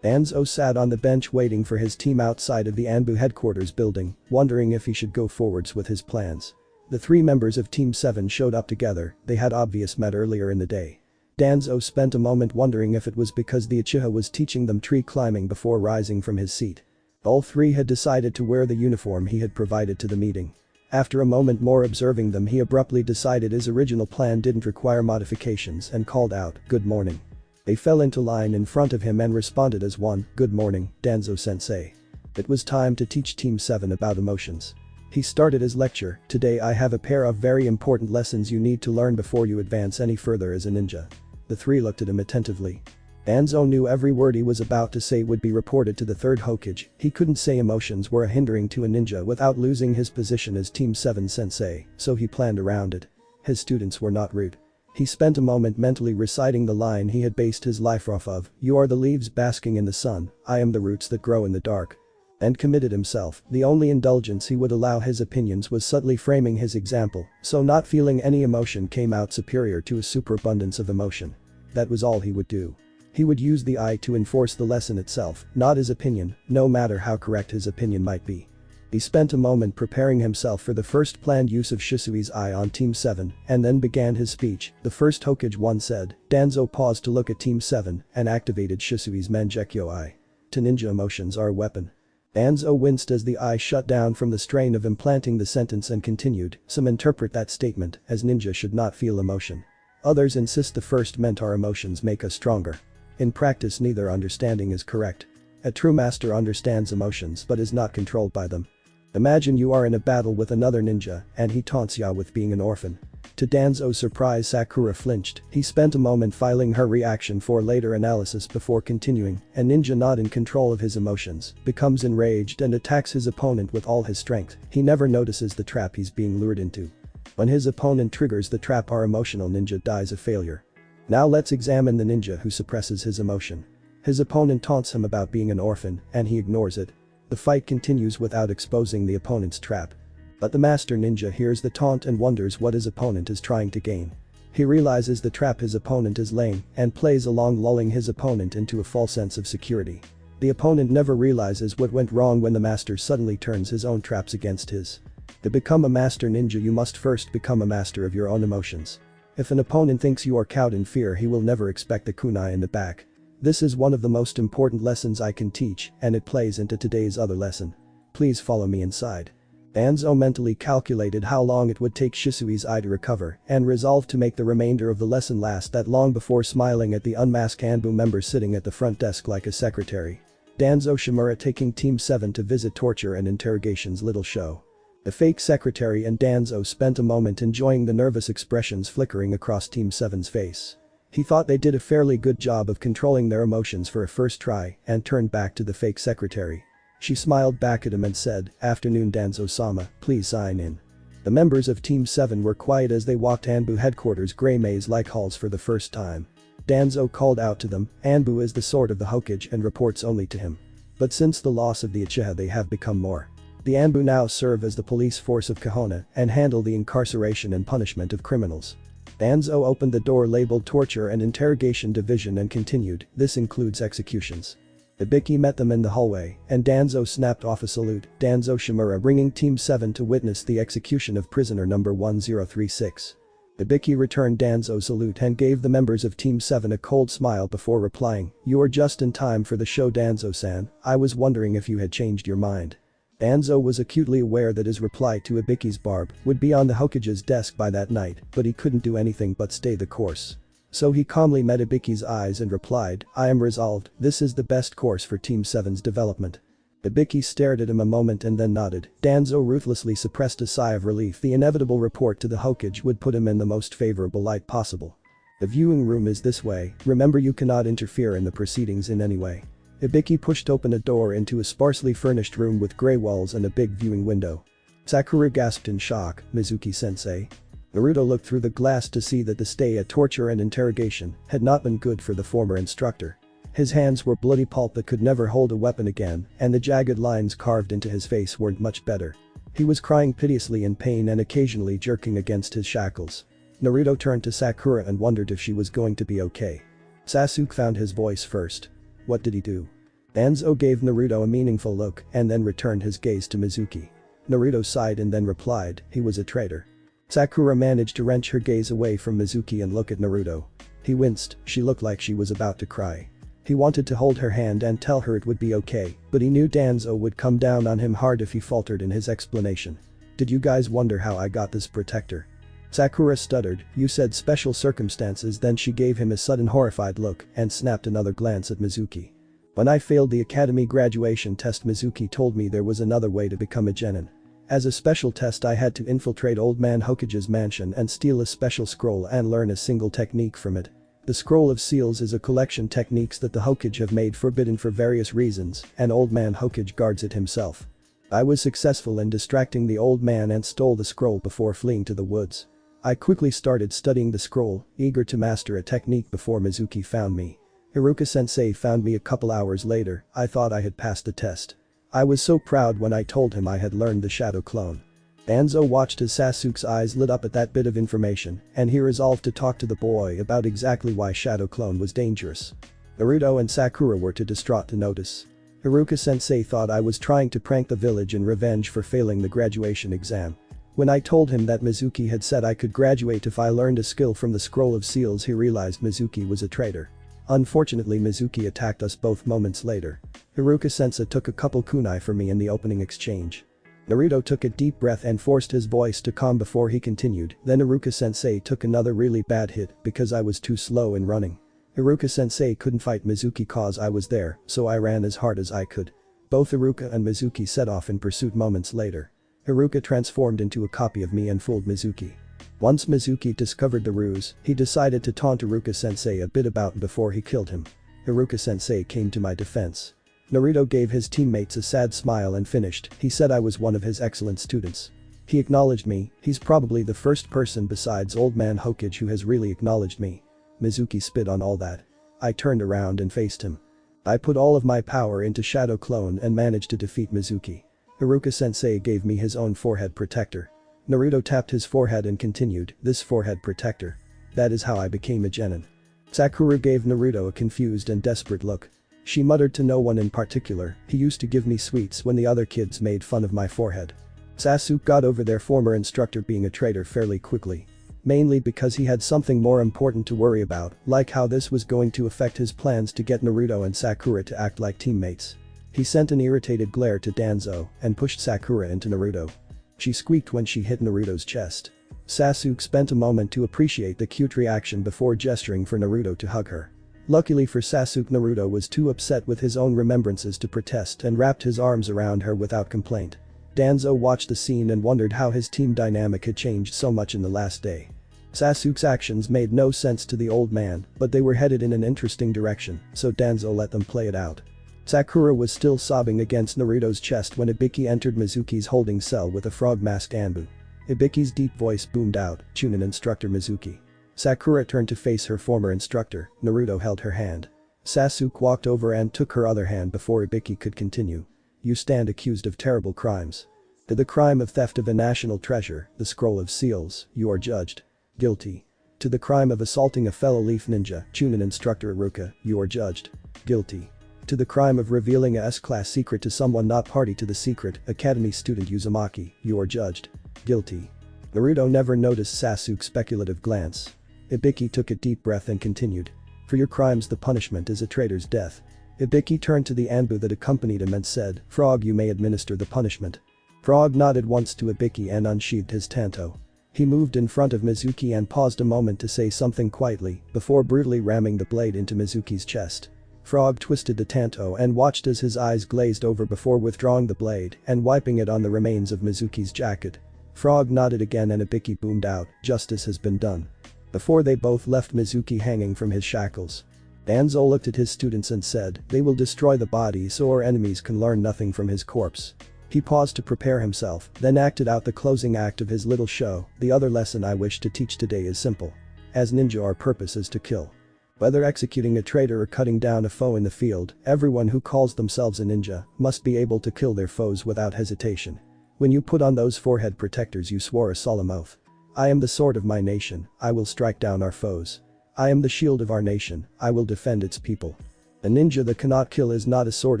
Danzo sat on the bench waiting for his team outside of the ANBU headquarters building, wondering if he should go forwards with his plans. The three members of Team 7 showed up together, they had obviously met earlier in the day. Danzo spent a moment wondering if it was because the Uchiha was teaching them tree climbing before rising from his seat. All three had decided to wear the uniform he had provided to the meeting. After a moment more observing them, he abruptly decided his original plan didn't require modifications and called out, good morning. They fell into line in front of him and responded as one, good morning, Danzo-sensei. It was time to teach Team 7 about emotions. He started his lecture, "Today I have a pair of very important lessons you need to learn before you advance any further as a ninja." The three looked at him attentively. Danzo knew every word he was about to say would be reported to the third Hokage. He couldn't say emotions were a hindering to a ninja without losing his position as Team 7 sensei, so he planned around it. His students were not rude. He spent a moment mentally reciting the line he had based his life off of, "You are the leaves basking in the sun, I am the roots that grow in the dark." And committed himself. The only indulgence he would allow his opinions was subtly framing his example, so not feeling any emotion came out superior to a superabundance of emotion. That was all he would do. He would use the eye to enforce the lesson itself, not his opinion, no matter how correct his opinion might be. He spent a moment preparing himself for the first planned use of Shisui's eye on Team 7, and then began his speech. The first Hokage one said. Danzo paused to look at Team 7 and activated Shisui's Mangekyo eye. To ninja, emotions are a weapon. Danzo winced as the eye shut down from the strain of implanting the sentence and continued. Some interpret that statement as ninja should not feel emotion. Others insist the first meant our emotions make us stronger. In practice, neither understanding is correct. A true master understands emotions but is not controlled by them. Imagine you are in a battle with another ninja and he taunts ya with being an orphan. To Danzo's surprise, Sakura flinched. He spent a moment filing her reaction for later analysis before continuing. A ninja not in control of his emotions becomes enraged and attacks his opponent with all his strength. He never notices the trap he's being lured into. When his opponent triggers the trap, our emotional ninja dies a failure. Now let's examine the ninja who suppresses his emotion. His opponent taunts him about being an orphan and he ignores it. The fight continues without exposing the opponent's trap. But the master ninja hears the taunt and wonders what his opponent is trying to gain. He realizes the trap his opponent is laying and plays along, lulling his opponent into a false sense of security. The opponent never realizes what went wrong when the master suddenly turns his own traps against his. To become a master ninja, you must first become a master of your own emotions. If an opponent thinks you are cowed in fear, he will never expect the kunai in the back. This is one of the most important lessons I can teach, and it plays into today's other lesson. Please follow me inside. Danzo mentally calculated how long it would take Shisui's eye to recover and resolved to make the remainder of the lesson last that long before smiling at the unmasked ANBU member sitting at the front desk like a secretary. Danzo Shimura taking Team 7 to visit Torture and Interrogation's little show. The fake secretary and Danzo spent a moment enjoying the nervous expressions flickering across Team 7's face. He thought they did a fairly good job of controlling their emotions for a first try and turned back to the fake secretary. She smiled back at him and said, "Afternoon Danzo-sama, please sign in." The members of Team 7 were quiet as they walked ANBU headquarters' grey maze-like halls for the first time. Danzo called out to them. ANBU is the sword of the Hokage and reports only to him. But since the loss of the Uchiha, they have become more. The ANBU now serve as the police force of Konoha and handle the incarceration and punishment of criminals. Danzo opened the door labeled Torture and Interrogation Division and continued, "This includes executions." Ibiki met them in the hallway, and Danzo snapped off a salute. Danzo Shimura bringing Team 7 to witness the execution of prisoner number 1036. Ibiki returned Danzo's salute and gave the members of Team 7 a cold smile before replying, "You are just in time for the show, Danzo-san. I was wondering if you had changed your mind." Danzo was acutely aware that his reply to Ibiki's barb would be on the Hokage's desk by that night, but he couldn't do anything but stay the course. So he calmly met Ibiki's eyes and replied, "I am resolved. This is the best course for Team 7's development." Ibiki stared at him a moment and then nodded. Danzo ruthlessly suppressed a sigh of relief. The inevitable report to the Hokage would put him in the most favorable light possible. "The viewing room is this way. Remember, you cannot interfere in the proceedings in any way." Ibiki pushed open a door into a sparsely furnished room with grey walls and a big viewing window. Sakura gasped in shock, "Mizuki-sensei?" Naruto looked through the glass to see that the stay at Torture and Interrogation had not been good for the former instructor. His hands were bloody pulp that could never hold a weapon again, and the jagged lines carved into his face weren't much better. He was crying piteously in pain and occasionally jerking against his shackles. Naruto turned to Sakura and wondered if she was going to be okay. Sasuke found his voice first. "What did he do?" Danzo gave Naruto a meaningful look and then returned his gaze to Mizuki. Naruto sighed and then replied, "He was a traitor." Sakura managed to wrench her gaze away from Mizuki and look at Naruto. He winced. She looked like she was about to cry. He wanted to hold her hand and tell her it would be okay, but he knew Danzo would come down on him hard if he faltered in his explanation. "Did you guys wonder how I got this protector?" Sakura stuttered, "You said special circumstances." Then she gave him a sudden horrified look and snapped another glance at Mizuki. "When I failed the academy graduation test, Mizuki told me there was another way to become a genin. As a special test I had to infiltrate Old Man Hokage's mansion and steal a special scroll and learn a single technique from it. The Scroll of Seals is a collection techniques that the Hokage have made forbidden for various reasons, and Old Man Hokage guards it himself. I was successful in distracting the old man and stole the scroll before fleeing to the woods. I quickly started studying the scroll, eager to master a technique before Mizuki found me. Iruka-sensei found me a couple hours later. I thought I had passed the test. I was so proud when I told him I had learned the shadow clone. Danzo watched as Sasuke's eyes lit up at that bit of information, and he resolved to talk to the boy about exactly why shadow clone was dangerous. Naruto and Sakura were too distraught to notice. Iruka-sensei thought I was trying to prank the village in revenge for failing the graduation exam. When I told him that Mizuki had said I could graduate if I learned a skill from the Scroll of Seals, he realized Mizuki was a traitor. Unfortunately, Mizuki attacked us both moments later. Iruka-sensei took a couple kunai for me in the opening exchange. Naruto took a deep breath and forced his voice to calm before he continued, then Iruka-sensei took another really bad hit because I was too slow in running. Iruka-sensei couldn't fight Mizuki cause I was there, so I ran as hard as I could. Both Iruka and Mizuki set off in pursuit moments later. Iruka transformed into a copy of me and fooled Mizuki. Once Mizuki discovered the ruse, he decided to taunt Iruka-sensei a bit about before he killed him. Iruka-sensei came to my defense. Naruto gave his teammates a sad smile and finished. He said I was one of his excellent students. He acknowledged me. He's probably the first person besides Old Man Hokage who has really acknowledged me. Mizuki spit on all that. I turned around and faced him. I put all of my power into Shadow Clone and managed to defeat Mizuki. Iruka-sensei gave me his own forehead protector. Naruto tapped his forehead and continued, this forehead protector. That is how I became a genin. Sakura gave Naruto a confused and desperate look. She muttered to no one in particular, he used to give me sweets when the other kids made fun of my forehead. Sasuke got over their former instructor being a traitor fairly quickly. Mainly because he had something more important to worry about, like how this was going to affect his plans to get Naruto and Sakura to act like teammates. He sent an irritated glare to Danzo and pushed Sakura into Naruto. She squeaked when she hit Naruto's chest. Sasuke spent a moment to appreciate the cute reaction before gesturing for Naruto to hug her. Luckily for Sasuke, Naruto was too upset with his own remembrances to protest and wrapped his arms around her without complaint. Danzo watched the scene and wondered how his team dynamic had changed so much in the last day. Sasuke's actions made no sense to the old man, but they were headed in an interesting direction, so Danzo let them play it out. Sakura was still sobbing against Naruto's chest when Ibiki entered Mizuki's holding cell with a frog-masked ANBU. Ibiki's deep voice boomed out, "Chunin instructor Mizuki." Sakura turned to face her former instructor. Naruto held her hand. Sasuke walked over and took her other hand before Ibiki could continue. "You stand accused of terrible crimes. To the crime of theft of a national treasure, the Scroll of Seals, you are judged. Guilty. To the crime of assaulting a fellow leaf ninja, Chunin instructor Iruka, you are judged. Guilty. To the crime of revealing a S-class secret to someone not party to the secret, Academy student Uzumaki, you are judged. Guilty." Naruto never noticed Sasuke's speculative glance. Ibiki took a deep breath and continued. "For your crimes the punishment is a traitor's death." Ibiki turned to the ANBU that accompanied him and said, "Frog, you may administer the punishment." Frog nodded once to Ibiki and unsheathed his tanto. He moved in front of Mizuki and paused a moment to say something quietly before brutally ramming the blade into Mizuki's chest. Frog twisted the tanto and watched as his eyes glazed over before withdrawing the blade and wiping it on the remains of Mizuki's jacket. Frog nodded again and Ibiki boomed out, "Justice has been done." Before they both left Mizuki hanging from his shackles. Danzo looked at his students and said, "They will destroy the body so our enemies can learn nothing from his corpse." He paused to prepare himself, then acted out the closing act of his little show. "The other lesson I wish to teach today is simple. As ninja, our purpose is to kill. Whether executing a traitor or cutting down a foe in the field, everyone who calls themselves a ninja must be able to kill their foes without hesitation. When you put on those forehead protectors you swore a solemn oath. I am the sword of my nation, I will strike down our foes. I am the shield of our nation, I will defend its people. A ninja that cannot kill is not a sword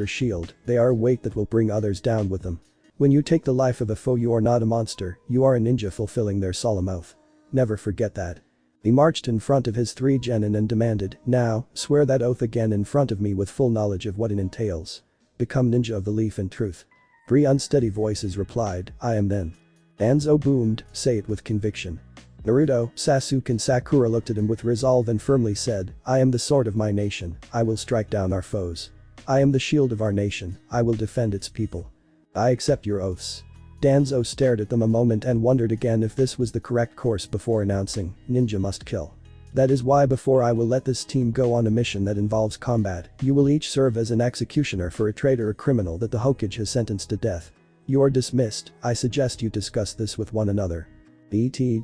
or shield, they are a weight that will bring others down with them. When you take the life of a foe you are not a monster, you are a ninja fulfilling their solemn oath. Never forget that." He marched in front of his 3 genin and demanded, "Now, swear that oath again in front of me with full knowledge of what it entails. Become ninja of the leaf and truth." 3 unsteady voices replied, "I am then." Danzo boomed, "Say it with conviction." Naruto, Sasuke and Sakura looked at him with resolve and firmly said, "I am the sword of my nation, I will strike down our foes. I am the shield of our nation, I will defend its people. I accept your oaths." Danzo stared at them a moment and wondered again if this was the correct course before announcing, "Ninja must kill. That is why before I will let this team go on a mission that involves combat, you will each serve as an executioner for a traitor or criminal that the Hokage has sentenced to death. You are dismissed. I suggest you discuss this with one another." DT.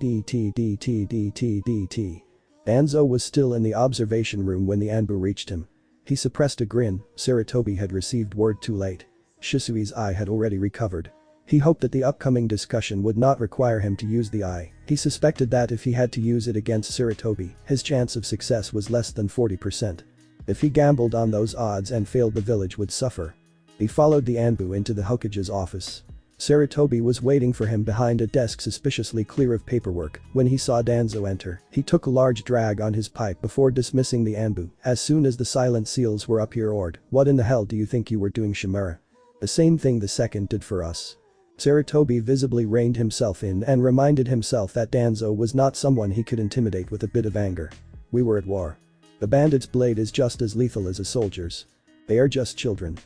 Danzo was still in the observation room when the ANBU reached him. He suppressed a grin. Sarutobi had received word too late. Shisui's eye had already recovered. He hoped that the upcoming discussion would not require him to use the eye. He suspected that if he had to use it against Sarutobi, his chance of success was less than 40%. If he gambled on those odds and failed, the village would suffer. He followed the ANBU into the Hokage's office. Sarutobi was waiting for him behind a desk suspiciously clear of paperwork. When he saw Danzo enter, he took a large drag on his pipe before dismissing the ANBU. As soon as the silent seals were up, he roared, "What in the hell do you think you were doing, Shimura? The same thing the second did for us." Sarutobi visibly reined himself in and reminded himself that Danzo was not someone he could intimidate with a bit of anger. "We were at war. The bandit's blade is just as lethal as a soldier's. They are just children."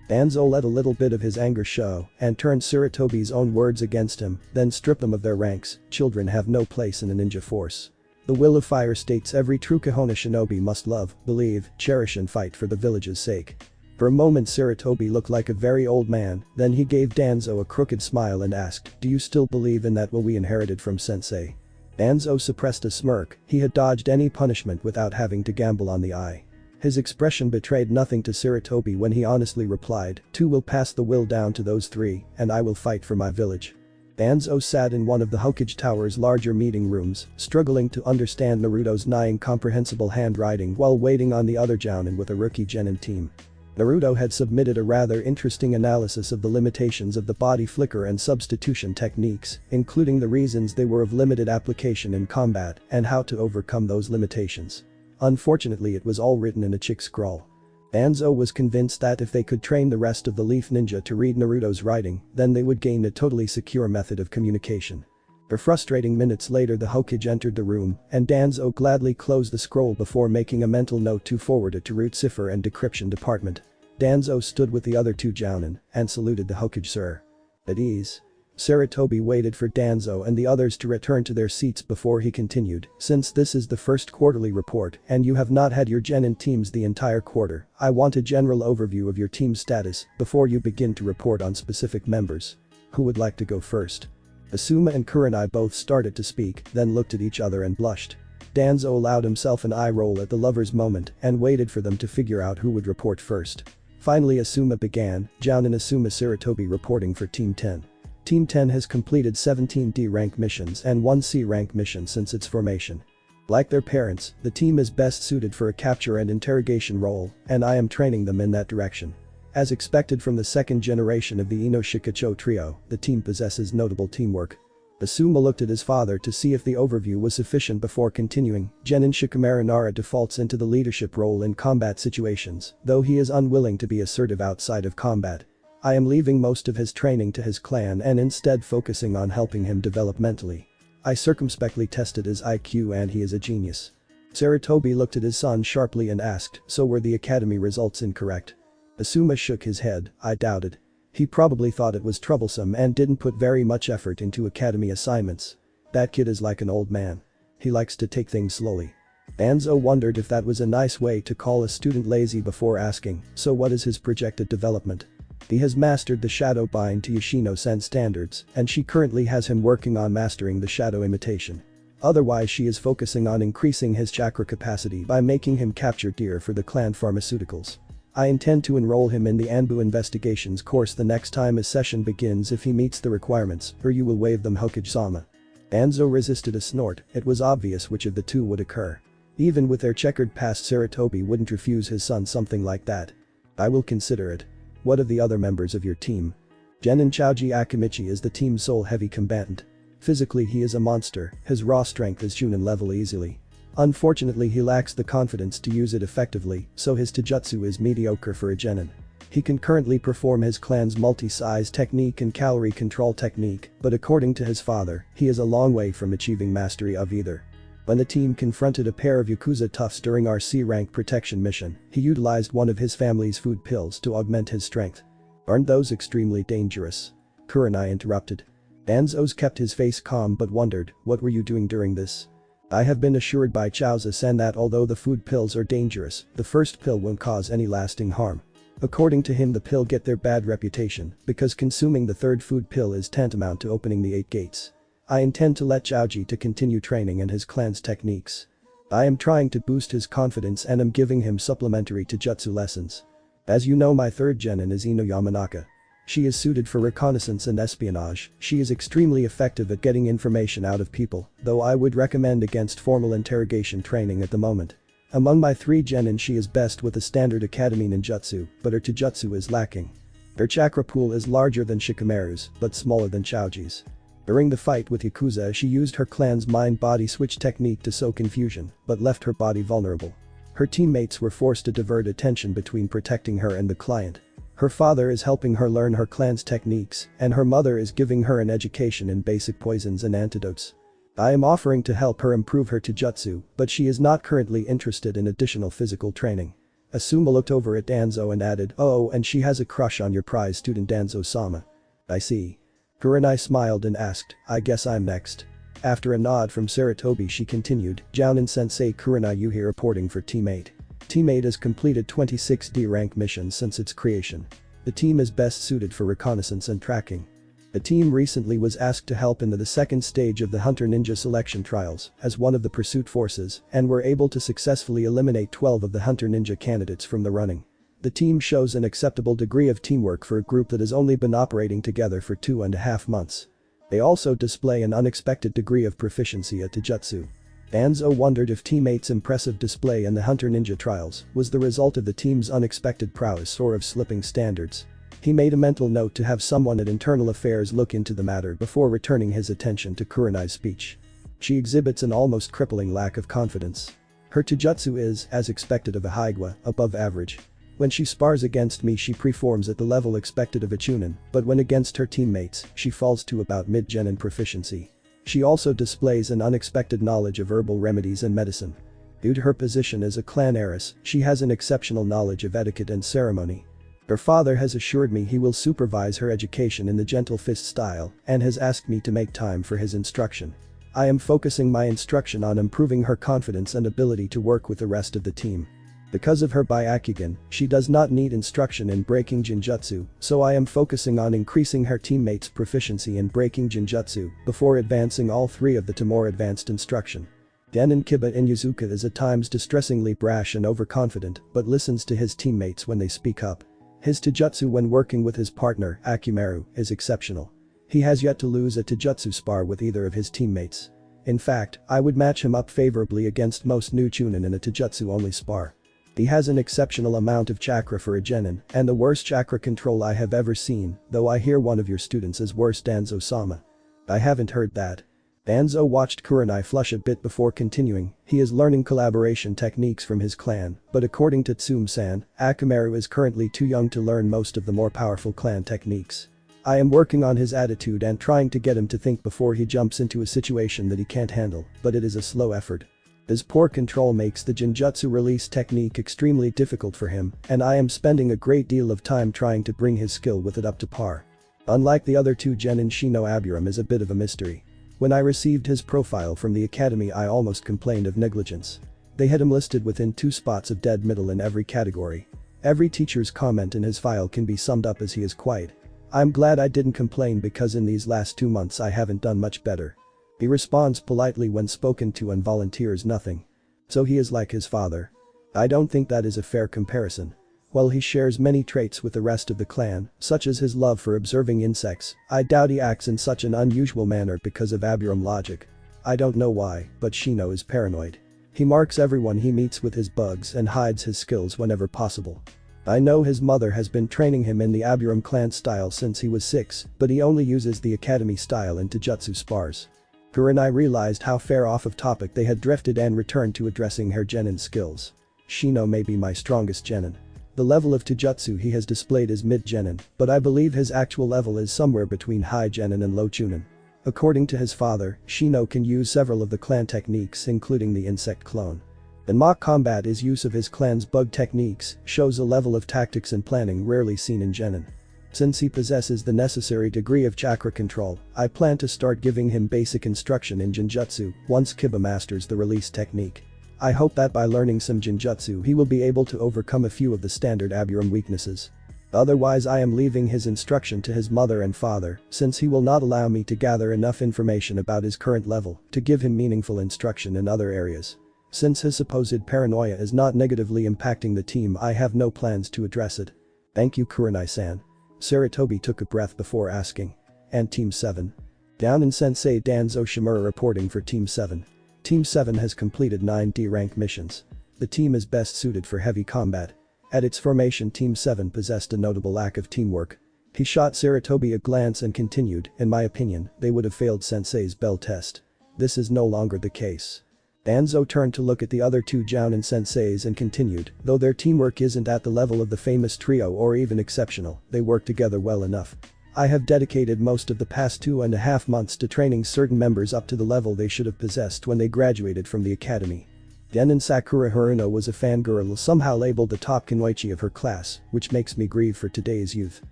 Danzo let a little bit of his anger show and turned Sarutobi's own words against him, then stripped them of their ranks. "Children have no place in a ninja force. The will of fire states every true Kahona shinobi must love, believe, cherish and fight for the village's sake." For a moment Sarutobi looked like a very old man, then he gave Danzo a crooked smile and asked, "Do you still believe in that will we inherited from sensei?" Danzo suppressed a smirk. He had dodged any punishment without having to gamble on the eye. His expression betrayed nothing to Sarutobi when he honestly replied, "Two will pass the will down to those three, and I will fight for my village." Danzo sat in one of the Hokage Tower's larger meeting rooms, struggling to understand Naruto's nigh incomprehensible handwriting while waiting on the other jounin with a rookie genin team. Naruto had submitted a rather interesting analysis of the limitations of the body flicker and substitution techniques, including the reasons they were of limited application in combat and how to overcome those limitations. Unfortunately, it was all written in a chick scrawl. Danzo was convinced that if they could train the rest of the Leaf Ninja to read Naruto's writing, then they would gain a totally secure method of communication. For frustrating minutes later, the Hokage entered the room, and Danzo gladly closed the scroll before making a mental note to forward it to Root Cipher and Decryption Department. Danzo stood with the other two jounin and saluted the Hokage, "Sir." "At ease." Sarutobi waited for Danzo and the others to return to their seats before he continued, "Since this is the first quarterly report and you have not had your genin teams the entire quarter, I want a general overview of your team's status before you begin to report on specific members. Who would like to go first?" Asuma and Kurenai both started to speak, then looked at each other and blushed. Danzo allowed himself an eye roll at the lover's moment and waited for them to figure out who would report first. Finally Asuma began, "Jounin Asuma Sarutobi reporting for Team 10. Team 10 has completed 17 D rank missions and 1 C rank mission since its formation. Like their parents, the team is best suited for a capture and interrogation role, and I am training them in that direction. As expected from the second generation of the Ino Shikacho trio, the team possesses notable teamwork." Asuma looked at his father to see if the overview was sufficient before continuing, "Genin Shikamaru Nara defaults into the leadership role in combat situations, though he is unwilling to be assertive outside of combat. I am leaving most of his training to his clan and instead focusing on helping him develop mentally. I circumspectly tested his IQ and he is a genius." Sarutobi looked at his son sharply and asked, "So were the academy results incorrect?" Asuma shook his head, "I doubted. He probably thought it was troublesome and didn't put very much effort into academy assignments. That kid is like an old man. He likes to take things slowly." Danzo wondered if that was a nice way to call a student lazy before asking, "So what is his projected development?" He has mastered the shadow bind to Yoshino-sen standards, and she currently has him working on mastering the shadow imitation. Otherwise she is focusing on increasing his chakra capacity by making him capture deer for the clan pharmaceuticals. I intend to enroll him in the ANBU investigations course the next time a session begins if he meets the requirements, or you will waive them, Hokage-sama." Danzo resisted a snort. It was obvious which of the two would occur. Even with their checkered past, Sarutobi wouldn't refuse his son something like that. "I will consider it. What of the other members of your team?" "Genin Chouji Akimichi is the team's sole heavy combatant. Physically he is a monster, his raw strength is Chunin level easily. Unfortunately he lacks the confidence to use it effectively, so his taijutsu is mediocre for a genin. He can currently perform his clan's multi-size technique and calorie control technique, but according to his father, he is a long way from achieving mastery of either. When the team confronted a pair of Yakuza toughs during our C-rank protection mission, he utilized one of his family's food pills to augment his strength. Aren't those extremely dangerous?" Kurenai interrupted. Danzo's kept his face calm but wondered, what were you doing during this? I have been assured by Chaoza-san that although the food pills are dangerous, the first pill won't cause any lasting harm. According to him, the pill get their bad reputation because consuming the third food pill is tantamount to opening the 8 gates. I intend to let Chaoji to continue training in his clan's techniques. I am trying to boost his confidence and am giving him supplementary taijutsu lessons. As you know, my third genin is Ino Yamanaka. She is suited for reconnaissance and espionage. She is extremely effective at getting information out of people, though I would recommend against formal interrogation training at the moment. Among my 3 genin, she is best with a standard academy ninjutsu, but her taijutsu is lacking. Her chakra pool is larger than Shikamaru's, but smaller than Chaoji's. During the fight with Yakuza, she used her clan's mind-body switch technique to sow confusion, but left her body vulnerable. Her teammates were forced to divert attention between protecting her and the client. Her father is helping her learn her clan's techniques, and her mother is giving her an education in basic poisons and antidotes. I am offering to help her improve her taijutsu, but she is not currently interested in additional physical training. Asuma looked over at Danzo and added, "Oh, and she has a crush on your prize student Danzo-sama." "I see." Kurenai smiled and asked, "I guess I'm next." After a nod from Saratobi, she continued, "Jounin-sensei, Kurenai Yuhi reporting for Team 8. Team 8 has completed 26 D rank missions since its creation. The team is best suited for reconnaissance and tracking. The team recently was asked to help in the second stage of the Hunter Ninja selection trials as one of the pursuit forces and were able to successfully eliminate 12 of the Hunter Ninja candidates from the running. The team shows an acceptable degree of teamwork for a group that has only been operating together for 2.5 months. They also display an unexpected degree of proficiency at taijutsu." Danzo wondered if Team 8's impressive display in the Hunter Ninja trials was the result of the team's unexpected prowess or of slipping standards. He made a mental note to have someone at Internal Affairs look into the matter before returning his attention to Kurenai's speech. She exhibits an almost crippling lack of confidence. Her taijutsu is, as expected of a Haigwa, above average. When she spars against me, she preforms at the level expected of a Chunin, but when against her teammates, she falls to about mid-genin proficiency. She also displays an unexpected knowledge of herbal remedies and medicine. Due to her position as a clan heiress, she has an exceptional knowledge of etiquette and ceremony. Her father has assured me he will supervise her education in the gentle fist style and has asked me to make time for his instruction. I am focusing my instruction on improving her confidence and ability to work with the rest of the team. Because of her Byakugan, she does not need instruction in breaking Jinjutsu, so I am focusing on increasing her teammates' proficiency in breaking Jinjutsu before advancing all 3 of the to more advanced instruction. Genin Kiba Inuzuka is at times distressingly brash and overconfident but listens to his teammates when they speak up. His taijutsu when working with his partner, Orochimaru, is exceptional. He has yet to lose a taijutsu spar with either of his teammates. In fact, I would match him up favorably against most new Chunin in a taijutsu-only spar. He has an exceptional amount of chakra for a genin and the worst chakra control I have ever seen, though I hear one of your students is worse, Danzo-sama. I haven't heard that. Danzo watched Kurenai flush a bit before continuing. He is learning collaboration techniques from his clan, but according to Tsume-san, Orochimaru is currently too young to learn most of the more powerful clan techniques. I am working on his attitude and trying to get him to think before he jumps into a situation that he can't handle, but it is a slow effort. His poor control makes the Jinjutsu release technique extremely difficult for him, and I am spending a great deal of time trying to bring his skill with it up to par. Unlike the other 2 genin, Shino Aburam is a bit of a mystery. When I received his profile from the academy, I almost complained of negligence. They had him listed within 2 spots of dead middle in every category. Every teacher's comment in his file can be summed up as he is quiet. I'm glad I didn't complain because in these last 2 months I haven't done much better. He responds politely when spoken to and volunteers nothing. So he is like his father. I don't think that is a fair comparison. While he shares many traits with the rest of the clan, such as his love for observing insects, I doubt he acts in such an unusual manner because of Aburam logic. I don't know why, but Shino is paranoid. He marks everyone he meets with his bugs and hides his skills whenever possible. I know his mother has been training him in the Aburam clan style since he was 6, but he only uses the academy style in taijutsu spars. Kurenai realized how far off of topic they had drifted and returned to addressing her genin skills. Shino may be my strongest genin. The level of taijutsu he has displayed is mid-genin, but I believe his actual level is somewhere between high genin and low chunin. According to his father, Shino can use several of the clan techniques including the insect clone. In mock combat, his use of his clan's bug techniques shows a level of tactics and planning rarely seen in genin. Since he possesses the necessary degree of chakra control, I plan to start giving him basic instruction in Jinjutsu once Kiba masters the release technique. I hope that by learning some Jinjutsu he will be able to overcome a few of the standard Aburam weaknesses. Otherwise I am leaving his instruction to his mother and father, since he will not allow me to gather enough information about his current level to give him meaningful instruction in other areas. Since his supposed paranoia is not negatively impacting the team, I have no plans to address it. Thank you, Kurenai-san. Sarutobi took a breath before asking. And Team 7? Downin Sensei Danzo Shimura reporting for Team 7. Team 7 has completed 9 D-rank missions. The team is best suited for heavy combat. At its formation, Team 7 possessed a notable lack of teamwork. He shot Sarutobi a glance and continued, in my opinion, they would have failed Sensei's bell test. This is no longer the case. Danzo turned to look at the other 2 Jounin senseis and continued, though their teamwork isn't at the level of the famous trio or even exceptional, they work together well enough. I have dedicated most of the past 2.5 months to training certain members up to the level they should have possessed when they graduated from the academy. Denon Sakura Haruno was a fangirl somehow labeled the top kunoichi of her class, which makes me grieve for today's youth.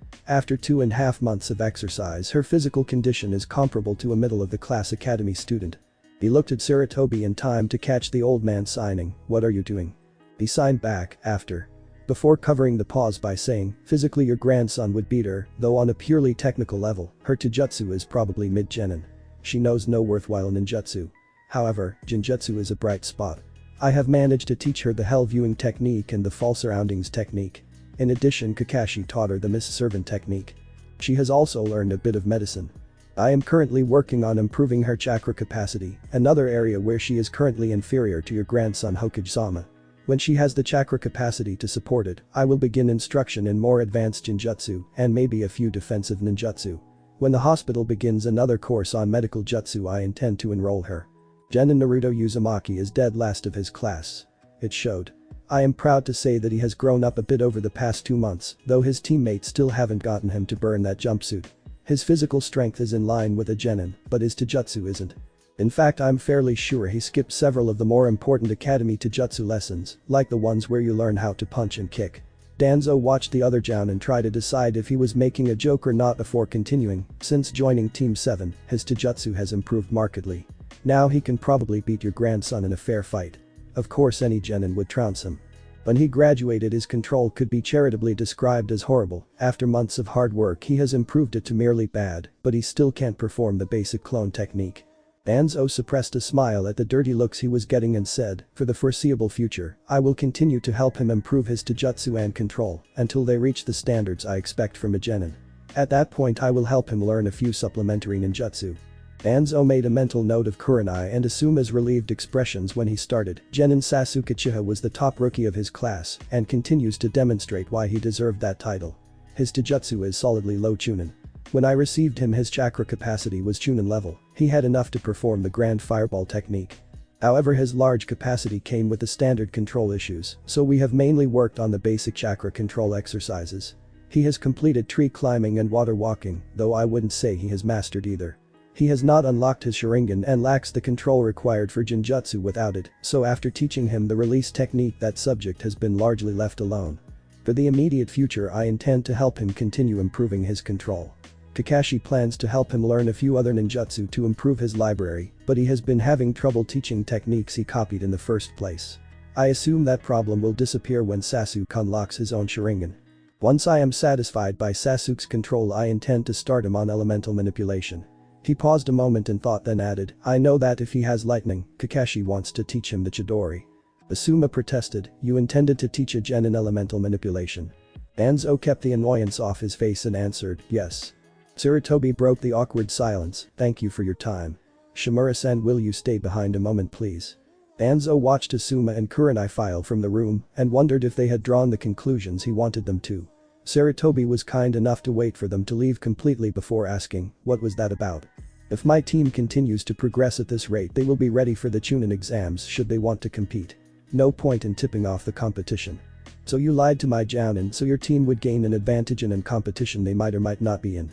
After 2.5 months of exercise, her physical condition is comparable to a middle-of-the-class academy student. He looked at Sarutobi in time to catch the old man signing, "What are you doing?" He signed back, "After." Before covering the pause by saying, "Physically your grandson would beat her, though on a purely technical level, her taijutsu is probably mid-genin. She knows no worthwhile ninjutsu. However, Jinjutsu is a bright spot. I have managed to teach her the hell viewing technique and the false surroundings technique. In addition, Kakashi taught her the Miss Servant technique. She has also learned a bit of medicine. I am currently working on improving her chakra capacity, another area where she is currently inferior to your grandson Hokage-sama. When she has the chakra capacity to support it, I will begin instruction in more advanced Jinjutsu and maybe a few defensive ninjutsu. When the hospital begins another course on medical jutsu, I intend to enroll her. Genin Naruto Uzumaki is dead last of his class. It showed. I am proud to say that he has grown up a bit over the past 2 months, though his teammates still haven't gotten him to burn that jumpsuit. His physical strength is in line with a genin, but his taijutsu isn't. In fact, I'm fairly sure he skipped several of the more important academy taijutsu lessons, like the ones where you learn how to punch and kick. Danzo watched the other Jounin and tried to decide if he was making a joke or not before continuing. Since joining Team 7, his taijutsu has improved markedly. Now he can probably beat your grandson in a fair fight. Of course any genin would trounce him. When he graduated, his control could be charitably described as horrible. After months of hard work he has improved it to merely bad, but he still can't perform the basic clone technique. Danzo suppressed a smile at the dirty looks he was getting and said, "For the foreseeable future, I will continue to help him improve his taijutsu and control until they reach the standards I expect from a genin. At that point I will help him learn a few supplementary ninjutsu." Danzo made a mental note of Kurenai and Asuma's relieved expressions when he started. Genin Sasuke Uchiha was the top rookie of his class and continues to demonstrate why he deserved that title. His taijutsu is solidly low chunin. When I received him, his chakra capacity was chunin level. He had enough to perform the grand fireball technique. However, his large capacity came with the standard control issues, so we have mainly worked on the basic chakra control exercises. He has completed tree climbing and water walking, though I wouldn't say he has mastered either. He has not unlocked his Sharingan and lacks the control required for Jinjutsu without it, so after teaching him the release technique, that subject has been largely left alone. For the immediate future I intend to help him continue improving his control. Kakashi plans to help him learn a few other ninjutsu to improve his library, but he has been having trouble teaching techniques he copied in the first place. I assume that problem will disappear when Sasuke unlocks his own Sharingan. Once I am satisfied by Sasuke's control, I intend to start him on elemental manipulation. He paused a moment and thought, then added, "I know that if he has lightning, Kakashi wants to teach him the Chidori." Asuma protested, "You intended to teach a genin elemental manipulation?" Danzo kept the annoyance off his face and answered, "Yes." Sarutobi broke the awkward silence, "Thank you for your time. Shimura-san, will you stay behind a moment please?" Danzo watched Asuma and Kurenai file from the room and wondered if they had drawn the conclusions he wanted them to. Sarutobi was kind enough to wait for them to leave completely before asking, "What was that about?" "If my team continues to progress at this rate, they will be ready for the Chunin exams should they want to compete. No point in tipping off the competition." "So you lied to my Jounin so your team would gain an advantage in a competition they might or might not be in?"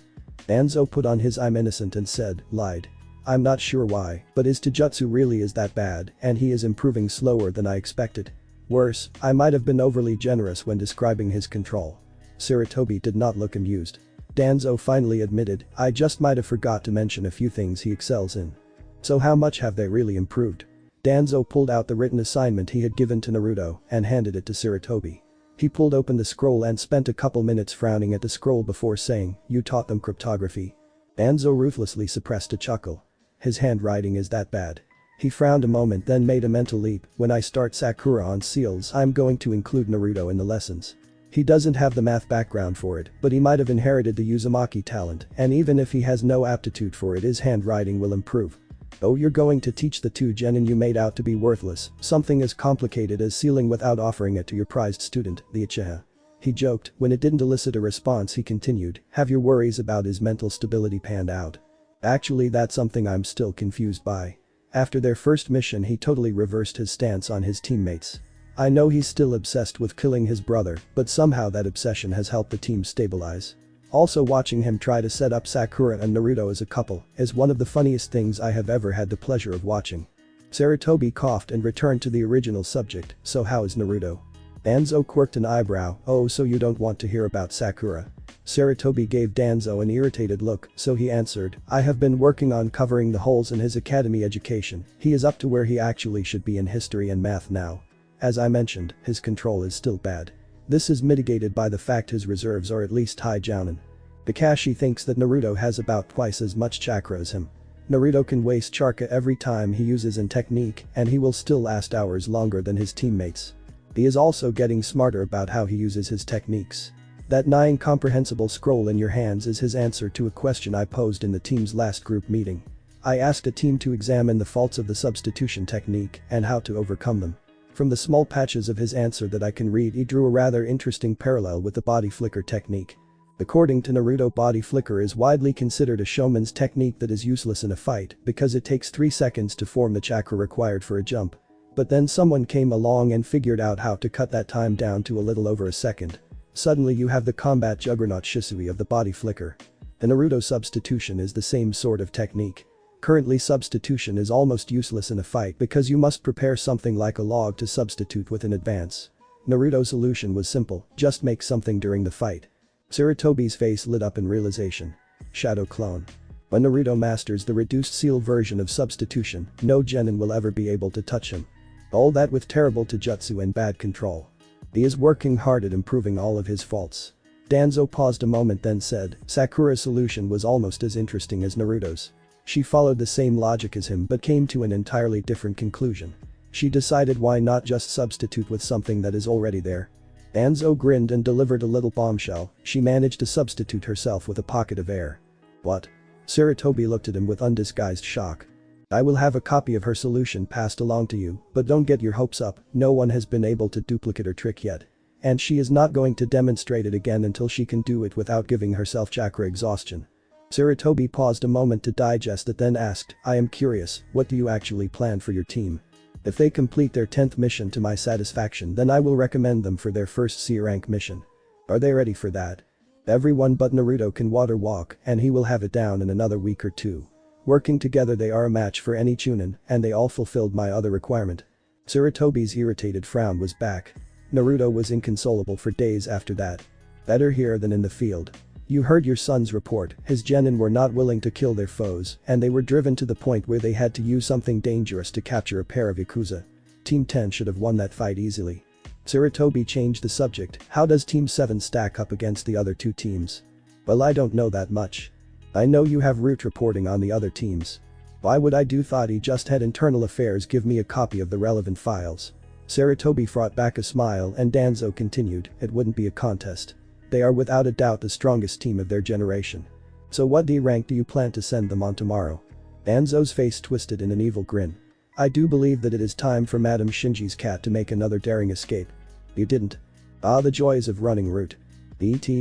Danzo put on his "I'm innocent" and said, "Lied. I'm not sure why, but his taijutsu really is that bad and he is improving slower than I expected. Worse, I might have been overly generous when describing his control." Sarutobi did not look amused. Danzo finally admitted, I just might have forgot to mention a few things he excels in. So how much have they really improved? Danzo pulled out the written assignment he had given to Naruto and handed it to Sarutobi. He pulled open the scroll and spent a couple minutes frowning at the scroll before saying, you taught them cryptography. Danzo ruthlessly suppressed a chuckle. His handwriting is that bad. He frowned a moment then made a mental leap, when I start Sakura on seals I'm going to include Naruto in the lessons. He doesn't have the math background for it, but he might have inherited the Uzumaki talent, and even if he has no aptitude for it his handwriting will improve. Oh, you're going to teach the two genin you made out to be worthless, something as complicated as sealing without offering it to your prized student, the Uchiha. He joked. When it didn't elicit a response he continued, have your worries about his mental stability panned out? Actually that's something I'm still confused by. After their first mission he totally reversed his stance on his teammates. I know he's still obsessed with killing his brother, but somehow that obsession has helped the team stabilize. Also watching him try to set up Sakura and Naruto as a couple is one of the funniest things I have ever had the pleasure of watching. Sarutobi coughed and returned to the original subject, so how is Naruto? Danzo quirked an eyebrow, oh so you don't want to hear about Sakura. Sarutobi gave Danzo an irritated look, so he answered, I have been working on covering the holes in his academy education, he is up to where he actually should be in history and math now. As I mentioned, his control is still bad. This is mitigated by the fact his reserves are at least high jounin. Kakashi thinks that Naruto has about twice as much chakra as him. Naruto can waste chakra every time he uses an technique and he will still last hours longer than his teammates. He is also getting smarter about how he uses his techniques. That nigh incomprehensible scroll in your hands is his answer to a question I posed in the team's last group meeting. I asked a team to examine the faults of the substitution technique and how to overcome them. From the small patches of his answer that I can read he drew a rather interesting parallel with the body flicker technique. According to Naruto, body flicker is widely considered a showman's technique that is useless in a fight because it takes 3 seconds to form the chakra required for a jump. But then someone came along and figured out how to cut that time down to a little over a second. Suddenly you have the combat juggernaut Shisui of the body flicker. The Naruto substitution is the same sort of technique. Currently substitution is almost useless in a fight because you must prepare something like a log to substitute with in advance. Naruto's solution was simple, just make something during the fight. Sarutobi's face lit up in realization. Shadow clone. When Naruto masters the reduced seal version of substitution, no genin will ever be able to touch him. All that with terrible taijutsu and bad control. He is working hard at improving all of his faults. Danzo paused a moment then said, Sakura's solution was almost as interesting as Naruto's. She followed the same logic as him but came to an entirely different conclusion. She decided why not just substitute with something that is already there. Danzo grinned and delivered a little bombshell, she managed to substitute herself with a pocket of air. What? Sarutobi looked at him with undisguised shock. I will have a copy of her solution passed along to you, but don't get your hopes up, no one has been able to duplicate her trick yet. And she is not going to demonstrate it again until she can do it without giving herself chakra exhaustion. Sarutobi paused a moment to digest it then asked, I am curious, what do you actually plan for your team? If they complete their 10th mission to my satisfaction then I will recommend them for their first C rank mission. Are they ready for that? Everyone but Naruto can water walk and he will have it down in another week or two. Working together they are a match for any chunin and they all fulfilled my other requirement. Sarutobi's irritated frown was back. Naruto was inconsolable for days after that. Better here than in the field. You heard your son's report, his genin were not willing to kill their foes and they were driven to the point where they had to use something dangerous to capture a pair of Yakuza. Team 10 should have won that fight easily. Sarutobi changed the subject, how does Team 7 stack up against the other two teams? Well, I don't know that much. I know you have route reporting on the other teams. Why would I do? Thought he just had internal affairs give me a copy of the relevant files. Sarutobi fought back a smile and Danzo continued, it wouldn't be a contest. They are without a doubt the strongest team of their generation. So what D rank do you plan to send them on tomorrow? Danzo's face twisted in an evil grin. I do believe that it is time for Madame Shinji's cat to make another daring escape. You didn't. Ah, the joys of running route. DT.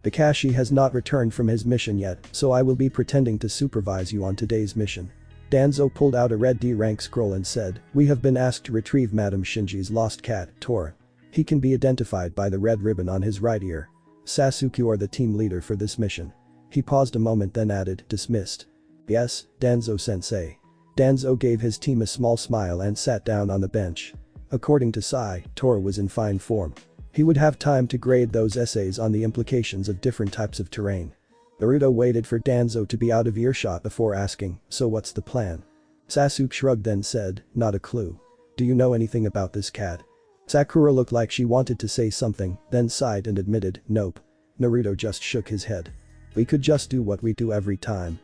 Kakashi has not returned from his mission yet, so I will be pretending to supervise you on today's mission. Danzo pulled out a red D rank scroll and said, we have been asked to retrieve Madame Shinji's lost cat, Tora. He can be identified by the red ribbon on his right ear. Sasuke are the team leader for this mission. He paused a moment then added, dismissed. Yes, Danzo-sensei. Danzo gave his team a small smile and sat down on the bench. According to Sai, Tora was in fine form. He would have time to grade those essays on the implications of different types of terrain. Naruto waited for Danzo to be out of earshot before asking, so what's the plan? Sasuke shrugged then said, not a clue. Do you know anything about this cat? Sakura looked like she wanted to say something, then sighed and admitted, nope. Naruto just shook his head. We could just do what we do every time.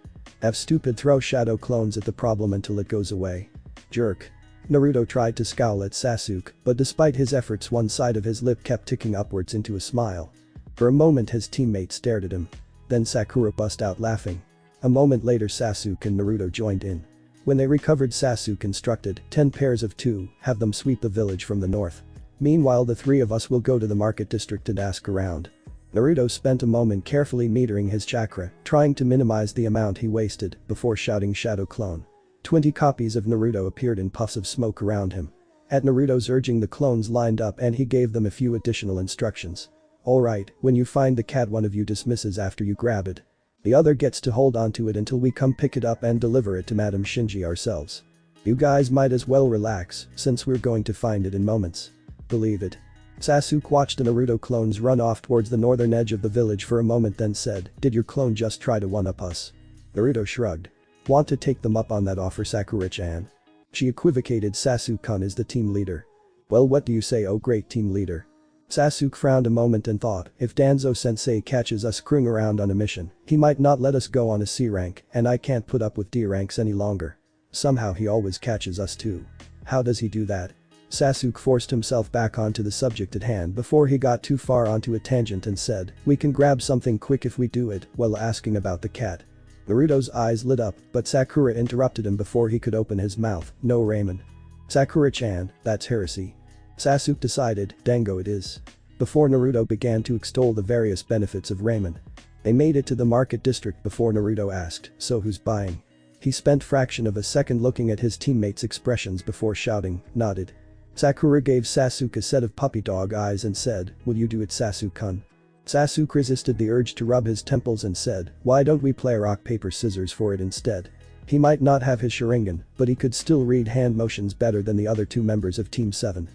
Stupid, throw shadow clones at the problem until it goes away. Jerk. Naruto tried to scowl at Sasuke, but despite his efforts one side of his lip kept ticking upwards into a smile. For a moment his teammate stared at him. Then Sakura bust out laughing. A moment later Sasuke and Naruto joined in. When they recovered, Sasuke instructed, 10 pairs of 2, have them sweep the village from the north. Meanwhile the 3 of us will go to the market district and ask around. Naruto spent a moment carefully metering his chakra, trying to minimize the amount he wasted, before shouting shadow clone. 20 copies of Naruto appeared in puffs of smoke around him. At Naruto's urging, the clones lined up and he gave them a few additional instructions. Alright, when you find the cat, one of you dismisses after you grab it. The other gets to hold onto it until we come pick it up and deliver it to Madame Shinji ourselves. You guys might as well relax, since we're going to find it in moments. Believe it. Sasuke watched the Naruto clones run off towards the northern edge of the village for a moment then said, did your clone just try to one-up us? Naruto shrugged. Want to take them up on that offer, Sakura-chan? She equivocated. Sasuke-kun is the team leader. Well, what do you say, oh great team leader? Sasuke frowned a moment and thought, if Danzo-sensei catches us screwing around on a mission, he might not let us go on a C rank, and I can't put up with D ranks any longer. Somehow he always catches us too. How does he do that? Sasuke forced himself back onto the subject at hand before he got too far onto a tangent and said, we can grab something quick if we do it, while asking about the cat. Naruto's eyes lit up, but Sakura interrupted him before he could open his mouth, no ramen. Sakura-chan, that's heresy. Sasuke decided, dango it is. Before Naruto began to extol the various benefits of ramen. They made it to the market district before Naruto asked, so who's buying? He spent fraction of a second looking at his teammates' expressions before shouting, nodded. Sakura gave Sasuke a set of puppy dog eyes and said, will you do it, Sasuke-kun? Sasuke resisted the urge to rub his temples and said, why don't we play rock paper scissors for it instead? He might not have his Sharingan, but he could still read hand motions better than the other 2 members of Team 7.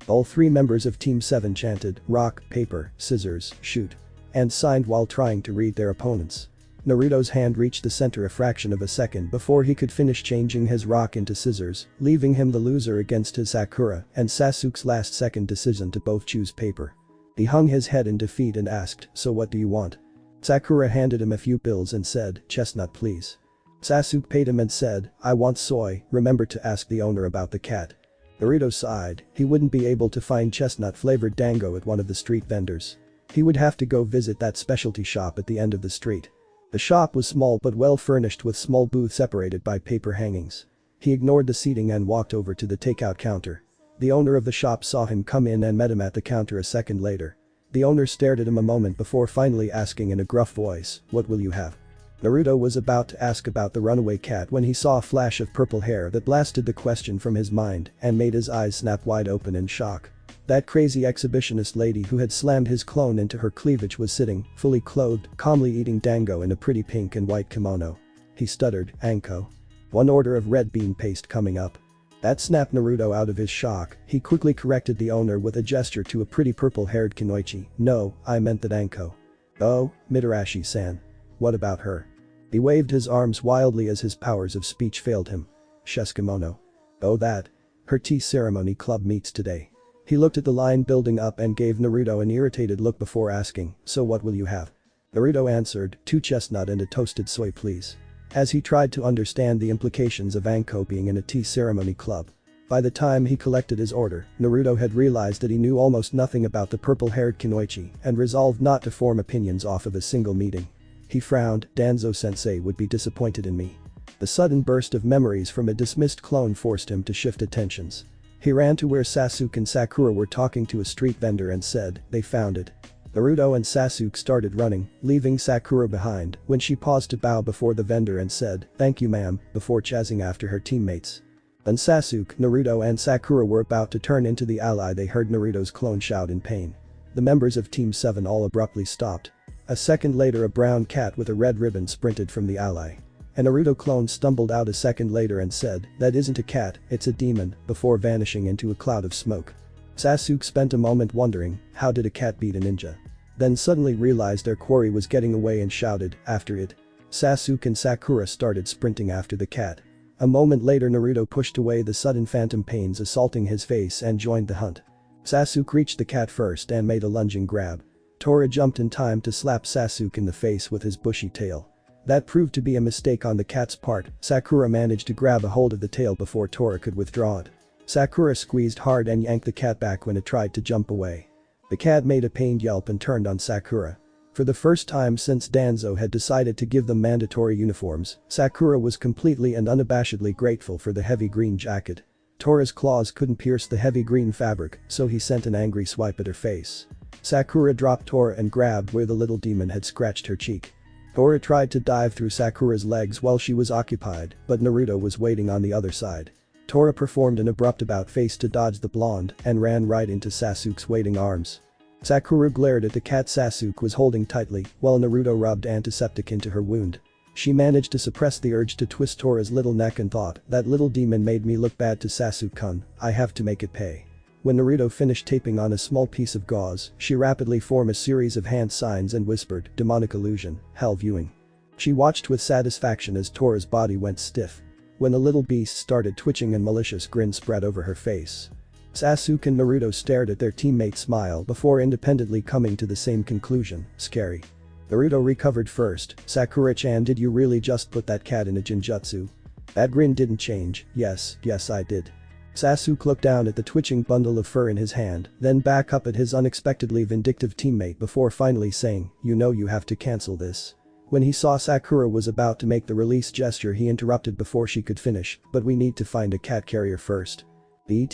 All 3 members of Team 7 chanted, rock, paper, scissors, shoot. And signed while trying to read their opponents. Naruto's hand reached the center a fraction of a second before he could finish changing his rock into scissors, leaving him the loser against his Sakura and Sasuke's last second decision to both choose paper. He hung his head in defeat and asked, so what do you want? Sakura handed him a few pills and said, chestnut please. Sasuke paid him and said, I want soy, remember to ask the owner about the cat. Naruto sighed, he wouldn't be able to find chestnut-flavored dango at one of the street vendors. He would have to go visit that specialty shop at the end of the street. The shop was small but well furnished with small booths separated by paper hangings. He ignored the seating and walked over to the takeout counter. The owner of the shop saw him come in and met him at the counter a second later. The owner stared at him a moment before finally asking in a gruff voice, what will you have? Naruto was about to ask about the runaway cat when he saw a flash of purple hair that blasted the question from his mind and made his eyes snap wide open in shock. That crazy exhibitionist lady who had slammed his clone into her cleavage was sitting, fully clothed, calmly eating dango in a pretty pink and white kimono. He stuttered, Anko. 1 order of red bean paste coming up. That snapped Naruto out of his shock. He quickly corrected the owner with a gesture to a pretty purple-haired Kunoichi. No, I meant that Anko. Oh, Mitarashi-san. What about her? He waved his arms wildly as his powers of speech failed him. Sheskemono. Oh that. Her tea ceremony club meets today. He looked at the line building up and gave Naruto an irritated look before asking, so what will you have? Naruto answered, 2 chestnut and a toasted soy please. As he tried to understand the implications of Anko being in a tea ceremony club. By the time he collected his order, Naruto had realized that he knew almost nothing about the purple-haired Kunoichi and resolved not to form opinions off of a single meeting. He frowned, Danzo-sensei would be disappointed in me. The sudden burst of memories from a dismissed clone forced him to shift attentions. He ran to where Sasuke and Sakura were talking to a street vendor and said, they found it. Naruto and Sasuke started running, leaving Sakura behind when she paused to bow before the vendor and said, thank you ma'am, before chasing after her teammates. Then Sasuke, Naruto and Sakura were about to turn into the ally they heard Naruto's clone shout in pain. The members of Team 7 all abruptly stopped. A second later a brown cat with a red ribbon sprinted from the ally. A Naruto clone stumbled out a second later and said, that isn't a cat, it's a demon, before vanishing into a cloud of smoke. Sasuke spent a moment wondering, how did a cat beat a ninja? Then suddenly realized their quarry was getting away and shouted, after it. Sasuke and Sakura started sprinting after the cat. A moment later Naruto pushed away the sudden phantom pains assaulting his face and joined the hunt. Sasuke reached the cat first and made a lunging grab. Tora jumped in time to slap Sasuke in the face with his bushy tail. That proved to be a mistake on the cat's part. Sakura managed to grab a hold of the tail before Tora could withdraw it. Sakura squeezed hard and yanked the cat back when it tried to jump away. The cat made a pained yelp and turned on Sakura. For the first time since Danzo had decided to give them mandatory uniforms, Sakura was completely and unabashedly grateful for the heavy green jacket. Tora's claws couldn't pierce the heavy green fabric, so he sent an angry swipe at her face. Sakura dropped Tora and grabbed where the little demon had scratched her cheek. Tora tried to dive through Sakura's legs while she was occupied, but Naruto was waiting on the other side. Tora performed an abrupt about-face to dodge the blonde and ran right into Sasuke's waiting arms. Sakura glared at the cat Sasuke was holding tightly while Naruto rubbed antiseptic into her wound. She managed to suppress the urge to twist Tora's little neck and thought, that little demon made me look bad to Sasuke-kun, I have to make it pay. When Naruto finished taping on a small piece of gauze, she rapidly formed a series of hand signs and whispered, demonic illusion, hell viewing. She watched with satisfaction as Tora's body went stiff. When the little beast started twitching and malicious grin spread over her face. Sasuke and Naruto stared at their teammate smile before independently coming to the same conclusion, scary. Naruto recovered first, Sakura-chan, did you really just put that cat in a Jinjutsu? That grin didn't change, yes I did. Sasuke looked down at the twitching bundle of fur in his hand, then back up at his unexpectedly vindictive teammate before finally saying, you know you have to cancel this. When he saw Sakura was about to make the release gesture he interrupted before she could finish, but we need to find a cat carrier first. DT.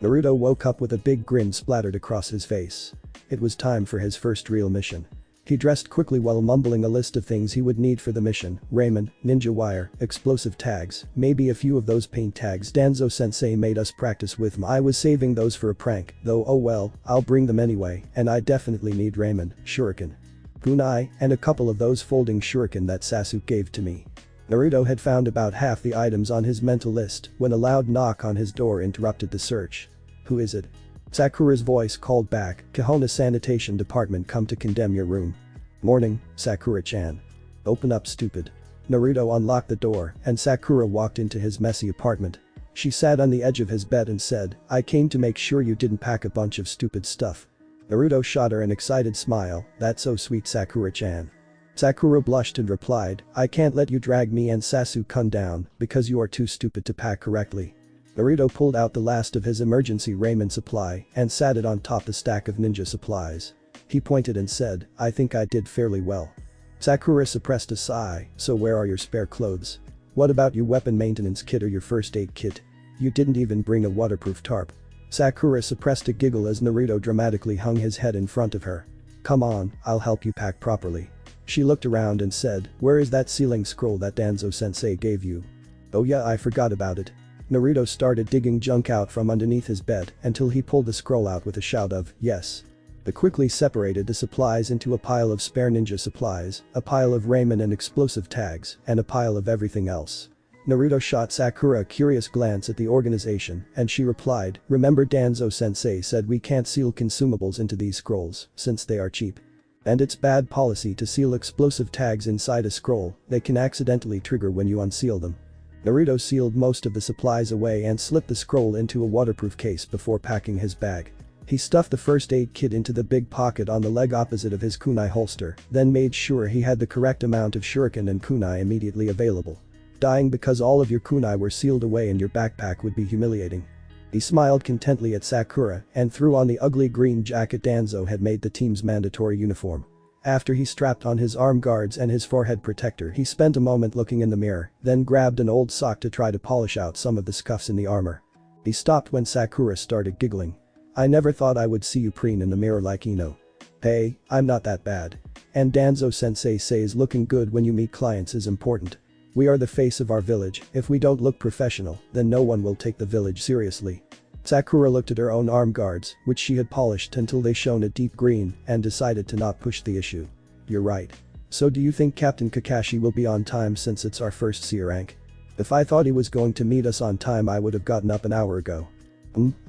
Naruto woke up with a big grin splattered across his face. It was time for his first real mission. He dressed quickly while mumbling a list of things he would need for the mission, ramen, ninja wire, explosive tags, maybe a few of those paint tags Danzo-sensei made us practice with. I was saving those for a prank, though oh well, I'll bring them anyway, and I definitely need ramen, shuriken, kunai, and a couple of those folding shuriken that Sasuke gave to me. Naruto had found about half the items on his mental list when a loud knock on his door interrupted the search. Who is it? Sakura's voice called back, Kahona Sanitation Department come to condemn your room. Morning, Sakura-chan. Open up, stupid. Naruto unlocked the door and Sakura walked into his messy apartment. She sat on the edge of his bed and said, I came to make sure you didn't pack a bunch of stupid stuff. Naruto shot her an excited smile, that's so sweet, Sakura-chan. Sakura blushed and replied, I can't let you drag me and Sasuke-kun down because you are too stupid to pack correctly. Naruto pulled out the last of his emergency ramen supply and sat it on top the stack of ninja supplies. He pointed and said, I think I did fairly well. Sakura suppressed a sigh, so where are your spare clothes? What about your weapon maintenance kit or your first aid kit? You didn't even bring a waterproof tarp. Sakura suppressed a giggle as Naruto dramatically hung his head in front of her. Come on, I'll help you pack properly. She looked around and said, where is that sealing scroll that Danzo-sensei gave you? Oh yeah, I forgot about it. Naruto started digging junk out from underneath his bed until he pulled the scroll out with a shout of, yes. They quickly separated the supplies into a pile of spare ninja supplies, a pile of ramen and explosive tags, and a pile of everything else. Naruto shot Sakura a curious glance at the organization and she replied, remember Danzo-sensei said we can't seal consumables into these scrolls since they are cheap. And it's bad policy to seal explosive tags inside a scroll, they can accidentally trigger when you unseal them. Naruto sealed most of the supplies away and slipped the scroll into a waterproof case before packing his bag. He stuffed the first aid kit into the big pocket on the leg opposite of his kunai holster, then made sure he had the correct amount of shuriken and kunai immediately available. Dying because all of your kunai were sealed away in your backpack would be humiliating. He smiled contentedly at Sakura and threw on the ugly green jacket Danzo had made the team's mandatory uniform. After he strapped on his arm guards and his forehead protector he spent a moment looking in the mirror, then grabbed an old sock to try to polish out some of the scuffs in the armor. He stopped when Sakura started giggling. I never thought I would see you preen in the mirror like Ino. Hey, I'm not that bad. And Danzo-sensei says looking good when you meet clients is important. We are the face of our village, if we don't look professional, then no one will take the village seriously. Sakura looked at her own arm guards, which she had polished until they shone a deep green, and decided to not push the issue. You're right. So do you think Captain Kakashi will be on time since it's our first C rank? If I thought he was going to meet us on time I would have gotten up an hour ago.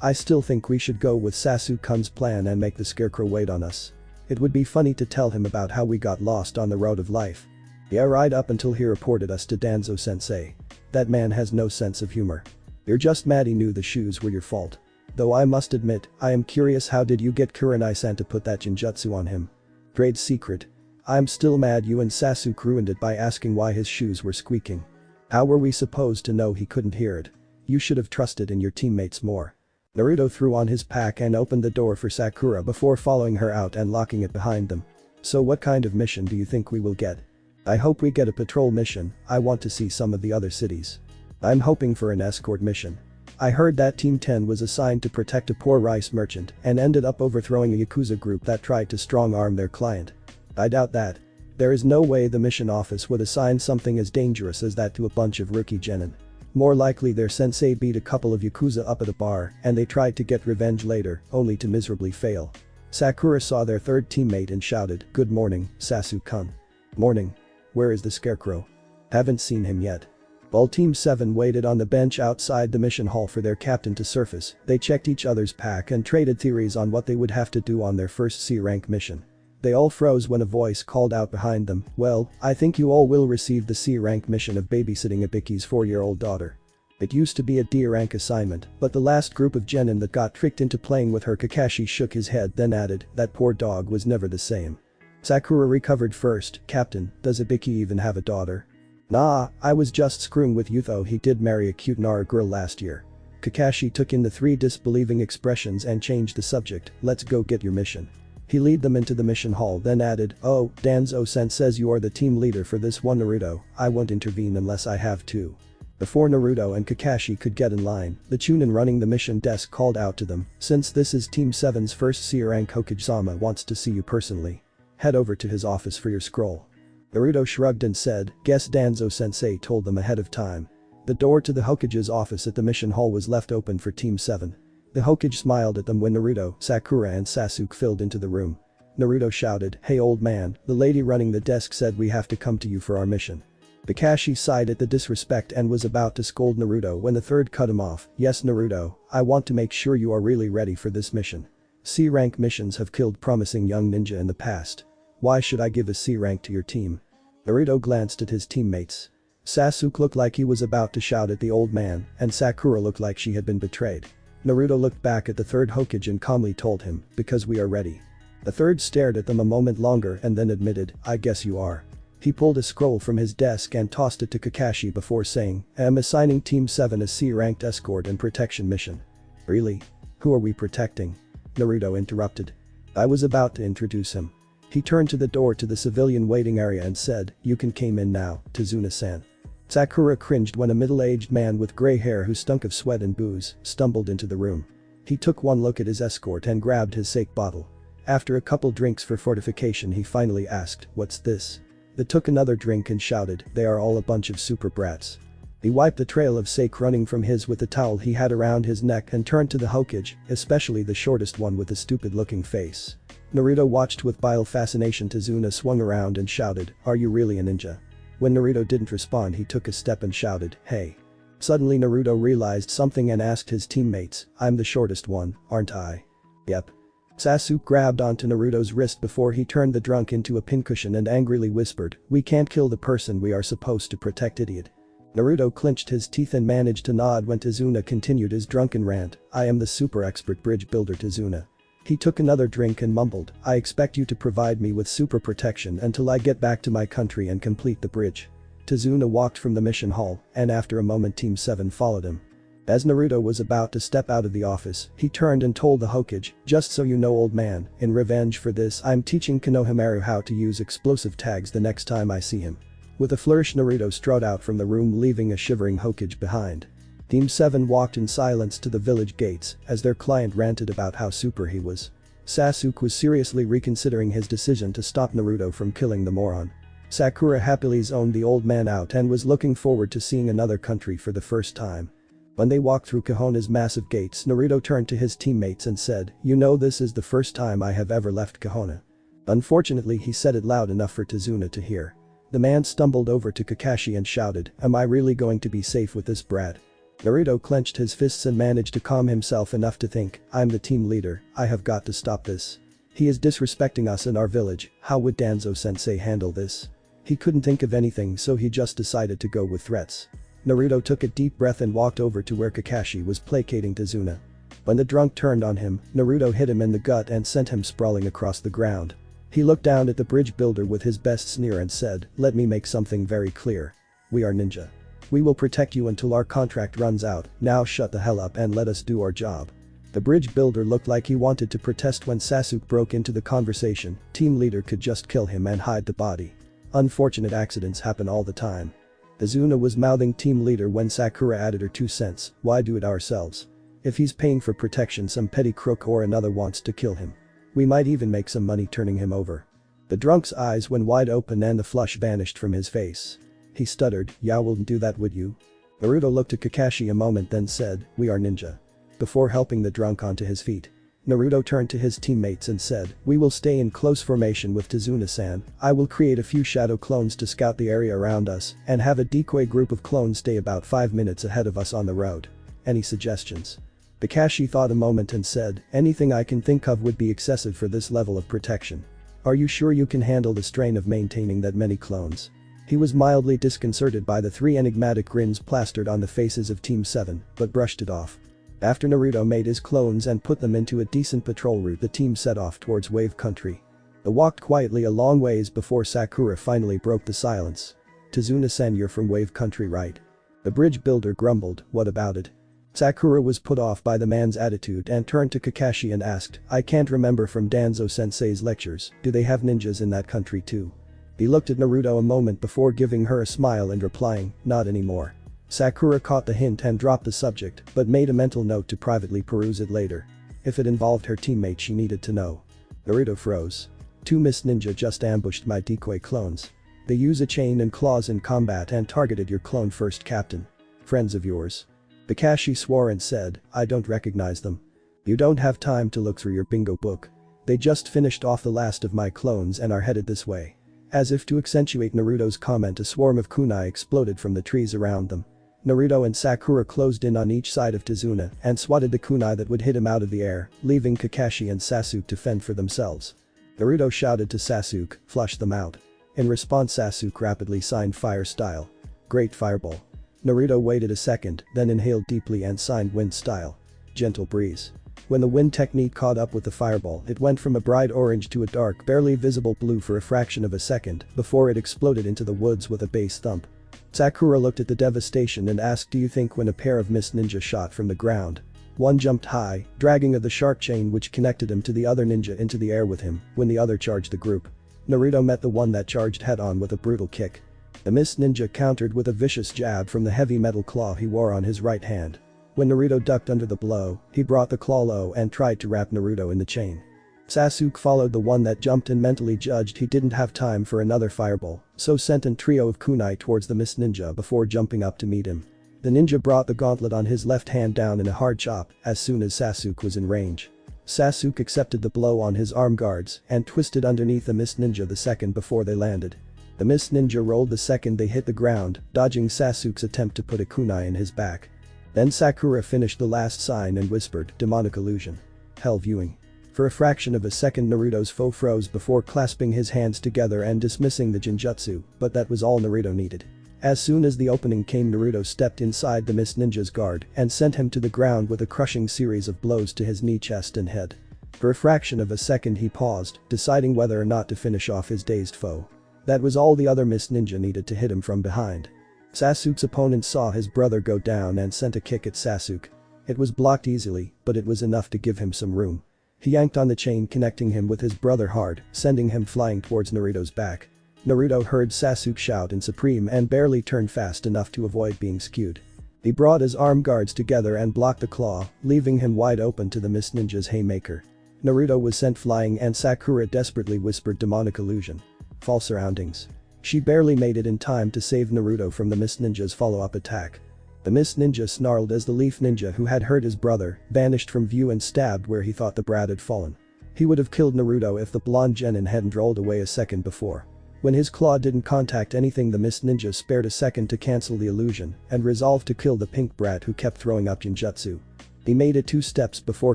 I still think we should go with Sasuke-kun's plan and make the scarecrow wait on us. It would be funny to tell him about how we got lost on the road of life. Yeah, right up until he reported us to Danzo-sensei. That man has no sense of humor. You're just mad he knew the shoes were your fault. Though I must admit, I am curious, how did you get Kurenai-san to put that Jinjutsu on him? Trade secret. I'm still mad you and Sasuke ruined it by asking why his shoes were squeaking. How were we supposed to know he couldn't hear it? You should have trusted in your teammates more. Naruto threw on his pack and opened the door for Sakura before following her out and locking it behind them. So what kind of mission do you think we will get? I hope we get a patrol mission. I want to see some of the other cities. I'm hoping for an escort mission. I heard that Team 10 was assigned to protect a poor rice merchant and ended up overthrowing a Yakuza group that tried to strong-arm their client. I doubt that. There is no way the mission office would assign something as dangerous as that to a bunch of rookie genin. More likely their sensei beat a couple of Yakuza up at a bar and they tried to get revenge later, only to miserably fail. Sakura saw their third teammate and shouted, "Good morning, Sasuke-kun." "Morning. Where is the scarecrow?" "Haven't seen him yet." While Team 7 waited on the bench outside the mission hall for their captain to surface, they checked each other's pack and traded theories on what they would have to do on their first C-rank mission. They all froze when a voice called out behind them, "Well, I think you all will receive the C-rank mission of babysitting Ibiki's 4-year-old daughter." It used to be a D-rank assignment, but the last group of genin that got tricked into playing with her. Kakashi shook his head then added, "That poor dog was never the same." Sakura recovered first. "Captain, does Ibiki even have a daughter?" "Nah, I was just screwing with you though, he did marry a cute Nara girl last year." Kakashi took in the three disbelieving expressions and changed the subject, "Let's go get your mission." He lead them into the mission hall then added, "Oh, Danzo-sen says you are the team leader for this one. Naruto, I won't intervene unless I have to." Before Naruto and Kakashi could get in line, the Chunin running the mission desk called out to them, "Since this is Team 7's first C-rank, Hokage-sama wants to see you personally. Head over to his office for your scroll." Naruto shrugged and said, "Guess Danzo-sensei told them ahead of time." The door to the Hokage's office at the mission hall was left open for Team 7. The Hokage smiled at them when Naruto, Sakura and Sasuke filled into the room. Naruto shouted, "Hey old man, the lady running the desk said we have to come to you for our mission." Kakashi sighed at the disrespect and was about to scold Naruto when the third cut him off. "Yes Naruto, I want to make sure you are really ready for this mission. C-rank missions have killed promising young ninja in the past. Why should I give a C-rank to your team?" Naruto glanced at his teammates. Sasuke looked like he was about to shout at the old man, and Sakura looked like she had been betrayed. Naruto looked back at the third Hokage and calmly told him, "Because we are ready." The third stared at them a moment longer and then admitted, "I guess you are." He pulled a scroll from his desk and tossed it to Kakashi before saying, "I'm assigning Team 7 a C-ranked escort and protection mission." "Really? Who are we protecting?" Naruto interrupted. I was about to introduce him. He turned to the door to the civilian waiting area and said, "You can come in now, Tazuna-san." Sakura cringed when a middle-aged man with gray hair who stunk of sweat and booze stumbled into the room. He took one look at his escort and grabbed his sake bottle. After a couple drinks for fortification he finally asked, "What's this?" They took another drink and shouted, "They are all a bunch of super brats." He wiped the trail of sake running from his with the towel he had around his neck and turned to the Hokage, especially the shortest one with the stupid-looking face. Naruto watched with bile fascination. Tazuna swung around and shouted, "Are you really a ninja?" When Naruto didn't respond he took a step and shouted, "Hey." Suddenly Naruto realized something and asked his teammates, "I'm the shortest one, aren't I?" "Yep." Sasuke grabbed onto Naruto's wrist before he turned the drunk into a pincushion and angrily whispered, "We can't kill the person we are supposed to protect, idiot." Naruto clenched his teeth and managed to nod when Tazuna continued his drunken rant, "I am the super expert bridge builder Tazuna." He took another drink and mumbled, "I expect you to provide me with super protection until I get back to my country and complete the bridge." Tazuna walked from the mission hall, and after a moment Team 7 followed him. As Naruto was about to step out of the office, he turned and told the Hokage, "Just so you know old man, in revenge for this I'm teaching Konohamaru how to use explosive tags the next time I see him." With a flourish Naruto strode out from the room leaving a shivering Hokage behind. Team 7 walked in silence to the village gates as their client ranted about how super he was. Sasuke was seriously reconsidering his decision to stop Naruto from killing the moron. Sakura happily zoned the old man out and was looking forward to seeing another country for the first time. When they walked through Konoha's massive gates, Naruto turned to his teammates and said, "You know this is the first time I have ever left Konoha." Unfortunately he said it loud enough for Tazuna to hear. The man stumbled over to Kakashi and shouted, "Am I really going to be safe with this brat?" Naruto clenched his fists and managed to calm himself enough to think, "I'm the team leader, I have got to stop this. He is disrespecting us in our village, how would Danzo-sensei handle this?" He couldn't think of anything, so he just decided to go with threats. Naruto took a deep breath and walked over to where Kakashi was placating Tazuna. When the drunk turned on him, Naruto hit him in the gut and sent him sprawling across the ground. He looked down at the bridge builder with his best sneer and said, "Let me make something very clear. We are ninja. We will protect you until our contract runs out, now shut the hell up and let us do our job." The bridge builder looked like he wanted to protest when Sasuke broke into the conversation. Team leader could just kill him and hide the body. Unfortunate accidents happen all the time. Tazuna was mouthing team leader when Sakura added her 2 cents, "Why do it ourselves? If he's paying for protection, some petty crook or another wants to kill him. We might even make some money turning him over." The drunk's eyes went wide open and the flush vanished from his face. He stuttered, "Ya wouldn't do that, would you?" Naruto looked at Kakashi a moment then said, "We are ninja." Before helping the drunk onto his feet, Naruto turned to his teammates and said, "We will stay in close formation with Tazuna-san. I will create a few shadow clones to scout the area around us and have a decoy group of clones stay about 5 minutes ahead of us on the road. Any suggestions?" Kakashi thought a moment and said, "Anything I can think of would be excessive for this level of protection. Are you sure you can handle the strain of maintaining that many clones?" He was mildly disconcerted by the 3 enigmatic grins plastered on the faces of Team 7, but brushed it off. After Naruto made his clones and put them into a decent patrol route, the team set off towards Wave Country. They walked quietly a long ways before Sakura finally broke the silence. "Tazuna-san, you're from Wave Country, right?" The bridge builder grumbled, "What about it?" Sakura was put off by the man's attitude and turned to Kakashi and asked, "I can't remember from Danzo-sensei's lectures, do they have ninjas in that country too?" He looked at Naruto a moment before giving her a smile and replying, "Not anymore." Sakura caught the hint and dropped the subject, but made a mental note to privately peruse it later. If it involved her teammate, she needed to know. Naruto froze. 2 Mist Ninja just ambushed my decoy clones. They use a chain and claws in combat and targeted your clone first, Captain. Friends of yours. Kakashi swore and said, "I don't recognize them. You don't have time to look through your bingo book. They just finished off the last of my clones and are headed this way." As if to accentuate Naruto's comment, a swarm of kunai exploded from the trees around them. Naruto and Sakura closed in on each side of Tazuna and swatted the kunai that would hit him out of the air, leaving Kakashi and Sasuke to fend for themselves. Naruto shouted to Sasuke, "Flush them out." In response, Sasuke rapidly signed fire style. Great fireball. Naruto waited a second, then inhaled deeply and signed wind style. Gentle breeze. When the wind technique caught up with the fireball, it went from a bright orange to a dark, barely visible blue for a fraction of a second before it exploded into the woods with a bass thump. Sakura looked at the devastation and asked, "Do you think when a pair of Mist Ninja shot from the ground? One jumped high, dragging of the shark chain which connected him to the other ninja into the air with him, when the other charged the group. Naruto met the one that charged head-on with a brutal kick. The Mist Ninja countered with a vicious jab from the heavy metal claw he wore on his right hand. When Naruto ducked under the blow, he brought the claw low and tried to wrap Naruto in the chain. Sasuke followed the one that jumped and mentally judged he didn't have time for another fireball, so sent a trio of kunai towards the Mist Ninja before jumping up to meet him. The ninja brought the gauntlet on his left hand down in a hard chop as soon as Sasuke was in range. Sasuke accepted the blow on his arm guards and twisted underneath the Mist Ninja the second before they landed. The Mist Ninja rolled the second they hit the ground, dodging Sasuke's attempt to put a kunai in his back. Then Sakura finished the last sign and whispered, "Demonic illusion." Hell viewing. For a fraction of a second, Naruto's foe froze before clasping his hands together and dismissing the Jinjutsu, but that was all Naruto needed. As soon as the opening came, Naruto stepped inside the Mist Ninja's guard and sent him to the ground with a crushing series of blows to his knee, chest and head. For a fraction of a second he paused, deciding whether or not to finish off his dazed foe. That was all the other Mist Ninja needed to hit him from behind. Sasuke's opponent saw his brother go down and sent a kick at Sasuke. It was blocked easily, but it was enough to give him some room. He yanked on the chain connecting him with his brother hard, sending him flying towards Naruto's back. Naruto heard Sasuke shout in supreme and barely turned fast enough to avoid being skewed. He brought his arm guards together and blocked the claw, leaving him wide open to the Mist Ninja's haymaker. Naruto was sent flying and Sakura desperately whispered, "Demonic illusion." False surroundings. She barely made it in time to save Naruto from the Mist Ninja's follow-up attack. The Mist Ninja snarled as the Leaf Ninja, who had hurt his brother, vanished from view and stabbed where he thought the brat had fallen. He would have killed Naruto if the blonde genin hadn't rolled away a second before. When his claw didn't contact anything, the mist ninja spared a second to cancel the illusion and resolved to kill the pink brat who kept throwing up Jinjutsu. He made it 2 steps before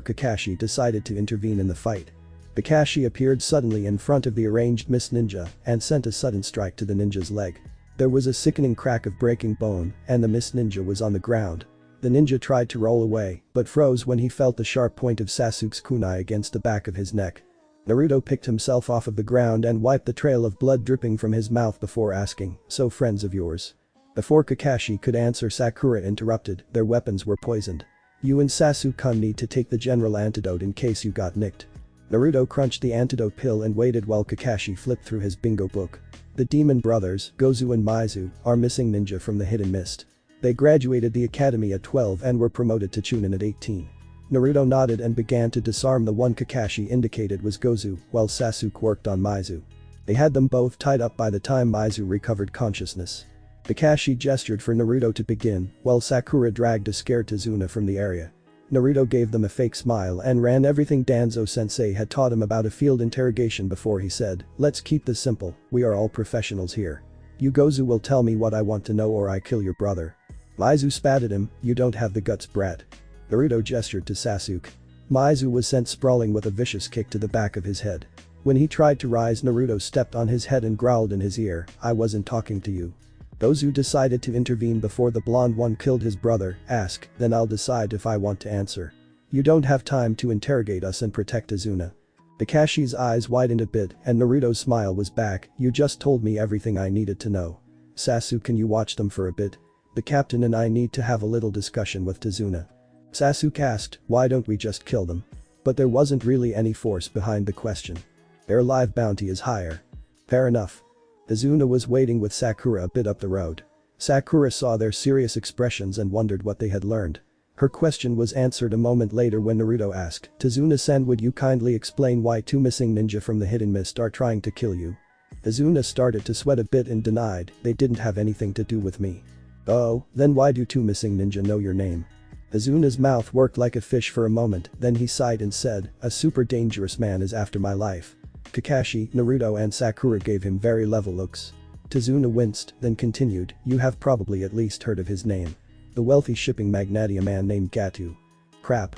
Kakashi decided to intervene in the fight. Kakashi appeared suddenly in front of the arranged mist ninja and sent a sudden strike to the ninja's leg. There was a sickening crack of breaking bone and the mist ninja was on the ground. The ninja tried to roll away but froze when he felt the sharp point of Sasuke's kunai against the back of his neck. Naruto picked himself off of the ground and wiped the trail of blood dripping from his mouth before asking, "So friends of yours?" Before Kakashi could answer, Sakura interrupted, "Their weapons were poisoned. You and Sasuke need to take the general antidote in case you got nicked." Naruto crunched the antidote pill and waited while Kakashi flipped through his bingo book. The demon brothers, Gozu and Maizu, are missing ninja from the Hidden Mist. They graduated the academy at 12 and were promoted to Chunin at 18. Naruto nodded and began to disarm the one Kakashi indicated was Gozu, while Sasuke worked on Maizu. They had them both tied up by the time Maizu recovered consciousness. Kakashi gestured for Naruto to begin, while Sakura dragged a scared Tazuna from the area. Naruto gave them a fake smile and ran everything Danzo-sensei had taught him about a field interrogation before he said, "Let's keep this simple, we are all professionals here. You Gozu will tell me what I want to know or I kill your brother." Maizu spat at him, "You don't have the guts, brat." Naruto gestured to Sasuke. Maizu was sent sprawling with a vicious kick to the back of his head. When he tried to rise, Naruto stepped on his head and growled in his ear, "I wasn't talking to you." Those who decided to intervene before the blonde one killed his brother, ask, then I'll decide if I want to answer. You don't have time to interrogate us and protect Tazuna. Kakashi's eyes widened a bit and Naruto's smile was back, "You just told me everything I needed to know. Sasuke, can you watch them for a bit? The captain and I need to have a little discussion with Tazuna." Sasuke asked, "Why don't we just kill them?" But there wasn't really any force behind the question. "Their live bounty is higher." "Fair enough." Tazuna was waiting with Sakura a bit up the road. Sakura saw their serious expressions and wondered what they had learned. Her question was answered a moment later when Naruto asked, "Tazuna-san, would you kindly explain why 2 missing ninja from the Hidden Mist are trying to kill you?" Tazuna started to sweat a bit and denied, "They didn't have anything to do with me." "Oh, then why do 2 missing ninja know your name?" Tazuna's mouth worked like a fish for a moment, then he sighed and said, "A super dangerous man is after my life." Kakashi, Naruto and Sakura gave him very level looks. Tazuna winced, then continued, "You have probably at least heard of his name. The wealthy shipping magnate, a man named Gato." "Crap."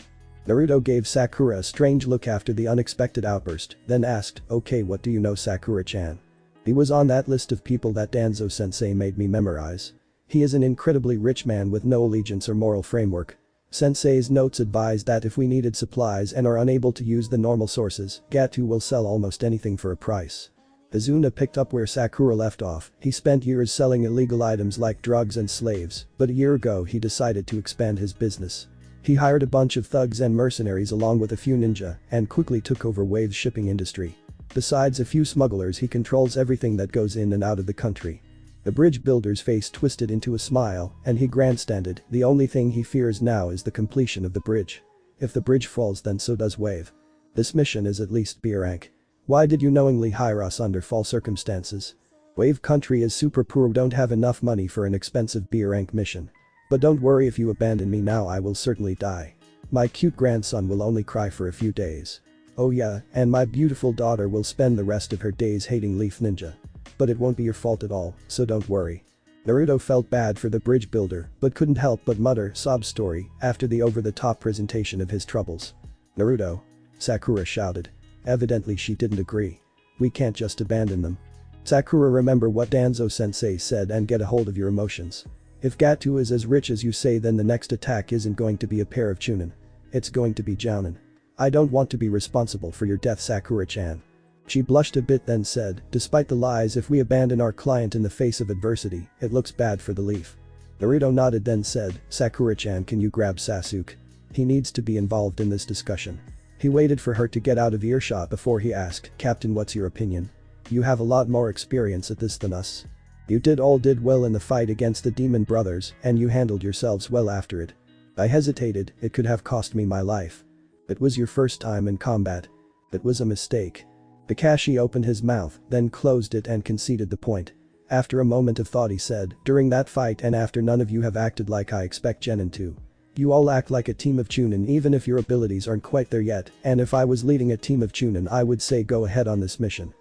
Naruto gave Sakura a strange look after the unexpected outburst, then asked, "Okay, what do you know, Sakura-chan?" "He was on that list of people that Danzo-sensei made me memorize. He is an incredibly rich man with no allegiance or moral framework. Sensei's notes advise that if we needed supplies and are unable to use the normal sources, Gato will sell almost anything for a price." Tazuna picked up where Sakura left off. "He spent years selling illegal items like drugs and slaves, but a year ago he decided to expand his business. He hired a bunch of thugs and mercenaries along with a few ninja and quickly took over Wave's shipping industry. Besides a few smugglers, he controls everything that goes in and out of the country." The bridge builder's face twisted into a smile and he grandstanded, "The only thing he fears now is the completion of the bridge. If the bridge falls, then so does Wave. This mission is at least B rank. Why did you knowingly hire us under false circumstances? Wave country is super poor, don't have enough money for an expensive B rank mission. But don't worry, if you abandon me now I will certainly die. My cute grandson will only cry for a few days. Oh yeah, and my beautiful daughter will spend the rest of her days hating Leaf Ninja. But it won't be your fault at all, so don't worry." Naruto felt bad for the bridge builder but couldn't help but mutter sob story after the over-the-top presentation of his troubles. "Naruto!" Sakura shouted. Evidently she didn't agree. "We can't just abandon them. Sakura, remember what Danzo-sensei said and get a hold of your emotions. If Gato is as rich as you say, then the next attack isn't going to be a pair of Chunin. It's going to be Jounin. I don't want to be responsible for your death, Sakura-chan." She blushed a bit then said, "Despite the lies, if we abandon our client in the face of adversity, it looks bad for the Leaf." Naruto nodded then said, "Sakura-chan, can you grab Sasuke? He needs to be involved in this discussion." He waited for her to get out of earshot before he asked, "Captain, what's your opinion? You have a lot more experience at this than us. You did well in the fight against the demon brothers and you handled yourselves well after it. I hesitated, it could have cost me my life. It was your first time in combat. It was a mistake." Kakashi opened his mouth, then closed it and conceded the point. After a moment of thought he said, "During that fight and after, none of you have acted like I expect Genin to. You all act like a team of Chunin even if your abilities aren't quite there yet, and if I was leading a team of Chunin I would say go ahead on this mission."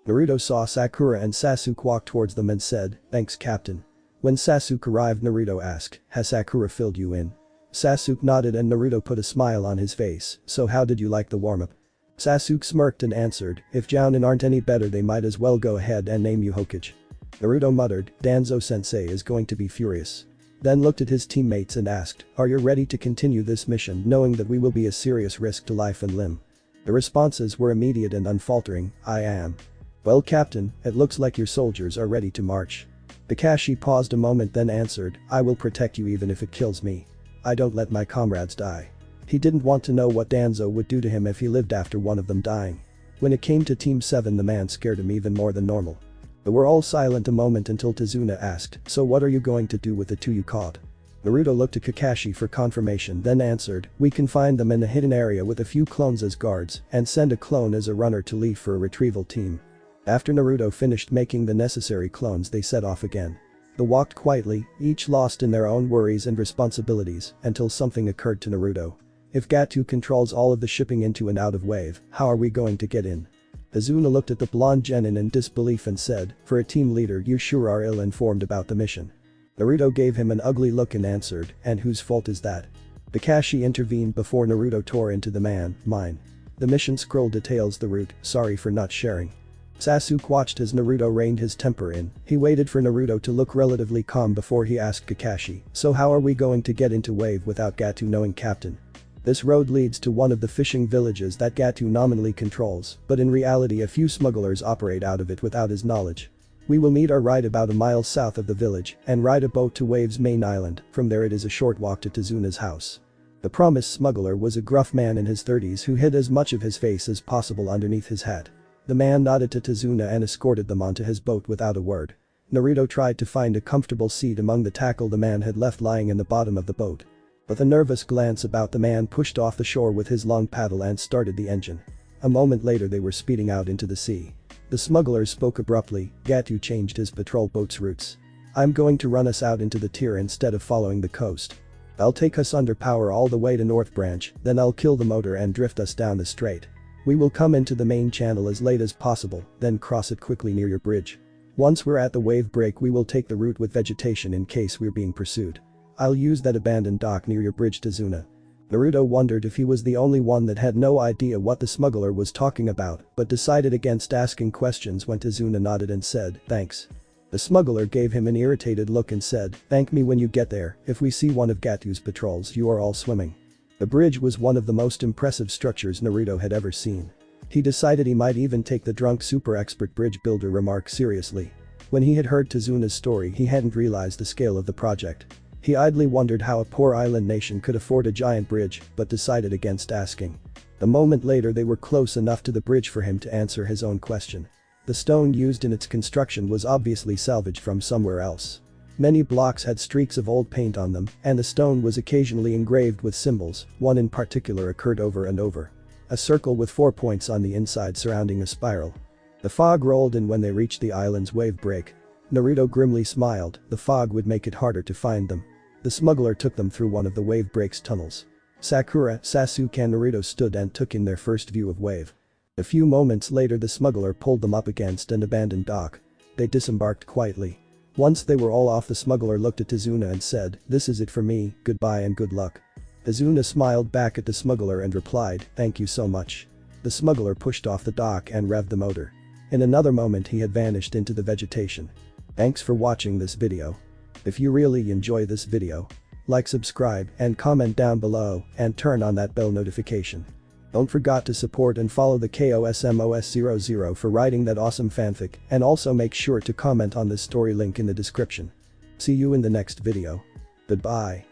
Naruto saw Sakura and Sasuke walk towards them and said, "Thanks, Captain." When Sasuke arrived, Naruto asked, "Has Sakura filled you in?" Sasuke nodded and Naruto put a smile on his face, "So how did you like the warm-up?" Sasuke smirked and answered, "If Jounin aren't any better they might as well go ahead and name you Hokage." Naruto muttered, "Danzo-sensei is going to be furious." Then looked at his teammates and asked, "Are you ready to continue this mission knowing that we will be a serious risk to life and limb?" The responses were immediate and unfaltering, "I am." "Well, Captain, it looks like your soldiers are ready to march." Kakashi paused a moment then answered, "I will protect you even if it kills me. I don't let my comrades die." He didn't want to know what Danzo would do to him if he lived after one of them dying. When it came to Team 7, the man scared him even more than normal. They were all silent a moment until Tazuna asked, "So what are you going to do with the two you caught?" Naruto looked at Kakashi for confirmation then answered, "We can find them in a hidden area with a few clones as guards and send a clone as a runner to leave for a retrieval team." After Naruto finished making the necessary clones, they set off again. They walked quietly, each lost in their own worries and responsibilities, until something occurred to Naruto. "If Gato controls all of the shipping into and out of Wave, how are we going to get in?" Tazuna looked at the blonde genin in disbelief and said, "For a team leader you sure are ill-informed about the mission." Naruto gave him an ugly look and answered, "And whose fault is that?" Kakashi intervened before Naruto tore into the man, "Mine. The mission scroll details the route, sorry for not sharing." Sasuke watched as Naruto reined his temper in. He waited for Naruto to look relatively calm before he asked Kakashi, "So how are we going to get into Wave without Gato knowing, Captain?" "This road leads to one of the fishing villages that Gato nominally controls, but in reality a few smugglers operate out of it without his knowledge. We will meet our ride about a mile south of the village and ride a boat to Wave's main island. From there it is a short walk to Tazuna's house." The promised smuggler was a gruff man in his 30s who hid as much of his face as possible underneath his hat. The man nodded to Tazuna and escorted them onto his boat without a word. Naruto tried to find a comfortable seat among the tackle the man had left lying in the bottom of the boat. With a nervous glance about, the man pushed off the shore with his long paddle and started the engine. A moment later they were speeding out into the sea. The smugglers spoke abruptly. Gato changed his patrol boat's routes. "I'm going to run us out into the tier instead of following the coast. I'll take us under power all the way to North Branch, then I'll kill the motor and drift us down the strait. We will come into the main channel as late as possible, then cross it quickly near your bridge. Once we're at the wave break we will take the route with vegetation in case we're being pursued. I'll use that abandoned dock near your bridge, Tazuna." Naruto wondered if he was the only one that had no idea what the smuggler was talking about, but decided against asking questions when Tazuna nodded and said, "Thanks." The smuggler gave him an irritated look and said, "Thank me when you get there. If we see one of Gato's patrols you are all swimming." The bridge was one of the most impressive structures Naruto had ever seen. He decided he might even take the drunk super expert bridge builder remark seriously. When he had heard Tazuna's story he hadn't realized the scale of the project. He idly wondered how a poor island nation could afford a giant bridge, but decided against asking. A moment later they were close enough to the bridge for him to answer his own question. The stone used in its construction was obviously salvaged from somewhere else. Many blocks had streaks of old paint on them, and the stone was occasionally engraved with symbols. One in particular occurred over and over. A circle with 4 points on the inside surrounding a spiral. The fog rolled in when they reached the island's wave break. Naruto grimly smiled, the fog would make it harder to find them. The smuggler took them through one of the wave break's tunnels. Sakura, Sasuke and Naruto stood and took in their first view of Wave. A few moments later the smuggler pulled them up against an abandoned dock. They disembarked quietly. Once they were all off, the smuggler looked at Tazuna and said, "This is it for me, goodbye and good luck." Tazuna smiled back at the smuggler and replied, "Thank you so much." The smuggler pushed off the dock and revved the motor. In another moment he had vanished into the vegetation. Thanks for watching this video. If you really enjoy this video, like, subscribe and comment down below and turn on that bell notification. Don't forget to support and follow the KOSMOS00 for writing that awesome fanfic, and also make sure to comment on this story link in the description. See you in the next video. Goodbye.